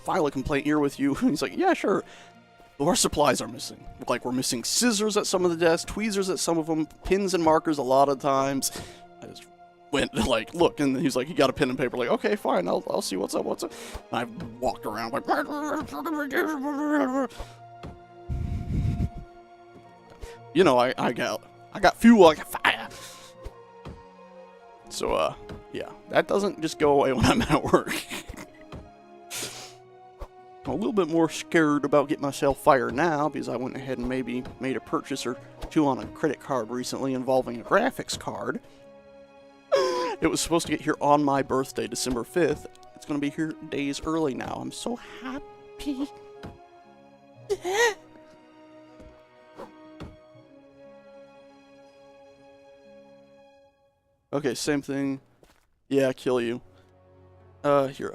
file a complaint here with you? He's like, yeah, sure. Our supplies are missing. Like, we're missing scissors at some of the desks, tweezers at some of them, pins and markers a lot of times. I just went, like, look, and he's like, you got a pen and paper. Like, okay, fine, I'll see what's up. And I walked around like, you know, I got fuel, I got fire. So, yeah, that doesn't just go away when I'm at work. I'm a little bit more scared about getting myself fired now because I went ahead and maybe made a purchase or two on a credit card recently involving a graphics card. It was supposed to get here on my birthday, December 5th. It's going to be here days early now. I'm so happy. Okay, same thing. Yeah, kill you. Here,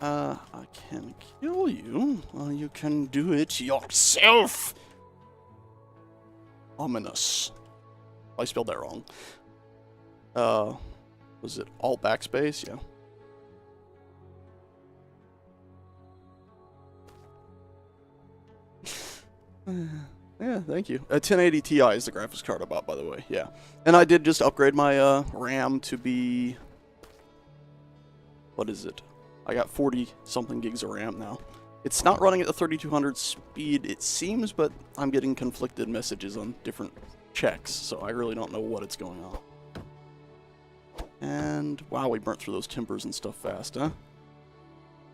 I can kill you. Well, you can do it yourself. Ominous. I spelled that wrong. Was it Alt backspace? Yeah. Yeah, thank you. A 1080 Ti is the graphics card I bought, by the way. Yeah. And I did just upgrade my RAM to be... What is it? I got 40-something gigs of RAM now. It's not running at the 3200 speed, it seems, but I'm getting conflicted messages on different checks, so I really don't know what it's going on. And, wow, we burnt through those timbers and stuff fast, huh?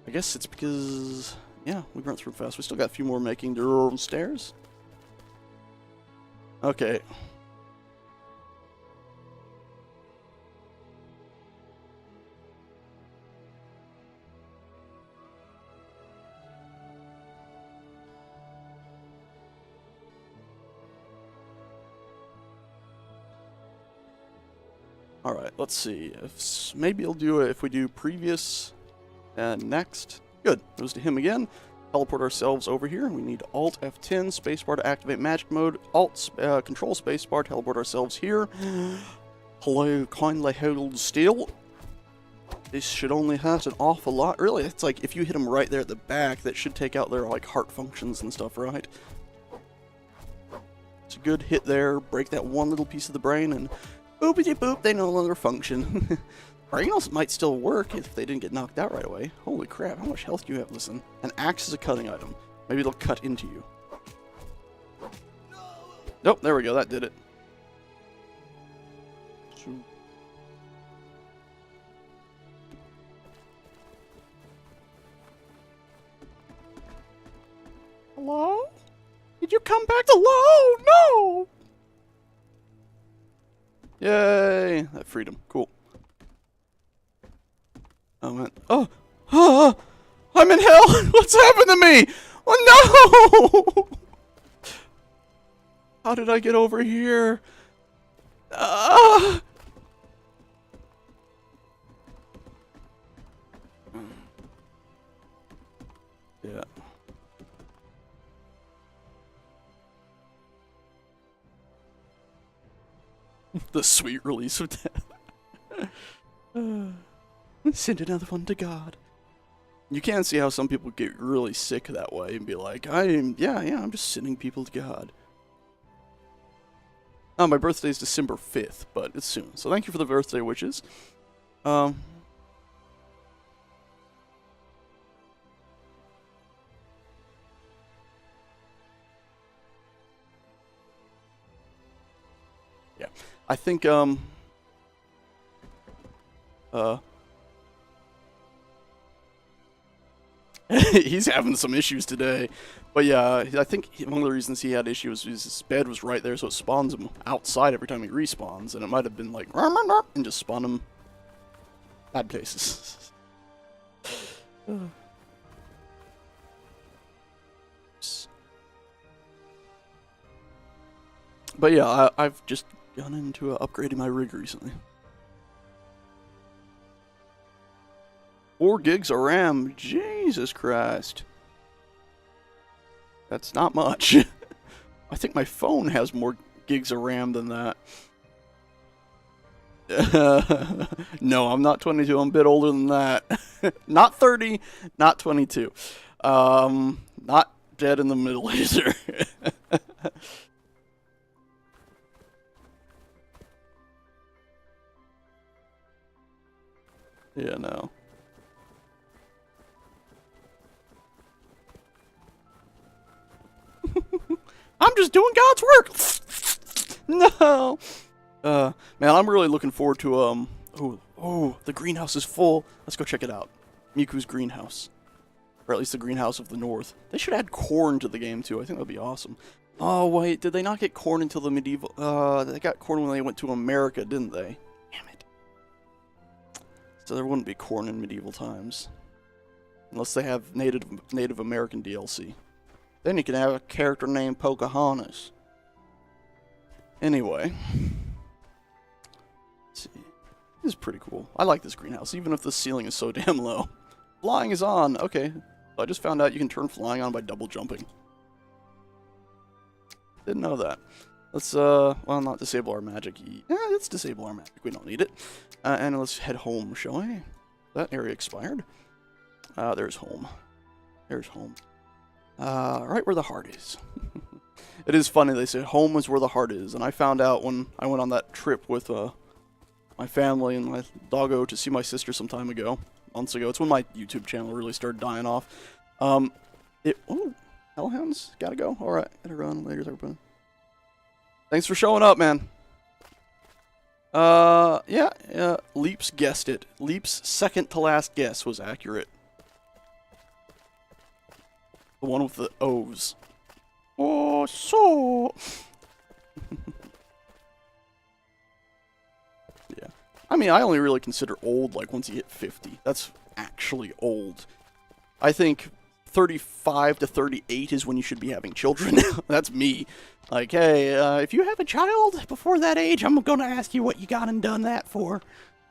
I guess it's because, yeah, we burnt through fast. We still got a few more making downstairs. Okay. Alright, let's see. Maybe I'll do it if we do previous and next. Good. Goes to him again. Teleport ourselves over here. We need Alt F10 spacebar to activate magic mode. Alt Control spacebar teleport ourselves here. Hello, kindly hold still. This should only hurt an awful lot. Really, it's like if you hit them right there at the back, that should take out their like heart functions and stuff, right? It's a good hit there. Break that one little piece of the brain and boopity boop, they no longer function. Brainals might still work if they didn't get knocked out right away. Holy crap, how much health do you have? Listen, an axe is a cutting item. Maybe it'll cut into you. Nope, there we go, that did it. Hello? Did you come back? Hello? No! Yay! That freedom. Cool. Oh, man. Oh! Ah! I'm in hell! What's happened to me? Oh, no! How did I get over here? Ah! Yeah. The sweet release of death. Send another one to God. You can see how some people get really sick that way and be like, I'm just sending people to God. Oh, my birthday's December 5th, but it's soon. So thank you for the birthday wishes. Yeah. I think, he's having some issues today. But yeah, I think one of the reasons he had issues is his bed was right there, so it spawns him outside every time he respawns, and it might have been like, and just spawn him bad places. But yeah, I've just gone into upgrading my rig recently. 4 gigs of RAM, Jesus Christ. That's not much. I think my phone has more gigs of RAM than that. No, I'm not 22, I'm a bit older than that. Not 30, not 22. Not dead in the middle either. Yeah, no. I'm just doing God's work. No. Man, I'm really looking forward to the greenhouse is full. Let's go check it out. Miku's greenhouse, or at least the greenhouse of the north. They should add corn to the game too. I think that'd be awesome. Oh wait, did they not get corn until the medieval? They got corn when they went to America, didn't they? Damn it. So there wouldn't be corn in medieval times, unless they have Native American DLC. Then you can have a character named Pocahontas. Anyway. Let's see. This is pretty cool. I like this greenhouse, even if the ceiling is so damn low. Flying is on. Okay. I just found out you can turn flying on by double jumping. Didn't know that. Let's, well, not disable our magic. Yeah, let's disable our magic. We don't need it. And let's head home, shall we? That area expired. There's home. There's home. Right where the heart is. It is funny, they say home is where the heart is, and I found out when I went on that trip with my family and my doggo to see my sister some time ago, months ago. It's when my YouTube channel really started dying off. Oh, hellhounds, gotta go. Alright, gotta run. Later, everybody. Thanks for showing up, man. Yeah, Leaps guessed it. Leaps' second to last guess was accurate. The one with the O's. Oh, so. Yeah. I mean, I only really consider old, like, once you hit 50. That's actually old. I think 35 to 38 is when you should be having children. That's me. Like, hey, if you have a child before that age, I'm gonna ask you what you got and done that for.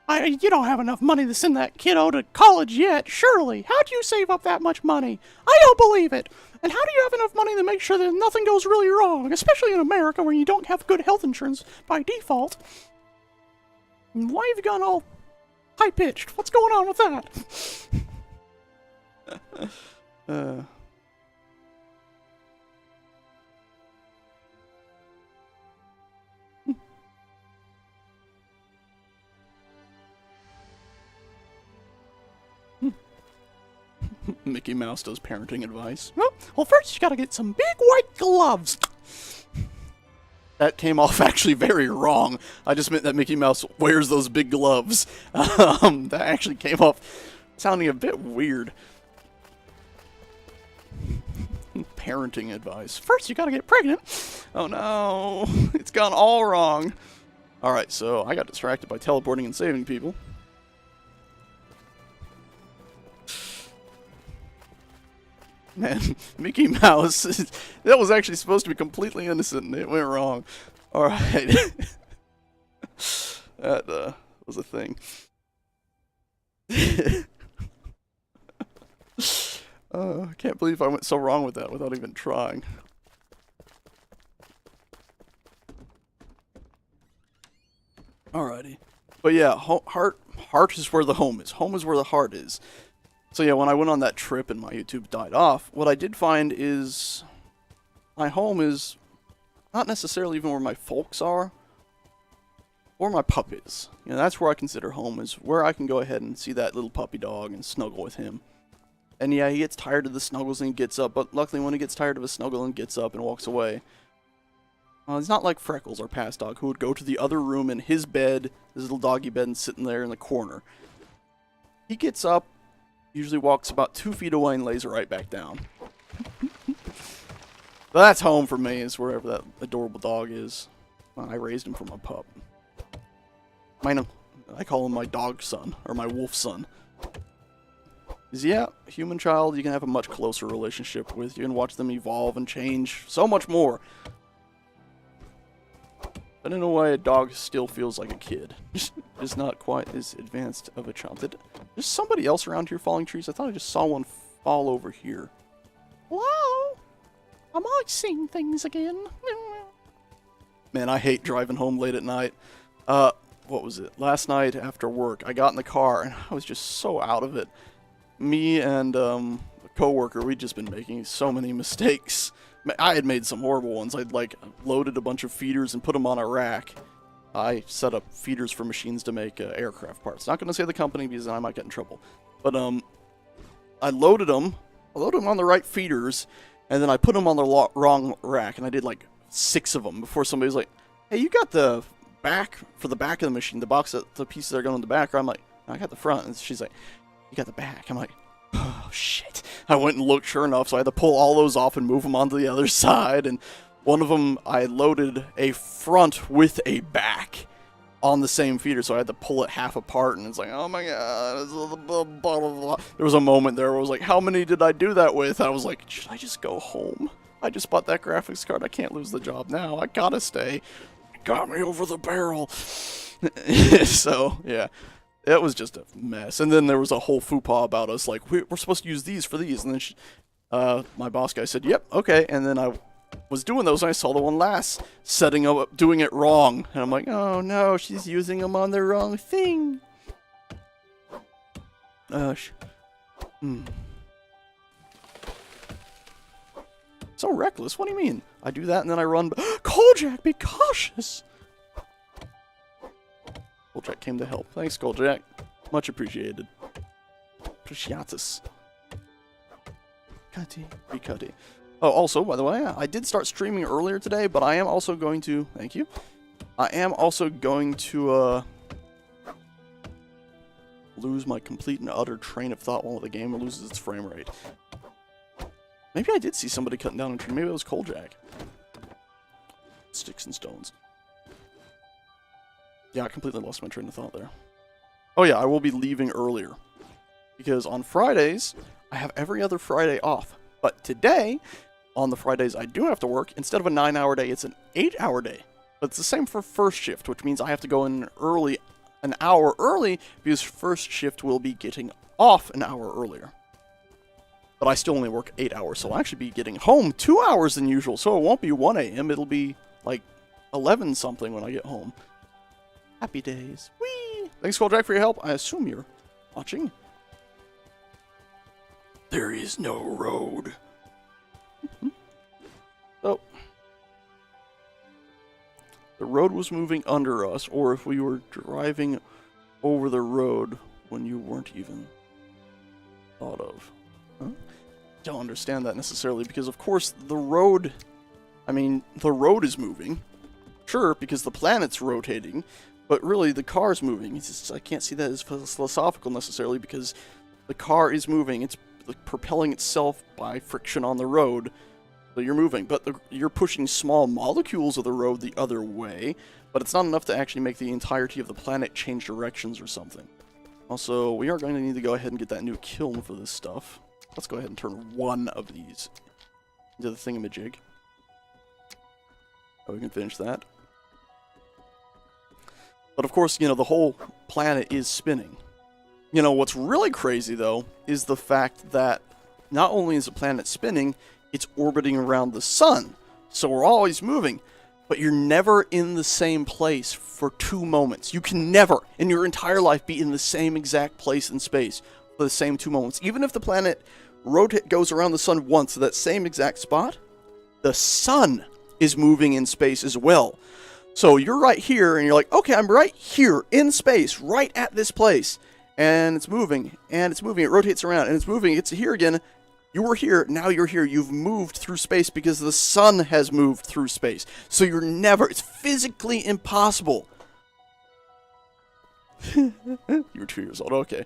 You don't have enough money to send that kiddo to college yet, surely. How'd you save up that much money? I don't believe it. And how do you have enough money to make sure that nothing goes really wrong, especially in America where you don't have good health insurance by default? And why have you gone all high-pitched? What's going on with that? Mickey Mouse does parenting advice. Well, first you gotta get some big white gloves. That came off actually very wrong. I just meant that Mickey Mouse wears those big gloves. That actually came off sounding a bit weird. Parenting advice. First you gotta get pregnant. Oh no, it's gone all wrong. Alright, so I got distracted by teleporting and saving people. Man, Mickey Mouse, that was actually supposed to be completely innocent and it went wrong. Alright. That was a thing. I can't believe I went so wrong with that without even trying. Alrighty. But yeah, heart is where the home is. Home is where the heart is. So yeah, when I went on that trip and my YouTube died off, what I did find is my home is not necessarily even where my folks are, or my pup is. You know, that's where I consider home, is where I can go ahead and see that little puppy dog and snuggle with him. And yeah, he gets tired of the snuggles and he gets up, but luckily when he gets tired of a snuggle and gets up and walks away, he's not like Freckles, our past dog, who would go to the other room in his bed, his little doggy bed, and sitting there in the corner. He gets up, usually walks about 2 feet away and lays right back down. So that's home for me, is wherever that adorable dog is. I raised him from a pup. I call him my dog son, or my wolf son. Because yeah, human child you can have a much closer relationship with. You can watch them evolve and change so much more. But in a way, a dog still feels like a kid. Just not quite as advanced of a child. There's somebody else around here falling trees? I thought I just saw one fall over here. Hello? Am I seeing things again? Man, I hate driving home late at night. What was it? Last night after work, I got in the car and I was just so out of it. Me and a coworker, we'd just been making so many mistakes. I had made some horrible ones. I'd like loaded a bunch of feeders and put them on a rack. I set up feeders for machines to make aircraft parts. Not going to say the company because I might get in trouble. But I loaded them on the right feeders, and then I put them on the wrong rack, and I did like 6 of them before somebody was like, "Hey, you got the back for the back of the machine, the box that the pieces are going in the back?" Or I'm like, "I got the front," and she's like, "You got the back." I'm like, "Oh shit!" I went and looked, sure enough, so I had to pull all those off and move them onto the other side. And one of them, I loaded a front with a back on the same feeder, so I had to pull it half apart. And it's like, oh my god, there was a moment there where I was like, how many did I do that with? I was like, should I just go home? I just bought that graphics card. I can't lose the job now. I gotta stay. It got me over the barrel. So yeah. It was just a mess. And then there was a whole faux-pas about us, like, we're supposed to use these for these. And then my boss guy said, yep, okay. And then I was doing those, and I saw the one last setting up, doing it wrong. And I'm like, oh no, she's using them on the wrong thing. So reckless, what do you mean? I do that and then I run, Kojak, be cautious! Kojak came to help. Thanks, Kojak. Much appreciated. Appreciatus. Cutty. Oh, also, by the way, I did start streaming earlier today, but I am also going to... Thank you. I am also going to, lose my complete and utter train of thought while the game loses its frame rate. Maybe I did see somebody cutting down a tree. Maybe it was Kojak. Sticks and stones. Yeah, I completely lost my train of thought there. Oh yeah, I will be leaving earlier. Because on Fridays, I have every other Friday off. But today, on the Fridays I do have to work, instead of a 9-hour day, it's an 8-hour day. But it's the same for first shift, which means I have to go in early, an hour early, because first shift will be getting off an hour earlier. But I still only work 8 hours, so I'll actually be getting home 2 hours than usual. So it won't be 1 a.m., it'll be like 11 something when I get home. Happy days. Whee! Thanks, Kojak, for your help. I assume you're watching. There is no road. So, the road was moving under us, or if we were driving over the road when you weren't even thought of. Don't understand that necessarily, because of course the road, the road is moving. Sure, because the planet's rotating, but really the car's moving. It's just, I can't see that as philosophical necessarily, because the car is moving. It's propelling itself by friction on the road. So you're moving, but you're pushing small molecules of the road the other way, but it's not enough to actually make the entirety of the planet change directions or something. Also, we are going to need to go ahead and get that new kiln for this stuff. Let's go ahead and turn one of these into the thingamajig. Oh, we can finish that. But of course, the whole planet is spinning. What's really crazy, though, is the fact that not only is the planet spinning, it's orbiting around the sun. So we're always moving, but you're never in the same place for 2 moments. You can never, in your entire life, be in the same exact place in space for the same 2 moments. Even if the planet goes around the sun once to that same exact spot, the sun is moving in space as well. So you're right here, and you're like, okay, I'm right here in space, right at this place. And it's moving, and it's moving. It rotates around, and it's moving. It's here again. You were here, now you're here. You've moved through space because the sun has moved through space. So you're never, it's physically impossible. You were 2 years old, okay.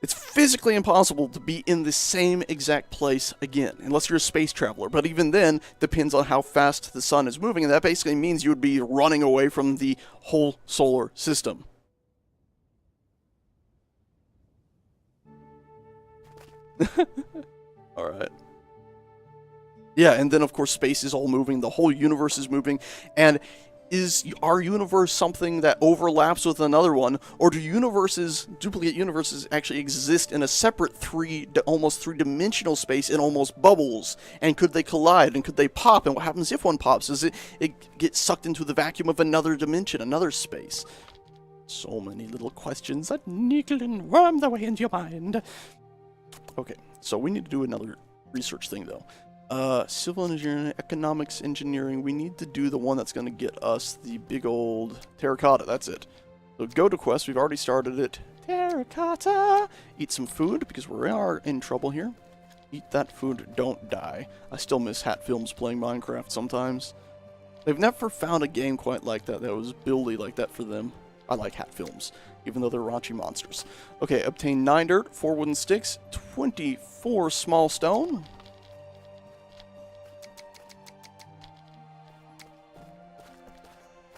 It's physically impossible to be in the same exact place again, unless you're a space traveler. But even then, depends on how fast the sun is moving, and that basically means you would be running away from the whole solar system. Alright. Yeah, and then of course space is all moving, the whole universe is moving, and is our universe something that overlaps with another one, or do duplicate universes actually exist in a separate almost three-dimensional space in almost bubbles? And could they collide, and could they pop, and what happens if one pops? Does it get sucked into the vacuum of another dimension, another space? So many little questions that niggle and worm their way into your mind. Okay, so we need to do another research thing, though. Civil engineering, economics engineering, we need to do the one that's going to get us the big old terracotta, that's it. So go to quest, we've already started it. Terracotta! Eat some food, because we are in trouble here. Eat that food, don't die. I still miss Hat Films playing Minecraft sometimes. They've never found a game quite like that was buildy like that for them. I like Hat Films, even though they're raunchy monsters. Okay, obtain 9 dirt, 4 wooden sticks, 24 small stone.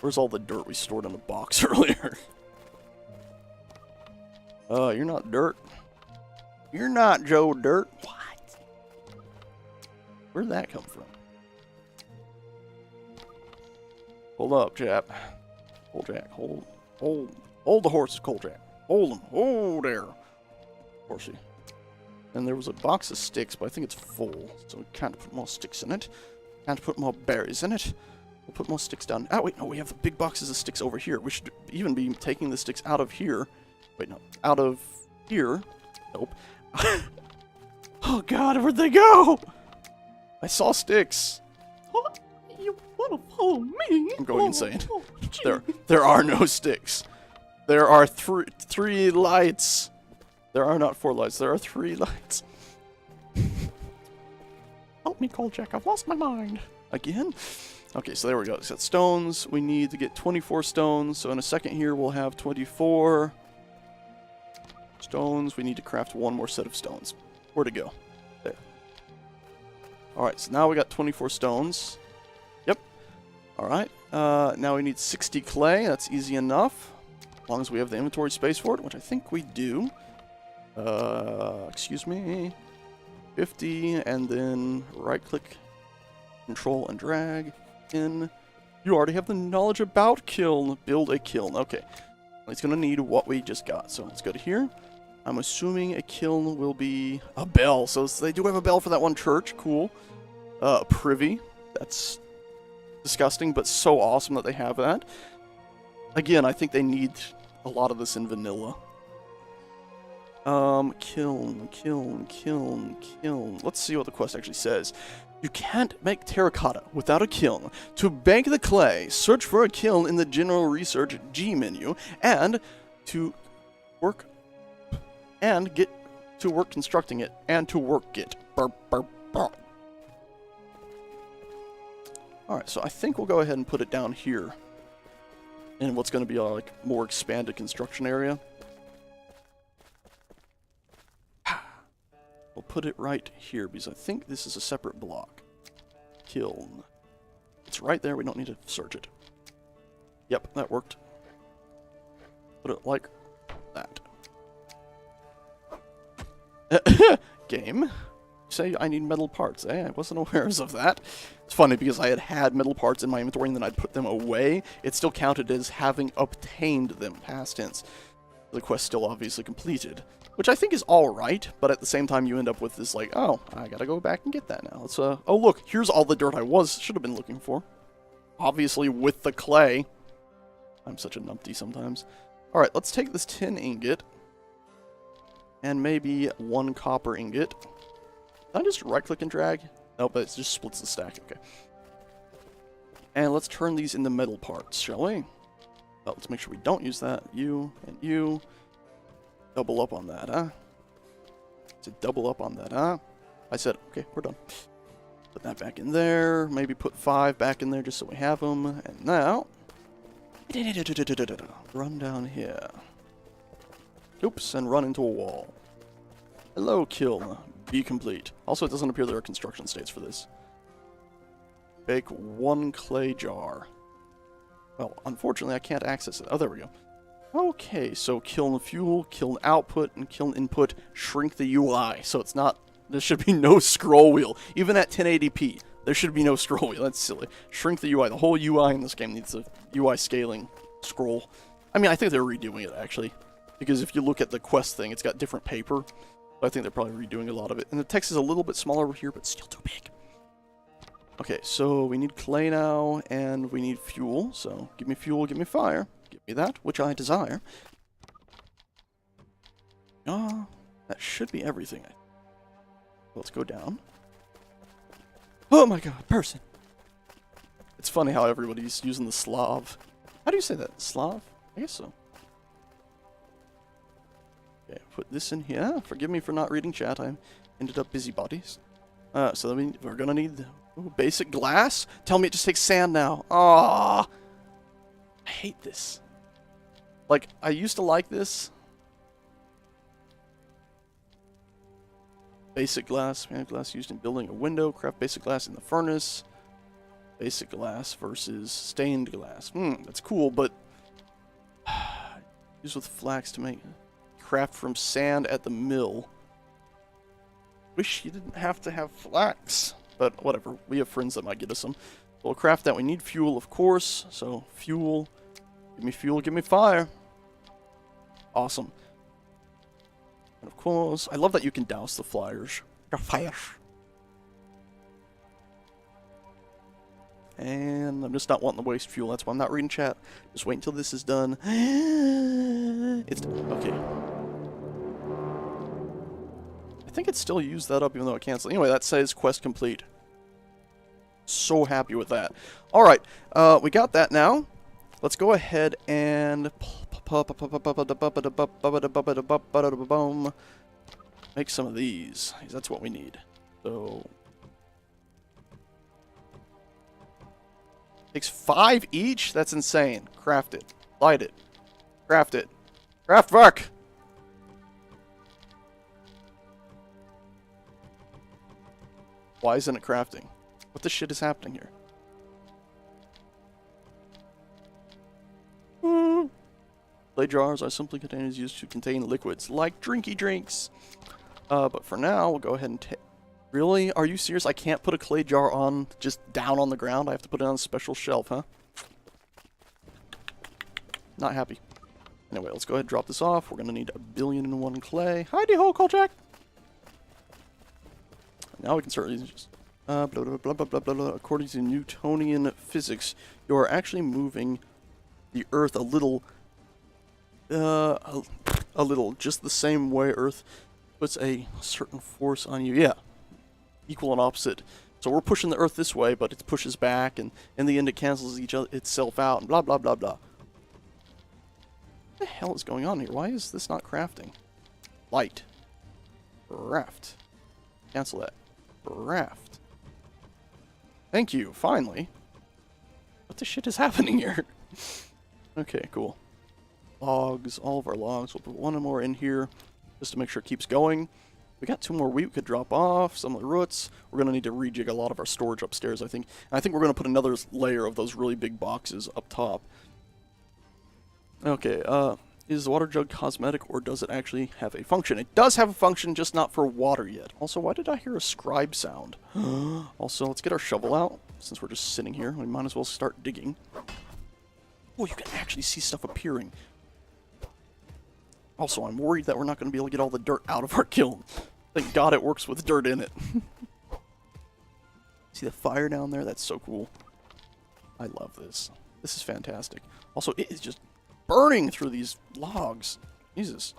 Where's all the dirt we stored in the box earlier? You're not dirt. You're not Joe Dirt. What? Where'd that come from? Hold up, chap. Hold Jack. Hold the horses, Coljack. Hold them. Oh, there. Horsey. And there was a box of sticks, but I think it's full. So we can't put more sticks in it. Can't put more berries in it. We'll put more sticks down. Oh, wait, no, we have the big boxes of sticks over here. We should even be taking the sticks out of here. Wait, no. Out of here. Nope. Oh, God, where'd they go? I saw sticks. Oh, you want to follow me? I'm going insane. There are no sticks. There are three lights. There are not 4 lights. There are 3 lights. Help me, Kolchak. I've lost my mind. Again? Okay, so there we go. We got stones. We need to get 24 stones. So in a second here, we'll have 24 stones. We need to craft 1 more set of stones. Where'd it go? There. Alright, so now we got 24 stones. Yep. Alright. Now we need 60 clay. That's easy enough. As long as we have the inventory space for it, which I think we do. Excuse me. 50, and then right-click, control, and drag in. You already have the knowledge about kiln. Build a kiln. Okay. It's going to need what we just got. So let's go to here. I'm assuming a kiln will be a bell. So they do have a bell for that one church. Cool. Privy. That's disgusting, but so awesome that they have that. Again, I think they need a lot of this in vanilla. Kiln. Let's see what the quest actually says. You can't make terracotta without a kiln. To bake the clay, search for a kiln in the General Research G menu, and to work and get to work constructing it and to work it. Burp, burp, burp. Alright, so I think we'll go ahead and put it down here in what's going to be a like, more expanded construction area. We'll put it right here because I think this is a separate block. Kiln. It's right there, we don't need to search it. Yep, that worked. Put it like that. Game. Say I need metal parts, eh? I wasn't aware of that. It's funny because I had metal parts in my inventory and then I'd put them away. It still counted as having obtained them, past tense. The quest still obviously completed. Which I think is alright, but at the same time you end up with this like, oh, I gotta go back and get that now. Let's, oh look, here's all the dirt I should have been looking for. Obviously with the clay. I'm such a numpty sometimes. Alright, let's take this tin ingot. And maybe 1 copper ingot. Can I just right-click and drag? No, but it just splits the stack, okay. And let's turn these into metal parts, shall we? Oh, let's make sure we don't use that. You and you. Double up on that, huh? To double up on that, huh? I said, okay, we're done. Put that back in there. Maybe put 5 back in there just so we have them. And now, run down here. Oops, and run into a wall. Hello, kiln. Be complete. Also, it doesn't appear there are construction states for this. Bake 1 clay jar. Well, unfortunately, I can't access it. Oh, there we go. Okay, so kiln fuel, kiln output, and kiln input shrink the UI. So it's not... There should be no scroll wheel. Even at 1080p, there should be no scroll wheel. That's silly. Shrink the UI. The whole UI in this game needs a UI scaling scroll. I mean, I think they're redoing it, actually. Because if you look at the quest thing, it's got different paper. I think they're probably redoing a lot of it. And the text is a little bit smaller over here, but still too big. Okay, so we need clay now, and we need fuel. So give me fuel, give me fire. Give me that, which I desire. Ah, that should be everything. Let's go down. Oh my god, person! It's funny how everybody's using the Slav. How do you say that? Slav? I guess so. Okay, put this in here. Forgive me for not reading chat. I ended up busybodies. So we're gonna need basic glass. Tell me it just takes sand now. Ah, I hate this. Like, I used to like this. Basic glass. Glass used in building a window. Craft basic glass in the furnace. Basic glass versus stained glass. That's cool, but use with flax to make craft from sand at the mill. Wish you didn't have to have flax, but whatever. We have friends that might get us some. We'll craft that. We need fuel, of course. So fuel. Give me fuel. Give me fire. Awesome. And of course, I love that you can douse the flyers. The fires. And I'm just not wanting to waste fuel. That's why I'm not reading chat. Just wait until this is done. It's okay. I think it still used that up even though it canceled. Anyway, that says quest complete. So happy with that. Alright, we got that now. Let's go ahead and make some of these. That's what we need. So takes 5 each? That's insane. Craft it. Light it. Craft it. Craftwerk! Why isn't it crafting? What the shit is happening here? Clay jars are simply containers used to contain liquids, like drinky drinks. But for now, we'll go ahead and take... Really? Are you serious? I can't put a clay jar on, just down on the ground? I have to put it on a special shelf, huh? Not happy. Anyway, let's go ahead and drop this off. We're going to need 1,000,001,001 clay. Heidi-ho, Kolchak! Now we can start using just... blah, blah, blah, blah, blah, blah. According to Newtonian physics, you are actually moving the Earth a little... a little. Just the same way Earth puts a certain force on you. Yeah. Equal and opposite. So we're pushing the Earth this way, but it pushes back, and in the end it cancels itself out, and blah, blah, blah, blah. What the hell is going on here? Why is this not crafting? Light. Raft. Cancel that. Raft. Thank you, finally. What the shit is happening here? Okay, cool. Logs, all of our logs. We'll put one more in here just to make sure it keeps going. We got 2 more wheat we could drop off, some of the roots. We're going to need to rejig a lot of our storage upstairs, I think. And I think we're going to put another layer of those really big boxes up top. Okay, is the water jug cosmetic or does it actually have a function? It does have a function, just not for water yet. Also, why did I hear a scribe sound? Also, let's get our shovel out. Since we're just sitting here, we might as well start digging. Oh, you can actually see stuff appearing. Also, I'm worried that we're not going to be able to get all the dirt out of our kiln. Thank God it works with dirt in it. See the fire down there? That's so cool. I love this. This is fantastic. Also, it is just burning through these logs. Jesus.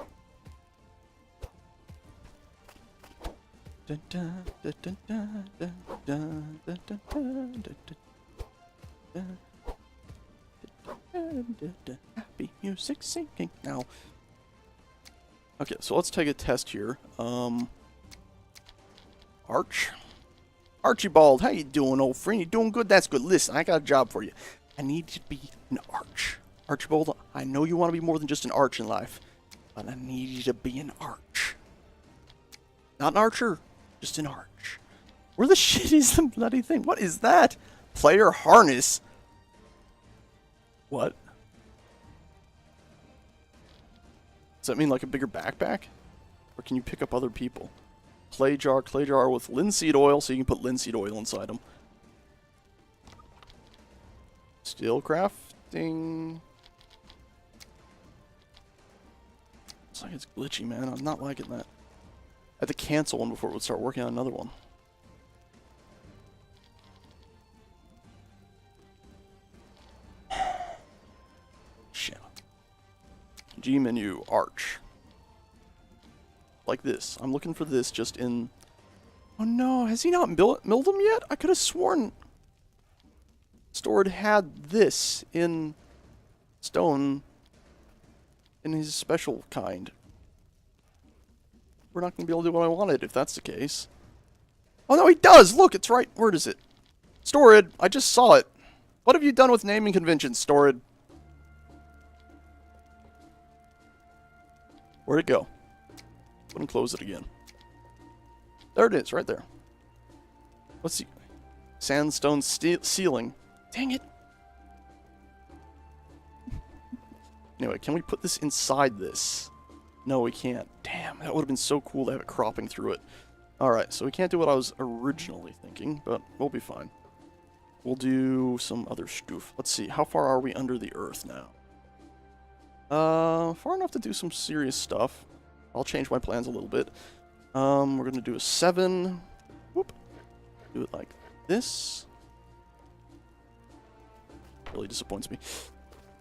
Happy music singing now. Okay, so let's take a test here. Archibald, how you doing, old friend? You doing good? That's good. Listen, I got a job for you. I need you to be an arch. Archibald, I know you want to be more than just an arch in life, but I need you to be an arch. Not an archer, just an arch. Where the shit is the bloody thing? What is that? Player harness? What? Does that mean like a bigger backpack? Or can you pick up other people? Clay jar with linseed oil, so you can put linseed oil inside them. Steel crafting. It's like it's glitchy, man. I'm not liking that. I had to cancel one before it would start working on another one. Shit. G menu, arch. Like this. I'm looking for this just in... Oh no, has he not milled them yet? I could have sworn Stored had this in stone in his special kind. We're not going to be able to do what I wanted if that's the case. Oh no, he does! Look, it's right. Where is it? Stored. I just saw it. What have you done with naming conventions, Stored? Where'd it go? Let me close it again. There it is, right there. Let's see. Sandstone ceiling. Dang it. Anyway, can we put this inside this? No, we can't. Damn, that would have been so cool to have it cropping through it. Alright, so we can't do what I was originally thinking, but we'll be fine. We'll do some other stuff. Let's see, how far are we under the earth now? Far enough to do some serious stuff. I'll change my plans a little bit. We're gonna do a 7. Whoop. Do it like this. Really disappoints me.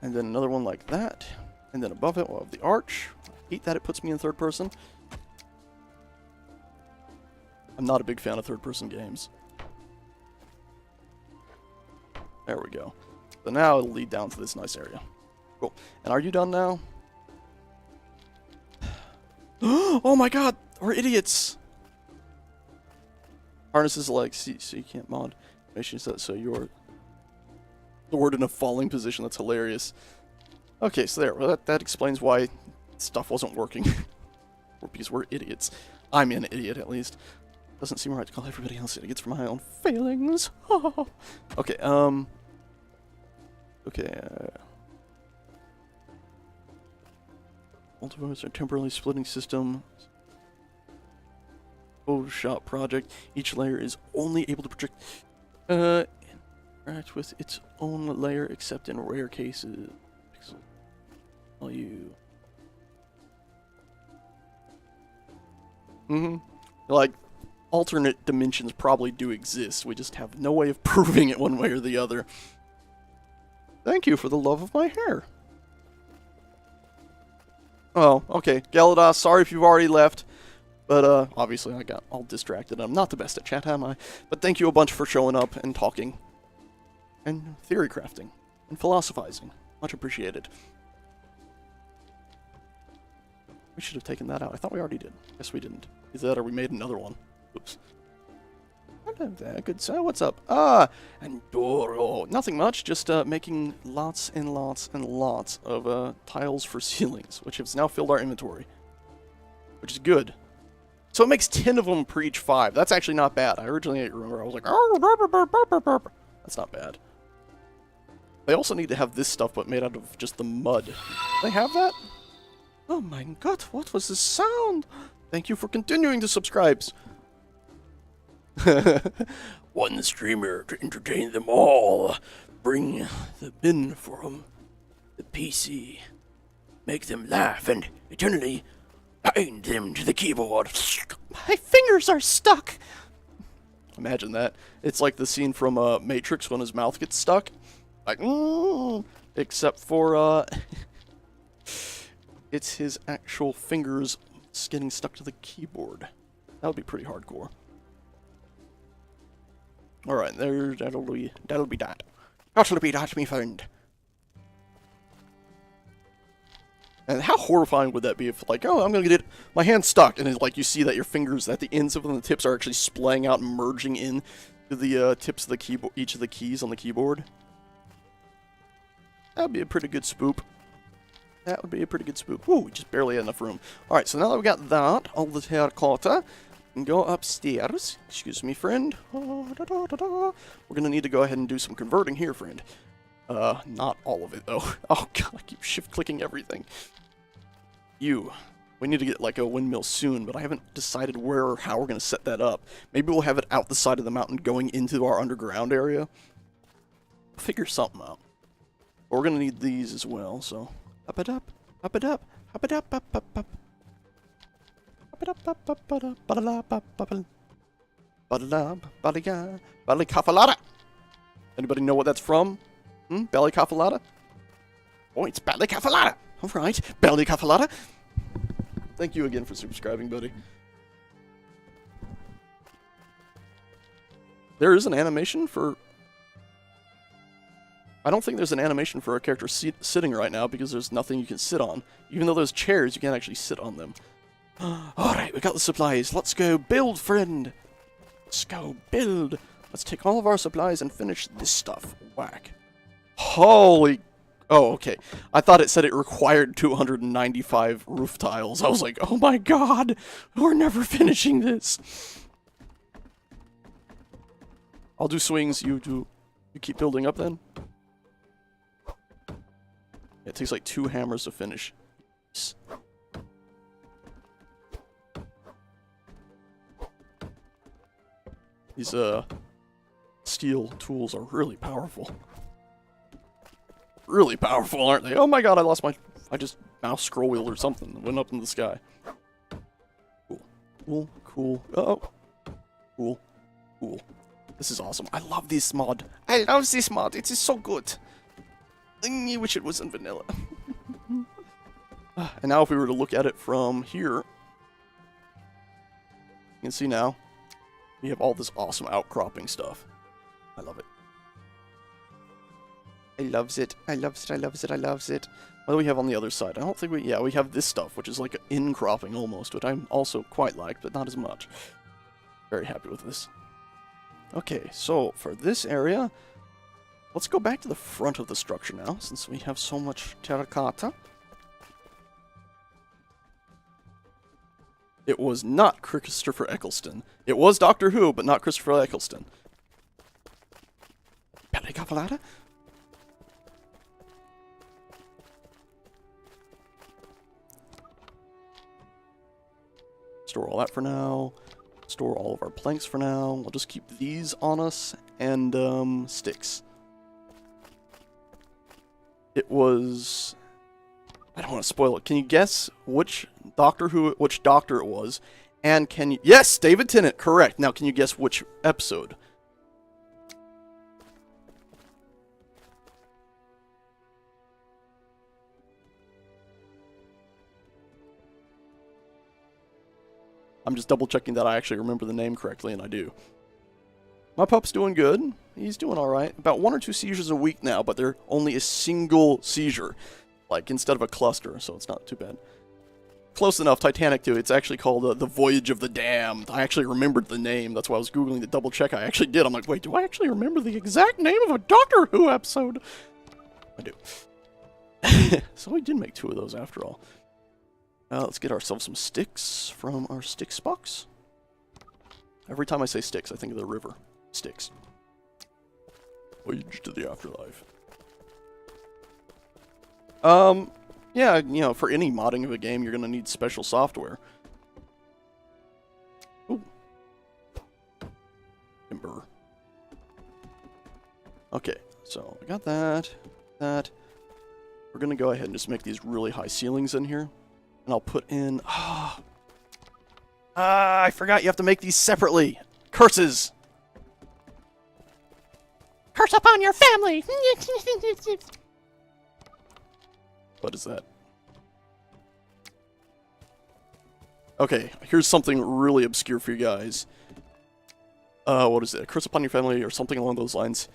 And then another one like that. And then above it we'll have the arch. I hate that it puts me in third person. I'm not a big fan of third person games. There we go. So now it'll lead down to this nice area. Cool. And are you done now? Oh my god! We're idiots! Harnesses like, see, so you can't mod. So you're stored in a falling position. That's hilarious. Okay, so there. Well, that explains why stuff wasn't working. Because we're idiots. I'm an idiot, at least. Doesn't seem right to call everybody else idiots for my own failings. Okay, okay, multiverse or temporarily splitting system. Photoshop project. Each layer is only able to project interact with its own layer except in rare cases. Pixel value. Like, alternate dimensions probably do exist. We just have no way of proving it one way or the other. Thank you for the love of my hair. Oh, okay. Galadas, sorry if you've already left. But, obviously I got all distracted. I'm not the best at chat, am I? But thank you a bunch for showing up and talking. And theory crafting. And philosophizing. Much appreciated. We should have taken that out. I thought we already did. Guess we didn't. Is that or we made another one? Oops. Hello there, good sir. What's up? And Doro. Nothing much. Just making lots and lots and lots of tiles for ceilings, which has now filled our inventory, which is good. So it makes 10 of them per each 5. That's actually not bad. I originally remember I was like, oh, that's not bad. They also need to have this stuff, but made out of just the mud. Do they have that? Oh my god, what was this sound? Thank you for continuing to subscribe. One streamer to entertain them all. Bring the bin for them. The PC. Make them laugh and eternally bind them to the keyboard. My fingers are stuck. Imagine that. It's like the scene from Matrix when his mouth gets stuck. Like, except for, it's his actual fingers getting stuck to the keyboard. That would be pretty hardcore. Alright, there, that'll be that. That'll be that, me friend. And how horrifying would that be if, like, oh, I'm gonna get my hand's stuck, and it's like you see that your fingers at the ends of them, the tips are actually splaying out and merging in to the tips of the keyboard, each of the keys on the keyboard. That would be a pretty good spoop. That would be a pretty good spoop. Ooh, we just barely had enough room. Alright, so now that we got that, all the terracotta, we can go upstairs. Excuse me, friend. We're gonna need to go ahead and do some converting here, friend. Not all of it, though. Oh, God, I keep shift-clicking everything. We need to get, like, a windmill soon, but I haven't decided where or how we're gonna set that up. Maybe we'll have it out the side of the mountain going into our underground area. Figure something out. But we're gonna need these as well, so... Up it up, up it up, up it up, up, up, up. Up it up, up, up, up, up, up, up, up. Anybody know what that's from? Belly Caffalata? Oh, it's Belly Caffalata! Alright, Belly Caffalata! Thank you again for subscribing, buddy. There is an animation for... I don't think there's an animation for a character sitting right now because there's nothing you can sit on. Even though there's chairs, you can't actually sit on them. Alright, we got the supplies. Let's go build, friend! Let's go build! Let's take all of our supplies and finish this stuff. Whack. Holy... Oh, okay. I thought it said it required 295 roof tiles. I was like, oh my god! We're never finishing this! I'll do swings, you do... You keep building up then? It takes like 2 hammers to finish. These, steel tools are really powerful. Really powerful, aren't they? Oh my god, I just mouse scroll wheeled or something and went up in the sky. Cool. Cool. Cool. Oh. Cool. Cool. This is awesome. I love this mod. I love this mod. It is so good. I wish it was in vanilla. And now if we were to look at it from here, you can see now, we have all this awesome outcropping stuff. I love it. I loves it. I loves it. I loves it. I loves it. What do we have on the other side? I don't think we... Yeah, we have this stuff, which is like an in-cropping almost, which I'm also quite like, but not as much. Very happy with this. Okay, so for this area, let's go back to the front of the structure now, since we have so much terracotta. It was not Christopher Eccleston. It was Doctor Who, but not Christopher Eccleston. Belly Caffalata? Store all that for now. Store all of our planks for now. We'll just keep these on us and sticks. It was... I don't want to spoil it. Can you guess which doctor it was? And can you... Yes, David Tennant, correct. Now, can you guess which episode? I'm just double checking that I actually remember the name correctly, and I do. My pup's doing good. He's doing alright. About 1 or 2 seizures a week now, but they're only a single seizure. Like, instead of a cluster, so it's not too bad. close enough. Titanic too. It's actually called The Voyage of the Damned. I actually remembered the name. That's why I was Googling to double check. I actually did. I'm like, wait, do I actually remember the exact name of a Doctor Who episode? I do. So we did make 2 of those after all. Let's get ourselves some sticks from our sticks box. Every time I say sticks, I think of the river. Sticks. Voyage to the afterlife. Yeah, you know, for any modding of a game, you're gonna need special software. Ooh. Timber. Okay, so I got that. We're gonna go ahead and just make these really high ceilings in here. And I'll put in... I forgot you have to make these separately. Curses! Curse upon your family! What is that? Okay, here's something really obscure for you guys. What is it? Curse upon your family or something along those lines.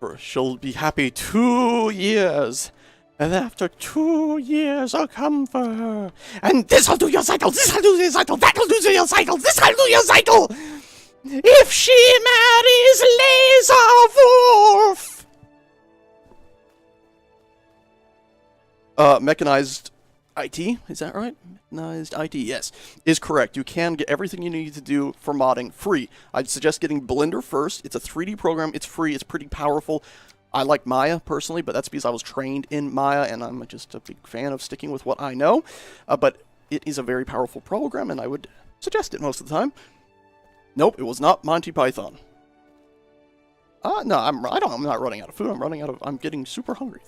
For she'll be happy 2 years. And after 2 years, I'll come for her. And this'll do your cycle, this'll do your cycle, that'll do your cycle, this'll do your cycle! If she marries Laser Wolf! Mechanized IT, is that right? Mechanized IT, yes, is correct. You can get everything you need to do for modding free. I'd suggest getting Blender first. It's a 3D program, it's free, it's pretty powerful. I like Maya, personally, but that's because I was trained in Maya, and I'm just a big fan of sticking with what I know. But it is a very powerful program, and I would suggest it most of the time. Nope, it was not Monty Python. No, I'm not running out of food. I'm getting super hungry.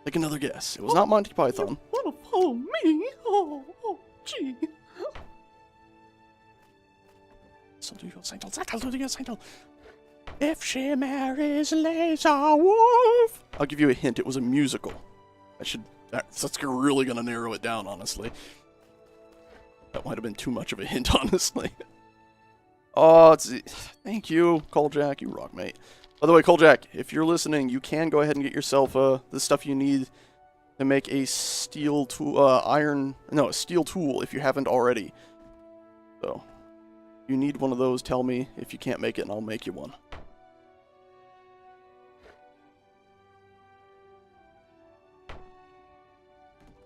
Take another guess. It was not Monty Python. You wanna follow me? Oh, gee. If she marries Laser Wolf. I'll give you a hint. It was a musical. That's really gonna narrow it down, honestly. That might have been too much of a hint, honestly. Oh, thank you, Colejack. You rock, mate. By the way, Colejack, if you're listening, you can go ahead and get yourself the stuff you need to make a steel tool, a steel tool if you haven't already. So, if you need one of those, tell me. If you can't make it, and I'll make you one.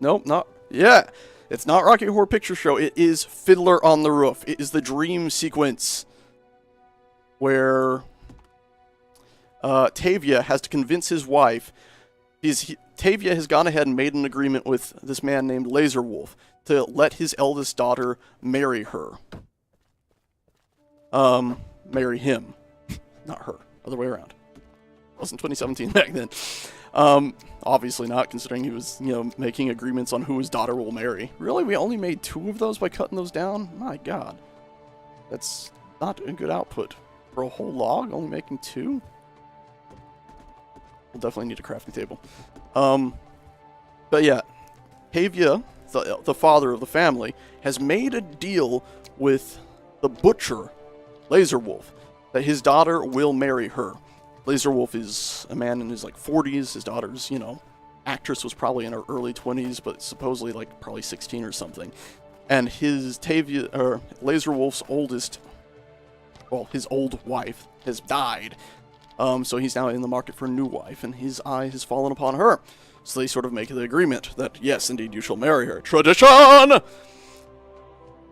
Nope, not... Yeah! It's not Rocky Horror Picture Show. It is Fiddler on the Roof. It is the dream sequence where Tavia has to convince his wife. Tavia has gone ahead and made an agreement with this man named Laser Wolf to let his eldest daughter marry her. Marry him. Not her. Other way around. It wasn't 2017 back then. Obviously not, considering he was, making agreements on who his daughter will marry. Really? We only made 2 of those by cutting those down? My god. That's not a good output. For a whole log, only making 2? We'll definitely need a crafting table. But yeah, Tavia, the father of the family, has made a deal with the butcher, Laser Wolf, that his daughter will marry her. Laser Wolf is a man in his 40s. His daughter's, actress was probably in her early 20s, but supposedly probably 16 or something. And his Laser Wolf's his old wife has died. So he's now in the market for a new wife, and his eye has fallen upon her. So they sort of make the agreement that, yes, indeed, you shall marry her. Tradition!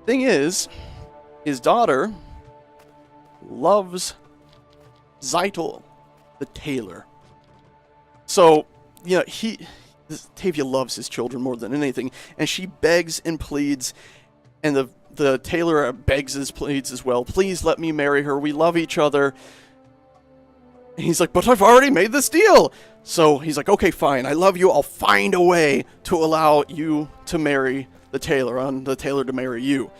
Thing is, his daughter loves Zeitel, the tailor. So, Tavia loves his children more than anything, and she begs and pleads, and the tailor begs and pleads as well. Please let me marry her. We love each other. And he's like, but I've already made this deal. So he's like, okay, fine. I love you. I'll find a way to allow you to marry the tailor, and the tailor to marry you.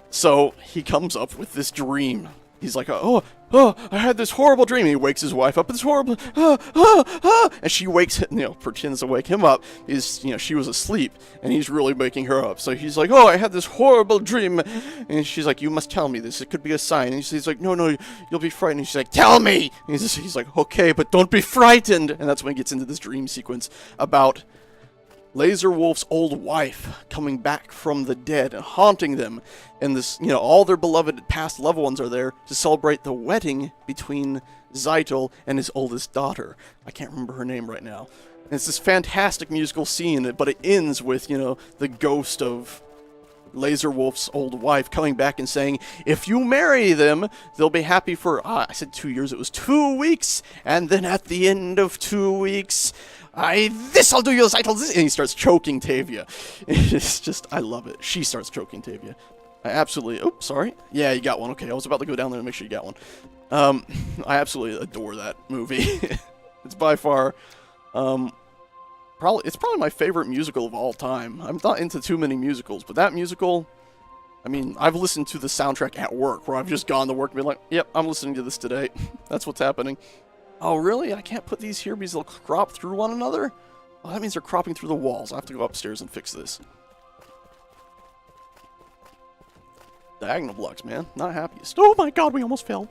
So he comes up with this dream. He's like, oh, I had this horrible dream. And he wakes his wife up. It's horrible. And she wakes, pretends to wake him up. She was asleep, and he's really waking her up. So he's like, oh, I had this horrible dream. And she's like, you must tell me this. It could be a sign. And he's like, no, you'll be frightened. And she's like, tell me. And he's like, okay, but don't be frightened. And that's when he gets into this dream sequence about Laser Wolf's old wife coming back from the dead and haunting them. And this, you know, all their beloved past loved ones are there to celebrate the wedding between Zytel and his oldest daughter. I can't remember her name right now. And it's this fantastic musical scene, but it ends with, you know, the ghost of Laser Wolf's old wife coming back and saying, if you marry them, they'll be happy for, I said 2 years, it was 2 weeks, and then at the end of 2 weeks, this'll do you, Zytel, and he starts choking Tavia. It's just, I love it. She starts choking Tavia. I absolutely, oops, sorry. Yeah, you got one, okay, I was about to go down there and make sure you got one. I absolutely adore that movie. It's by far, it's probably my favorite musical of all time. I'm not into too many musicals, but that musical, I mean, I've listened to the soundtrack at work, where I've just gone to work and been like, yep, I'm listening to this today. That's what's happening. Oh, really? I can't put these here because they'll crop through one another? Oh, that means they're cropping through the walls. I have to go upstairs and fix this. Diagonal blocks, man. Not happiest. Oh my god, we almost fell.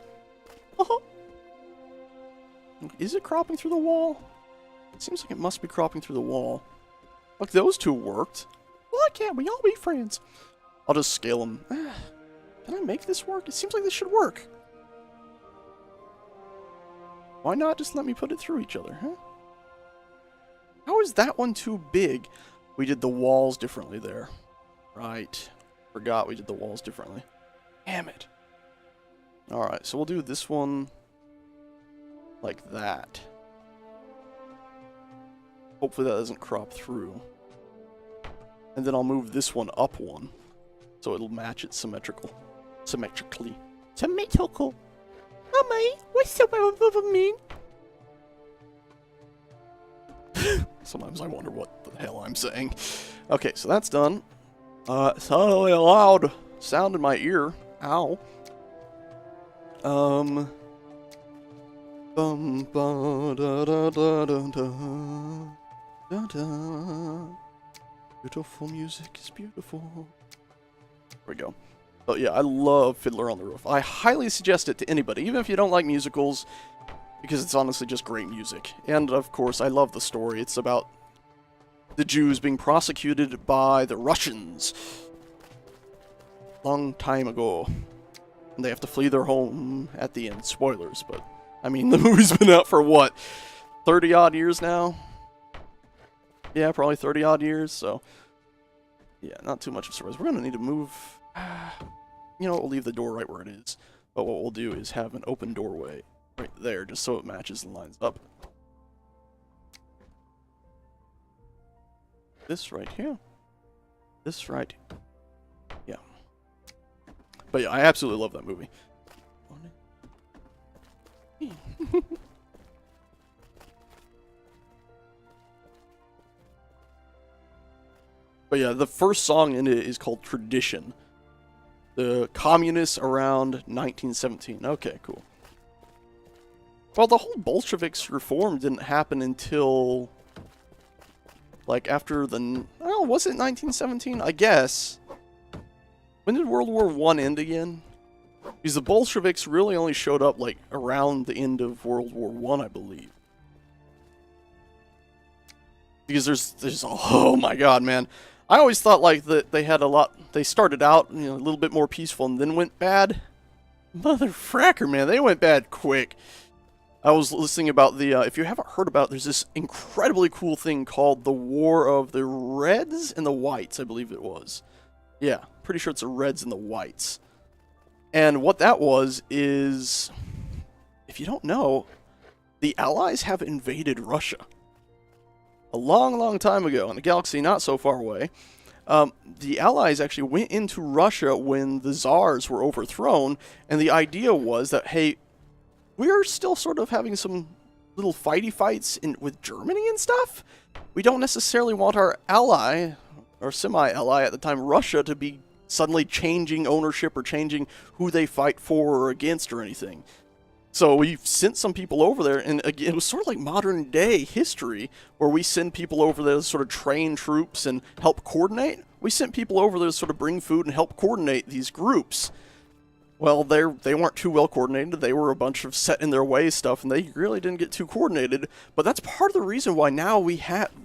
Is it cropping through the wall? It seems like it must be cropping through the wall. Look, those two worked. Why can't we all be friends? I'll just scale them. Can I make this work? It seems like this should work. Why not just let me put it through each other, huh? How is that one too big? We did the walls differently there. Right. Forgot we did the walls differently. Damn it. Alright, so we'll do this one like that. Hopefully that doesn't crop through. And then I'll move this one up one, so it'll match it symmetrically. Symmetrical. Mommy, what's so mean? Sometimes I wonder what the hell I'm saying. Okay, so that's done. It's not really a loud sound in my ear. Ow. Beautiful music is beautiful. There we go. But yeah, I love Fiddler on the Roof. I highly suggest it to anybody, even if you don't like musicals, because it's honestly just great music. And of course, I love the story. It's about the Jews being prosecuted by the Russians long time ago. And they have to flee their home at the end. Spoilers, but I mean, the movie's been out for what, 30 odd years now? Yeah, probably 30 odd years, so yeah, not too much of a surprise. We're gonna need to move. You know, we'll leave the door right where it is. But what we'll do is have an open doorway right there, just so it matches and lines up. This right here. This right. Yeah. But yeah, I absolutely love that movie. But yeah, the first song in it is called Tradition. The communists around 1917. Okay, cool. Well, the whole Bolsheviks reform didn't happen until, like, after the... Oh, was it 1917? I guess. When did World War I end again? Because the Bolsheviks really only showed up, like, around the end of World War I believe. Because there's... Oh my god, man. I always thought, like, that they had a lot... They started out, you know, a little bit more peaceful and then went bad. Motherfracker, man. They went bad quick. I was listening about the... if you haven't heard about it, there's this incredibly cool thing called the War of the Reds and the Whites, I believe it was. Yeah, pretty sure it's the Reds and the Whites. And what that was is... If you don't know, the Allies have invaded Russia. A long, long time ago, in a galaxy not so far away, the Allies actually went into Russia when the Tsars were overthrown, and the idea was that, hey, we're still sort of having some little fighty fights with Germany and stuff. We don't necessarily want our ally, or semi-ally at the time, Russia, to be suddenly changing ownership or changing who they fight for or against or anything. So we sent some people over there, and again, it was sort of like modern day history, where we send people over there to sort of train troops and help coordinate. We sent people over there to sort of bring food and help coordinate these groups. Well, they weren't too well coordinated. They were a bunch of set in their way stuff, and they really didn't get too coordinated. But that's part of the reason why now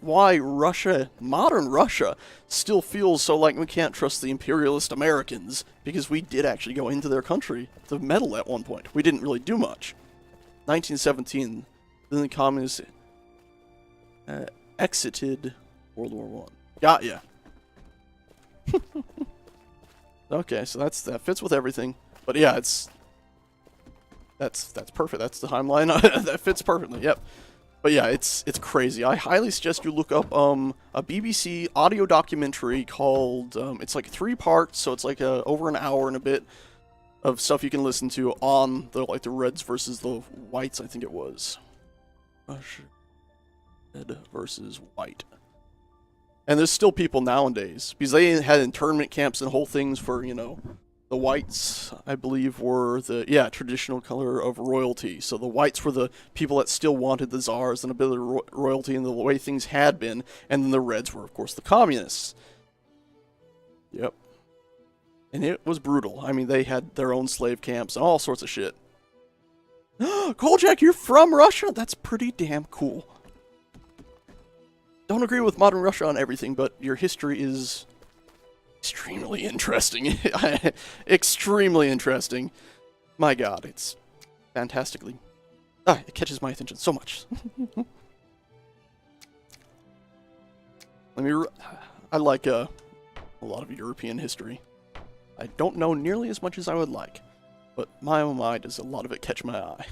why Russia, modern Russia, still feels so like we can't trust the imperialist Americans, because we did actually go into their country to meddle at one point. We didn't really do much. 1917, then the communists exited World War One. Got ya. Okay, so that fits with everything. But yeah, that's perfect. That's the timeline. That fits perfectly. Yep. But yeah, it's crazy. I highly suggest you look up a BBC audio documentary called it's like 3 parts, so it's like over an hour and a bit of stuff you can listen to on the Reds versus the Whites. I think it was Red versus White. And there's still people nowadays, because they had internment camps and whole things for, you know, the Whites, I believe, were the, traditional color of royalty. So the Whites were the people that still wanted the czars and a bit of royalty and the way things had been. And then the Reds were, of course, the communists. Yep. And it was brutal. I mean, they had their own slave camps and all sorts of shit. Kolchak, you're from Russia? That's pretty damn cool. Don't agree with modern Russia on everything, but your history is extremely interesting. Extremely interesting. My god, it's fantastically... it catches my attention so much. I like a lot of European history. I don't know nearly as much as I would like, but my oh my does a lot of it catch my eye.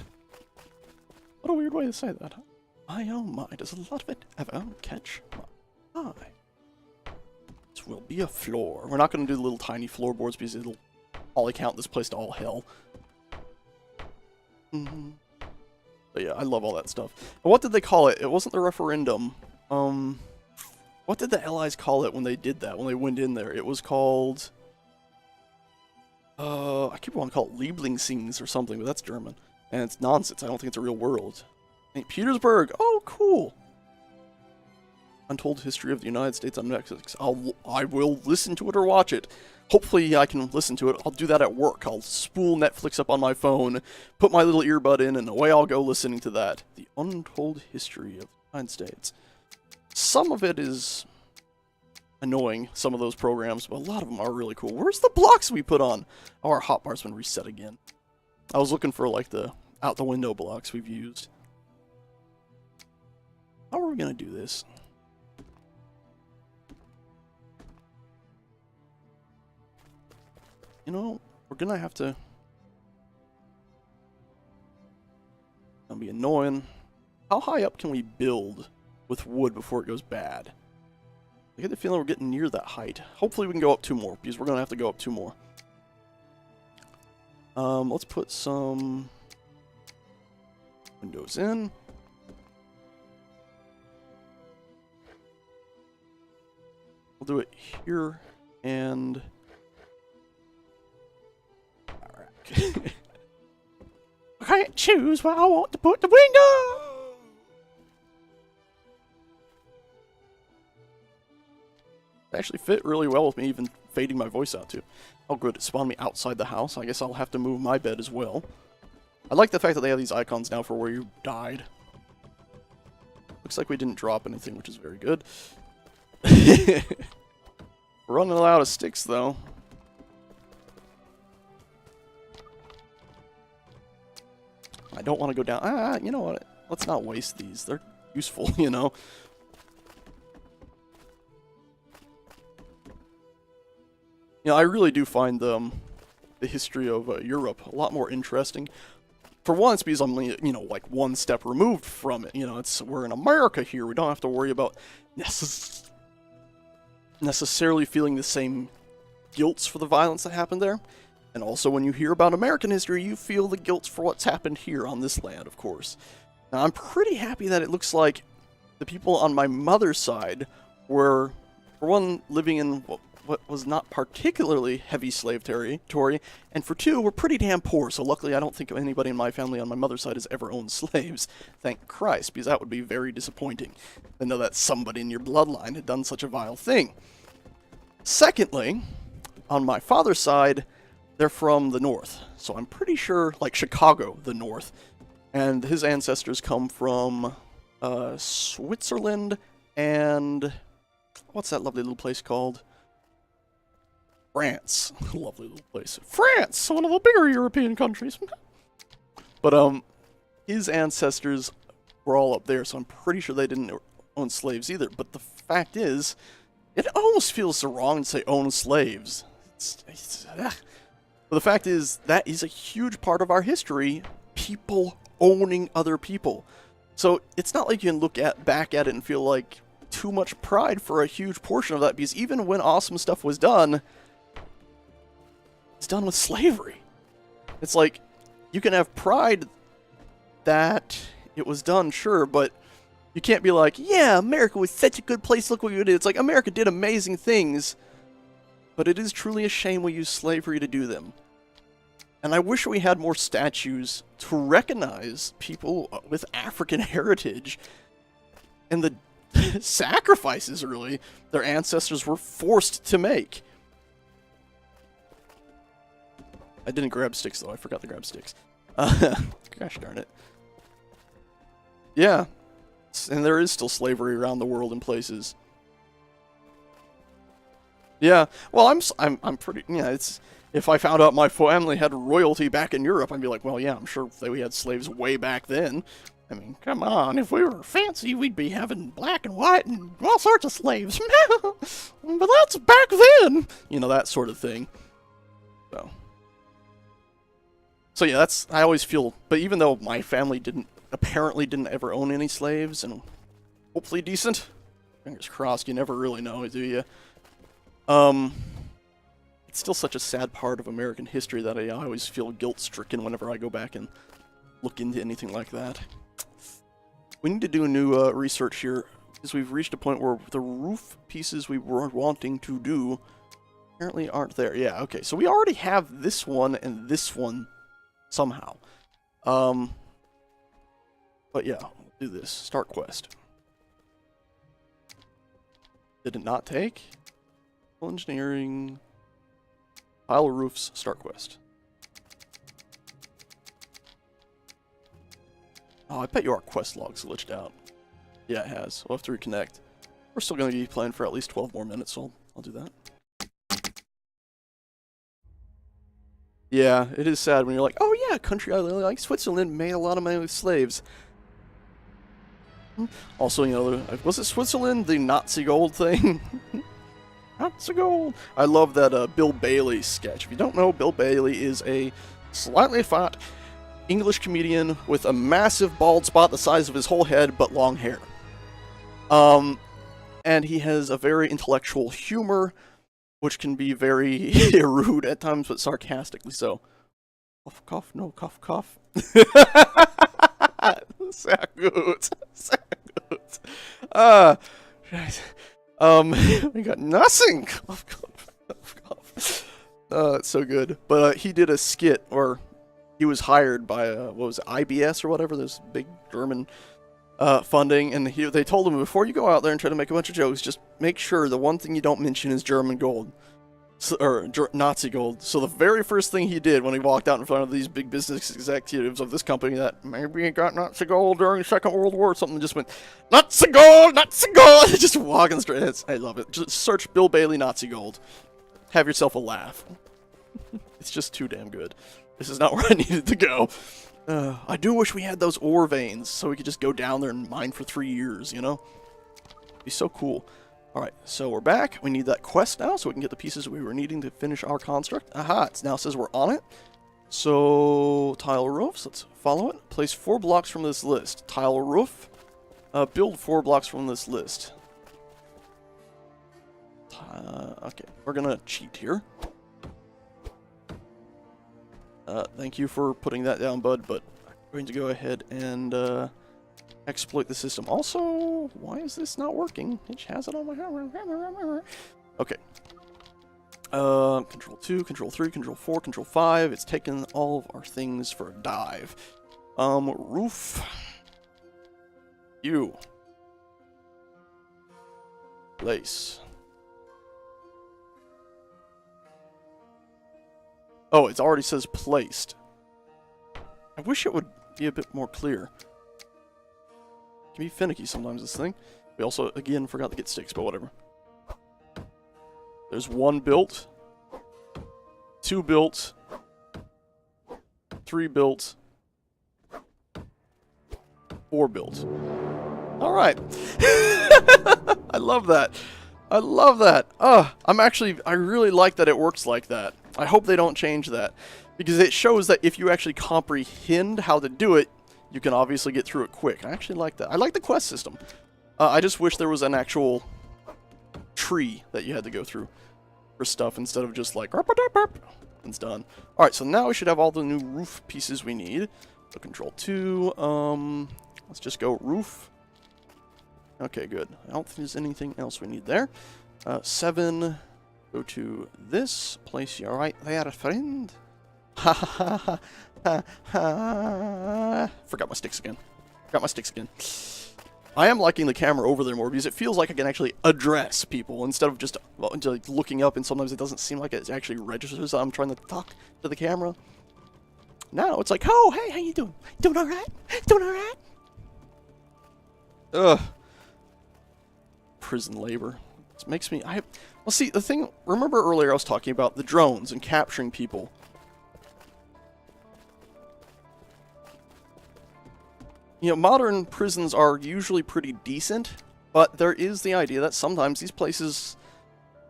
What a weird way to say that, huh? My oh my does a lot of it ever catch my eye. This will be a floor. We're not going to do the little tiny floorboards because it'll probably count this place to all hell. But yeah, I love all that stuff. And what did they call it? It wasn't the referendum. What did the Allies call it when they did that, when they went in there? It was called... I keep wanting to call it Lieblingsings or something, but that's German. And it's nonsense. I don't think it's a real word. St. Petersburg! Oh, cool! Untold History of the United States on Netflix. I will listen to it or watch it. Hopefully I can listen to it. I'll do that at work. I'll spool Netflix up on my phone, put my little earbud in, and away I'll go listening to that. The Untold History of the United States. Some of it is annoying, some of those programs, but a lot of them are really cool. Where's the blocks we put on? Oh, our hotbar's been reset again. I was looking for, like, the out-the-window blocks we've used. How are we gonna do this? You know, we're gonna have to... That'll be annoying. How high up can we build with wood before it goes bad? I get the feeling we're getting near that height. Hopefully we can go up 2 more, because we're gonna have to go up 2 more. Let's put some windows in. We'll do it here and... Alright. I can't choose where I want to put the window! It actually fit really well with me even fading my voice out too. Oh good, it spawned me outside the house. I guess I'll have to move my bed as well. I like the fact that they have these icons now for where you died. Looks like we didn't drop anything, which is very good. We're running out of sticks though. I don't want to go down. You know what? Let's not waste these. They're useful, you know. You know, I really do find the history of Europe a lot more interesting. For one, it's because I'm, you know, like 1 step removed from it. You know, we're in America here. We don't have to worry about necessarily feeling the same guilt for the violence that happened there. And also, when you hear about American history, you feel the guilt for what's happened here on this land, of course. Now, I'm pretty happy that it looks like the people on my mother's side were, for one, living in what was not particularly heavy slave territory, and for 2, were pretty damn poor. So luckily, I don't think anybody in my family on my mother's side has ever owned slaves. Thank Christ, because that would be very disappointing to know that somebody in your bloodline had done such a vile thing. Secondly, on my father's side, they're from the north, So I'm pretty sure, like Chicago, the North. And his ancestors come from Switzerland and what's that lovely little place called? France. Lovely little place. France, one of the bigger European countries. But his ancestors were all up there, so I'm pretty sure they didn't own slaves either. But the fact is, it almost feels so wrong to say own slaves. But the fact is, that is a huge part of our history. People owning other people. So it's not like you can look back at it and feel like too much pride for a huge portion of that, because even when awesome stuff was done, it's done with slavery. It's like, you can have pride that it was done, sure, but you can't be like, yeah, America was such a good place, look what we did. It's like, America did amazing things, but it is truly a shame we use slavery to do them. And I wish we had more statues to recognize people with African heritage and the sacrifices, really, their ancestors were forced to make. I didn't grab sticks, though. I forgot to grab sticks. Gosh darn it. Yeah. And there is still slavery around the world in places. Yeah. Well, I'm pretty... Yeah, it's... If I found out my family had royalty back in Europe, I'd be like, well, yeah, I'm sure we had slaves way back then. I mean, come on, if we were fancy, we'd be having black and white and all sorts of slaves. But that's back then! You know, that sort of thing. So yeah, that's... I always feel... But even though my family apparently didn't ever own any slaves, and hopefully decent, fingers crossed, you never really know, do you? It's still such a sad part of American history that I always feel guilt-stricken whenever I go back and look into anything like that. We need to do a new research here, because we've reached a point where the roof pieces we were wanting to do apparently aren't there. Yeah, okay, so we already have this one and this one somehow. But yeah, we'll do this. Start quest. Did it not take? Engineering... Pile of roofs, start quest. Oh, I bet your quest log's glitched out. Yeah, it has. We'll have to reconnect. We're still going to be playing for at least 12 more minutes, so I'll do that. Yeah, it is sad when you're like, oh yeah, country I really like, Switzerland, made a lot of money with slaves. Also, you know, was it Switzerland, the Nazi gold thing? Nazi gold. I love that Bill Bailey sketch. If you don't know, Bill Bailey is a slightly fat English comedian with a massive bald spot the size of his whole head, but long hair. And he has a very intellectual humor, which can be very rude at times, but sarcastically so. Cough, cough, no, cough, cough. Sehr gut. Sehr gut. We got nothing. Cough, cough, cough, cough. It's so good. But he did a skit, or he was hired by, what was it, IBS or whatever, this big German funding, and they told him, before you go out there and try to make a bunch of jokes, just make sure the one thing you don't mention is German gold. Or Nazi gold. So the very first thing he did when he walked out in front of these big business executives of this company that maybe he got Nazi gold during the Second World War or something, just went, Nazi gold, Nazi gold, just walking straight. I love it. Just search Bill Bailey Nazi gold. Have yourself a laugh. It's just too damn good. This is not where I needed to go. I do wish we had those ore veins so we could just go down there and mine for 3 years, you know? It'd be so cool. Alright, so we're back. We need that quest now so we can get the pieces we were needing to finish our construct. Aha, it now says we're on it. So, tile roofs, let's follow it. Place 4 blocks from this list. Tile roof. Build 4 blocks from this list. Okay, we're gonna cheat here. Thank you for putting that down, bud, but I'm going to go ahead and exploit the system. Also, why is this not working? It has it on my... Okay. Control 2, Control 3, Control 4, Control 5. It's taken all of our things for a dive. Roof. You. Place. Oh, it already says placed. I wish it would be a bit more clear. It can be finicky sometimes, this thing. We also, again, forgot to get sticks, but whatever. There's 1 built. 2 built. 3 built. 4 built. Alright. I love that. I love that. I really like that it works like that. I hope they don't change that. Because it shows that if you actually comprehend how to do it, you can obviously get through it quick. I actually like that. I like the quest system. I just wish there was an actual tree that you had to go through for stuff instead of just like, it's done. Alright, so now we should have all the new roof pieces we need. So control 2, let's just go roof. Okay, good. I don't think there's anything else we need there. 7, go to this, place you right there, friend. Ha ha ha ha ha. Forgot my sticks again. I am liking the camera over there more because it feels like I can actually address people instead of just like looking up, and sometimes it doesn't seem like it actually registers that I'm trying to talk to the camera. Now it's like, oh, hey, how you doing? Doing all right? Doing all right? Ugh. Prison labor. This makes me... well, see, the thing... Remember earlier I was talking about the drones and capturing people. You know, modern prisons are usually pretty decent, but there is the idea that sometimes these places...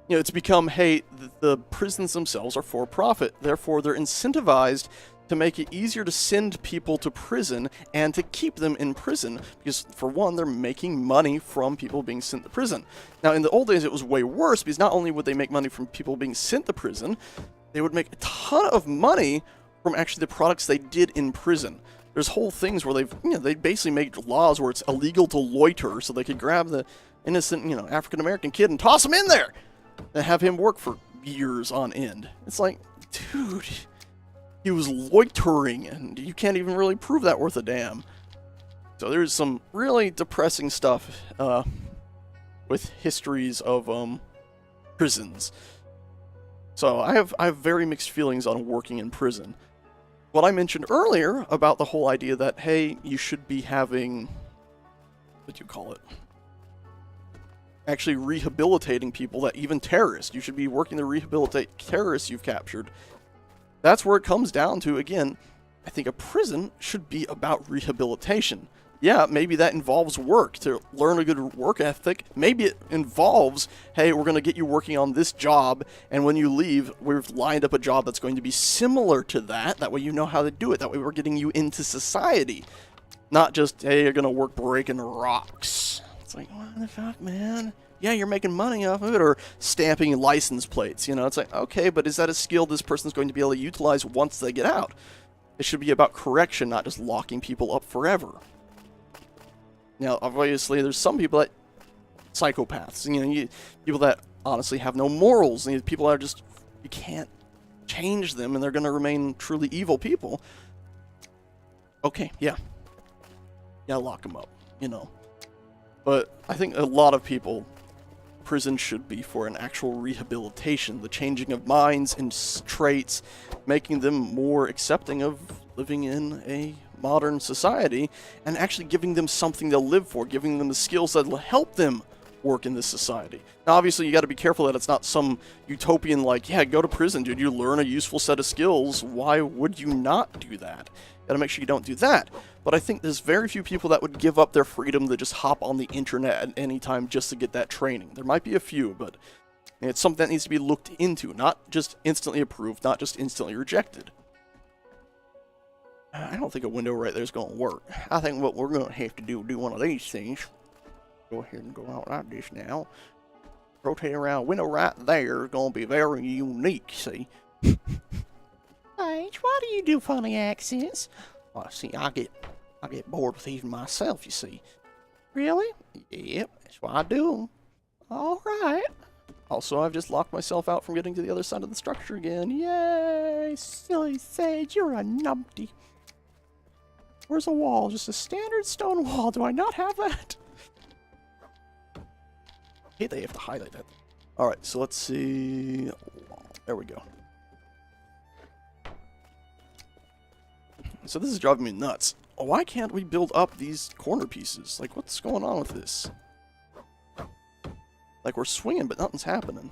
You know, it's become, hey, the prisons themselves are for profit. Therefore, they're incentivized to make it easier to send people to prison and to keep them in prison. Because, for one, they're making money from people being sent to prison. Now, in the old days, it was way worse, because not only would they make money from people being sent to prison, they would make a ton of money from actually the products they did in prison. There's whole things where they basically made laws where it's illegal to loiter, so they could grab the innocent, African-American kid and toss him in there and have him work for years on end. It's like, dude... He was loitering, and you can't even really prove that worth a damn. So there's some really depressing stuff with histories of prisons. So I have very mixed feelings on working in prison. What I mentioned earlier about the whole idea that, hey, you should be having, what do you call it? Actually rehabilitating people, that even terrorists. You should be working to rehabilitate terrorists you've captured. That's where it comes down to, again, I think a prison should be about rehabilitation. Yeah, maybe that involves work, to learn a good work ethic. Maybe it involves, hey, we're going to get you working on this job, and when you leave, we've lined up a job that's going to be similar to that. That way you know how to do it. That way we're getting you into society. Not just, hey, you're going to work breaking rocks. It's like, what the fuck, man? Yeah, you're making money off of it, or stamping license plates, it's like, okay, but is that a skill this person's going to be able to utilize once they get out? It should be about correction, not just locking people up forever. Now, obviously, there's some people that, psychopaths, people that honestly have no morals, people that are just, you can't change them, and they're going to remain truly evil people. Okay, yeah, lock them up, But I think a lot of people... Prison should be for an actual rehabilitation, the changing of minds and traits, making them more accepting of living in a modern society, and actually giving them something to live for, giving them the skills that will help them work in this society. Now, obviously, you got to be careful that it's not some utopian, like, yeah, go to prison, dude, you learn a useful set of skills. Why would you not do that? Got to make sure you don't do that. But I think there's very few people that would give up their freedom to just hop on the internet at any time just to get that training. There might be a few, but it's something that needs to be looked into, not just instantly approved, not just instantly rejected. I don't think a window right there is going to work. I think what we're going to have to do one of these things. Go ahead and go out like this now. Rotate around. Window right there is going to be very unique, see? H, why do you do funny accents? Well, see, I get bored with even myself, you see. Really? Yep, that's why I do them. All right. Also, I've just locked myself out from getting to the other side of the structure again. Yay, silly sage, you're a numpty. Where's a wall? Just a standard stone wall. Do I not have that? Hey, they have to highlight that. Alright, so let's see. There we go. So this is driving me nuts. Why can't we build up these corner pieces? Like, what's going on with this? Like, we're swinging, but nothing's happening.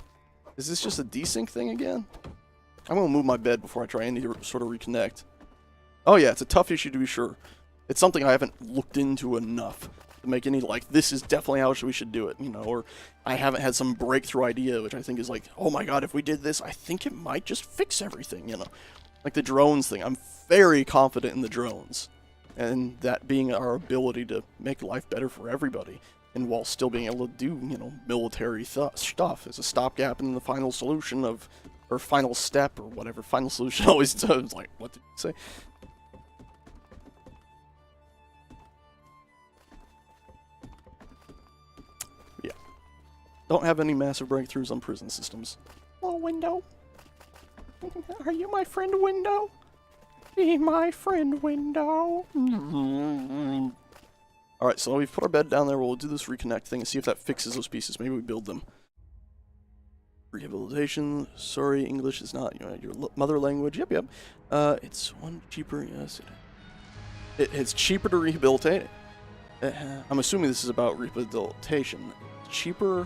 Is this just a desync thing again? I'm gonna move my bed before I try any sort of reconnect. Oh yeah, it's a tough issue to be sure. It's something I haven't looked into enough to make any, like, this is definitely how we should do it, you know, or I haven't had some breakthrough idea, which I think is like, oh my god, if we did this, I think it might just fix everything, you know? Like the drones thing, I'm very confident in the drones. And that being our ability to make life better for everybody, and while still being able to do, you know, military stuff as a stopgap in the final solution of, or final step, or whatever. Final solution always sounds like, what did you say? Yeah. Don't have any massive breakthroughs on prison systems. Oh, Window. Are you my friend, Window? Be my friend, Window. Alright, so we've put our bed down there. We'll do this reconnect thing and see if that fixes those pieces. Maybe we build them. Rehabilitation. Sorry, English is not, you know, your mother language. Yep, yep. It's one cheaper. Yes, it's cheaper to rehabilitate. I'm assuming this is about rehabilitation. Cheaper.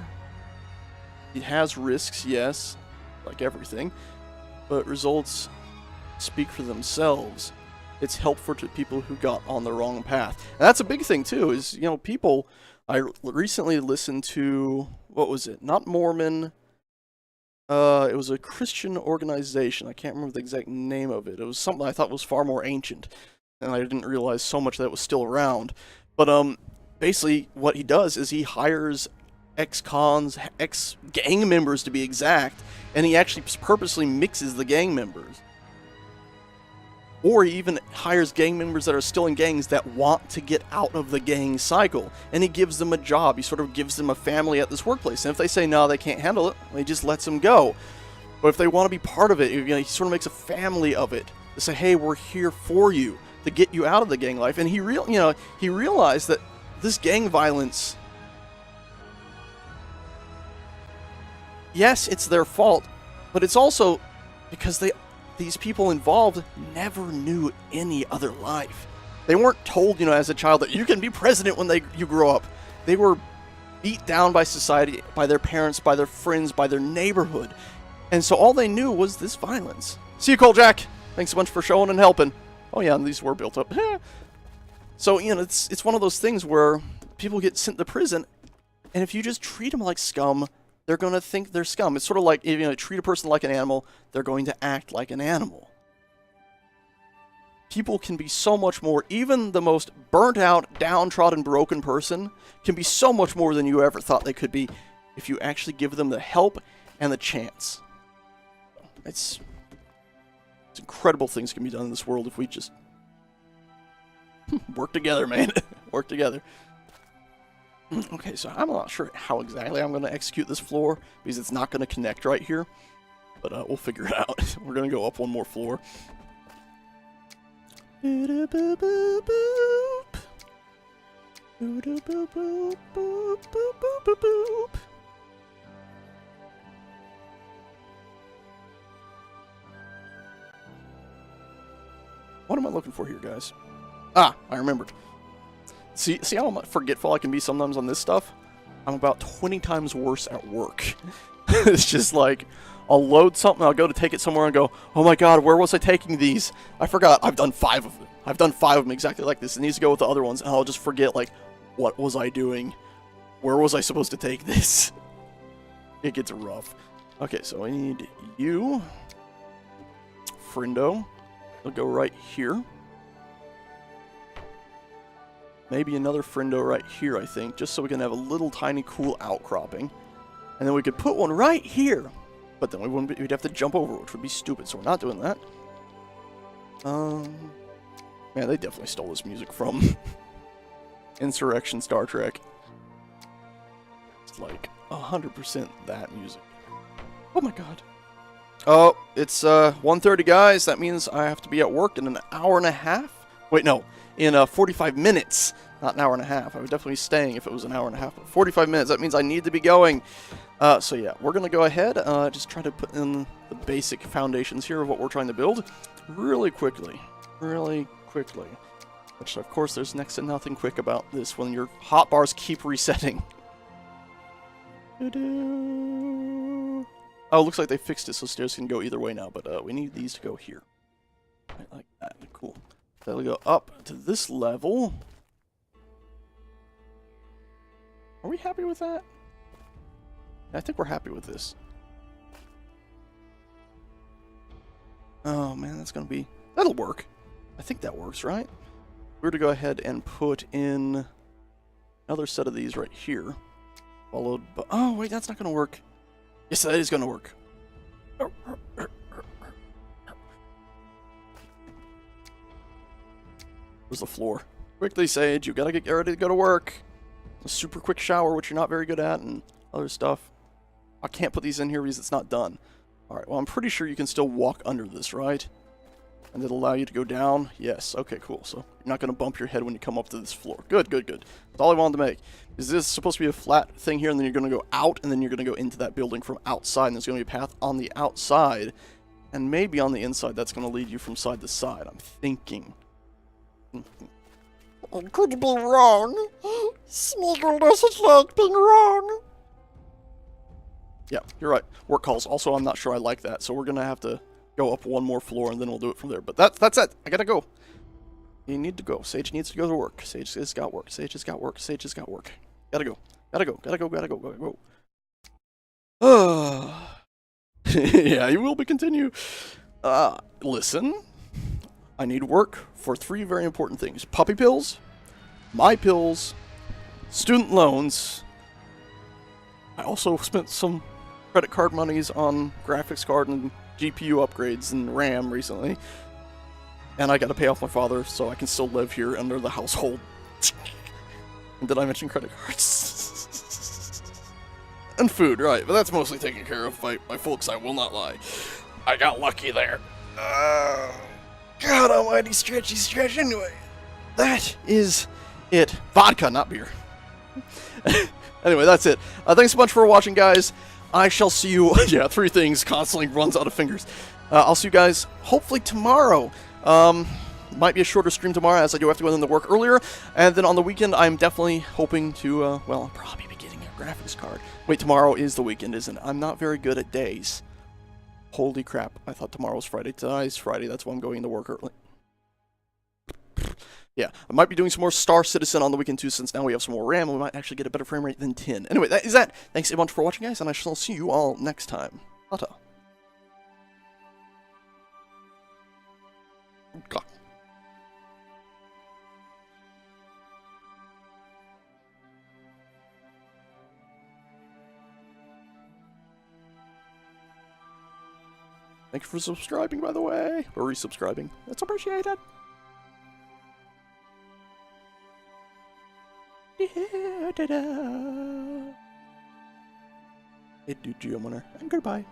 It has risks, yes, like everything, but results speak for themselves. It's helpful to people who got on the wrong path. And that's a big thing too, is, you know, people, I recently listened to, what was it? Not Mormon. It was a Christian organization. I can't remember the exact name of it. It was something I thought was far more ancient, and I didn't realize so much that it was still around. But basically what he does is he hires ex-cons, ex-gang members to be exact, and he actually purposely mixes the gang members. Or he even hires gang members that are still in gangs that want to get out of the gang cycle. And he gives them a job. He sort of gives them a family at this workplace. And if they say, no, they can't handle it, he just lets them go. But if they want to be part of it, you know, he sort of makes a family of it. To say, hey, we're here for you, to get you out of the gang life. And he realized that this gang violence, yes, it's their fault, but it's also because these people involved never knew any other life. They weren't told, you know, as a child that you can be president when you grow up. They were beat down by society, by their parents, by their friends, by their neighborhood. And so all they knew was this violence. See you, Cole Jack. Thanks a bunch for showing and helping. Oh yeah, and these were built up. So, you know, it's one of those things where people get sent to prison, and if you just treat them like scum, they're going to think they're scum. It's sort of like, if you treat a person like an animal, they're going to act like an animal. People can be so much more. Even the most burnt out, downtrodden, broken person can be so much more than you ever thought they could be if you actually give them the help and the chance. It's incredible things can be done in this world if we just work together, man. Work together. Okay, so I'm not sure how exactly I'm going to execute this floor, because it's not going to connect right here. But we'll figure it out. We're going to go up one more floor. What am I looking for here, guys? Ah, I remembered. See how forgetful I can be sometimes on this stuff? I'm about 20 times worse at work. It's just like, I'll load something, I'll go to take it somewhere and go, oh my god, where was I taking these? I forgot, I've done 5 of them. I've done 5 of them exactly like this. It needs to go with the other ones, and I'll just forget, like, what was I doing? Where was I supposed to take this? It gets rough. Okay, so I need you. Friendo. I'll go right here. Maybe another friendo right here, I think, just so we can have a little tiny cool outcropping. And then we could put one right here. But then we'd have to jump over, which would be stupid, so we're not doing that. Man, they definitely stole this music from Insurrection Star Trek. It's like 100% that music. Oh my god. Oh, it's 1:30, guys. That means I have to be at work in an hour and a half. Wait, no. In 45 minutes, not an hour and a half. I would definitely be staying if it was an hour and a half. But 45 minutes, that means I need to be going. So yeah, we're going to go ahead, just try to put in the basic foundations here of what we're trying to build really quickly. Really quickly. Which, of course, there's next to nothing quick about this when your hotbars keep resetting. Oh, looks like they fixed it, so stairs can go either way now, but we need these to go here. Right, like that. Cool. That'll go up to this level. Are we happy with that? I think we're happy with this. Oh man, that's gonna be... That'll work. I think that works, right? We're to go ahead and put in another set of these right here. Followed by... Oh, wait, that's not gonna work. Yes, that is gonna work. Where's the floor? Quickly, Sage, you gotta get ready to go to work. A super quick shower, which you're not very good at, and other stuff. I can't put these in here because it's not done. Alright, well, I'm pretty sure you can still walk under this, right? And it'll allow you to go down? Yes. Okay, cool. So you're not going to bump your head when you come up to this floor. Good, good, good. That's all I wanted to make. Is this supposed to be a flat thing here, and then you're going to go out, and then you're going to go into that building from outside, and there's going to be a path on the outside, and maybe on the inside that's going to lead you from side to side. I'm thinking. I could be wrong. Smeagol doesn't like being wrong. Yeah, you're right. Work calls. Also, I'm not sure I like that, so we're going to have to go up one more floor, and then we'll do it from there. But that's it. I gotta go. You need to go. Sage needs to go to work. Sage has got work. Sage has got work. Sage has got work. Gotta go. Gotta go. Gotta go. Gotta go. Gotta go. Yeah, you will be continue. Listen. I need work for 3 very important things. Puppy pills, my pills, student loans. I also spent some credit card monies on graphics card and GPU upgrades and RAM recently. And I gotta pay off my father so I can still live here under the household. And did I mention credit cards? And food, right, but that's mostly taken care of by my folks, I will not lie. I got lucky there. God almighty, stretch anyway. That is it. Vodka, not beer. Anyway, that's it. Thanks so much for watching, guys. I shall see you... Yeah, 3 things constantly runs out of fingers. I'll see you guys hopefully tomorrow. Might be a shorter stream tomorrow as I do have to go into work earlier. And then on the weekend, I'm definitely hoping to, well, I'll probably be getting a graphics card. Wait, tomorrow is the weekend, isn't it? I'm not very good at days. Holy crap. I thought tomorrow was Friday. Today's Friday. That's why I'm going to work early. Yeah, I might be doing some more Star Citizen on the weekend too, since now we have some more RAM, and we might actually get a better frame rate than 10. Anyway, that is that. Thanks a bunch for watching, guys, and I shall see you all next time. Ta-ta. God. Thank you for subscribing, by the way, or resubscribing. That's appreciated. Hey, dude, Geomoner, and goodbye.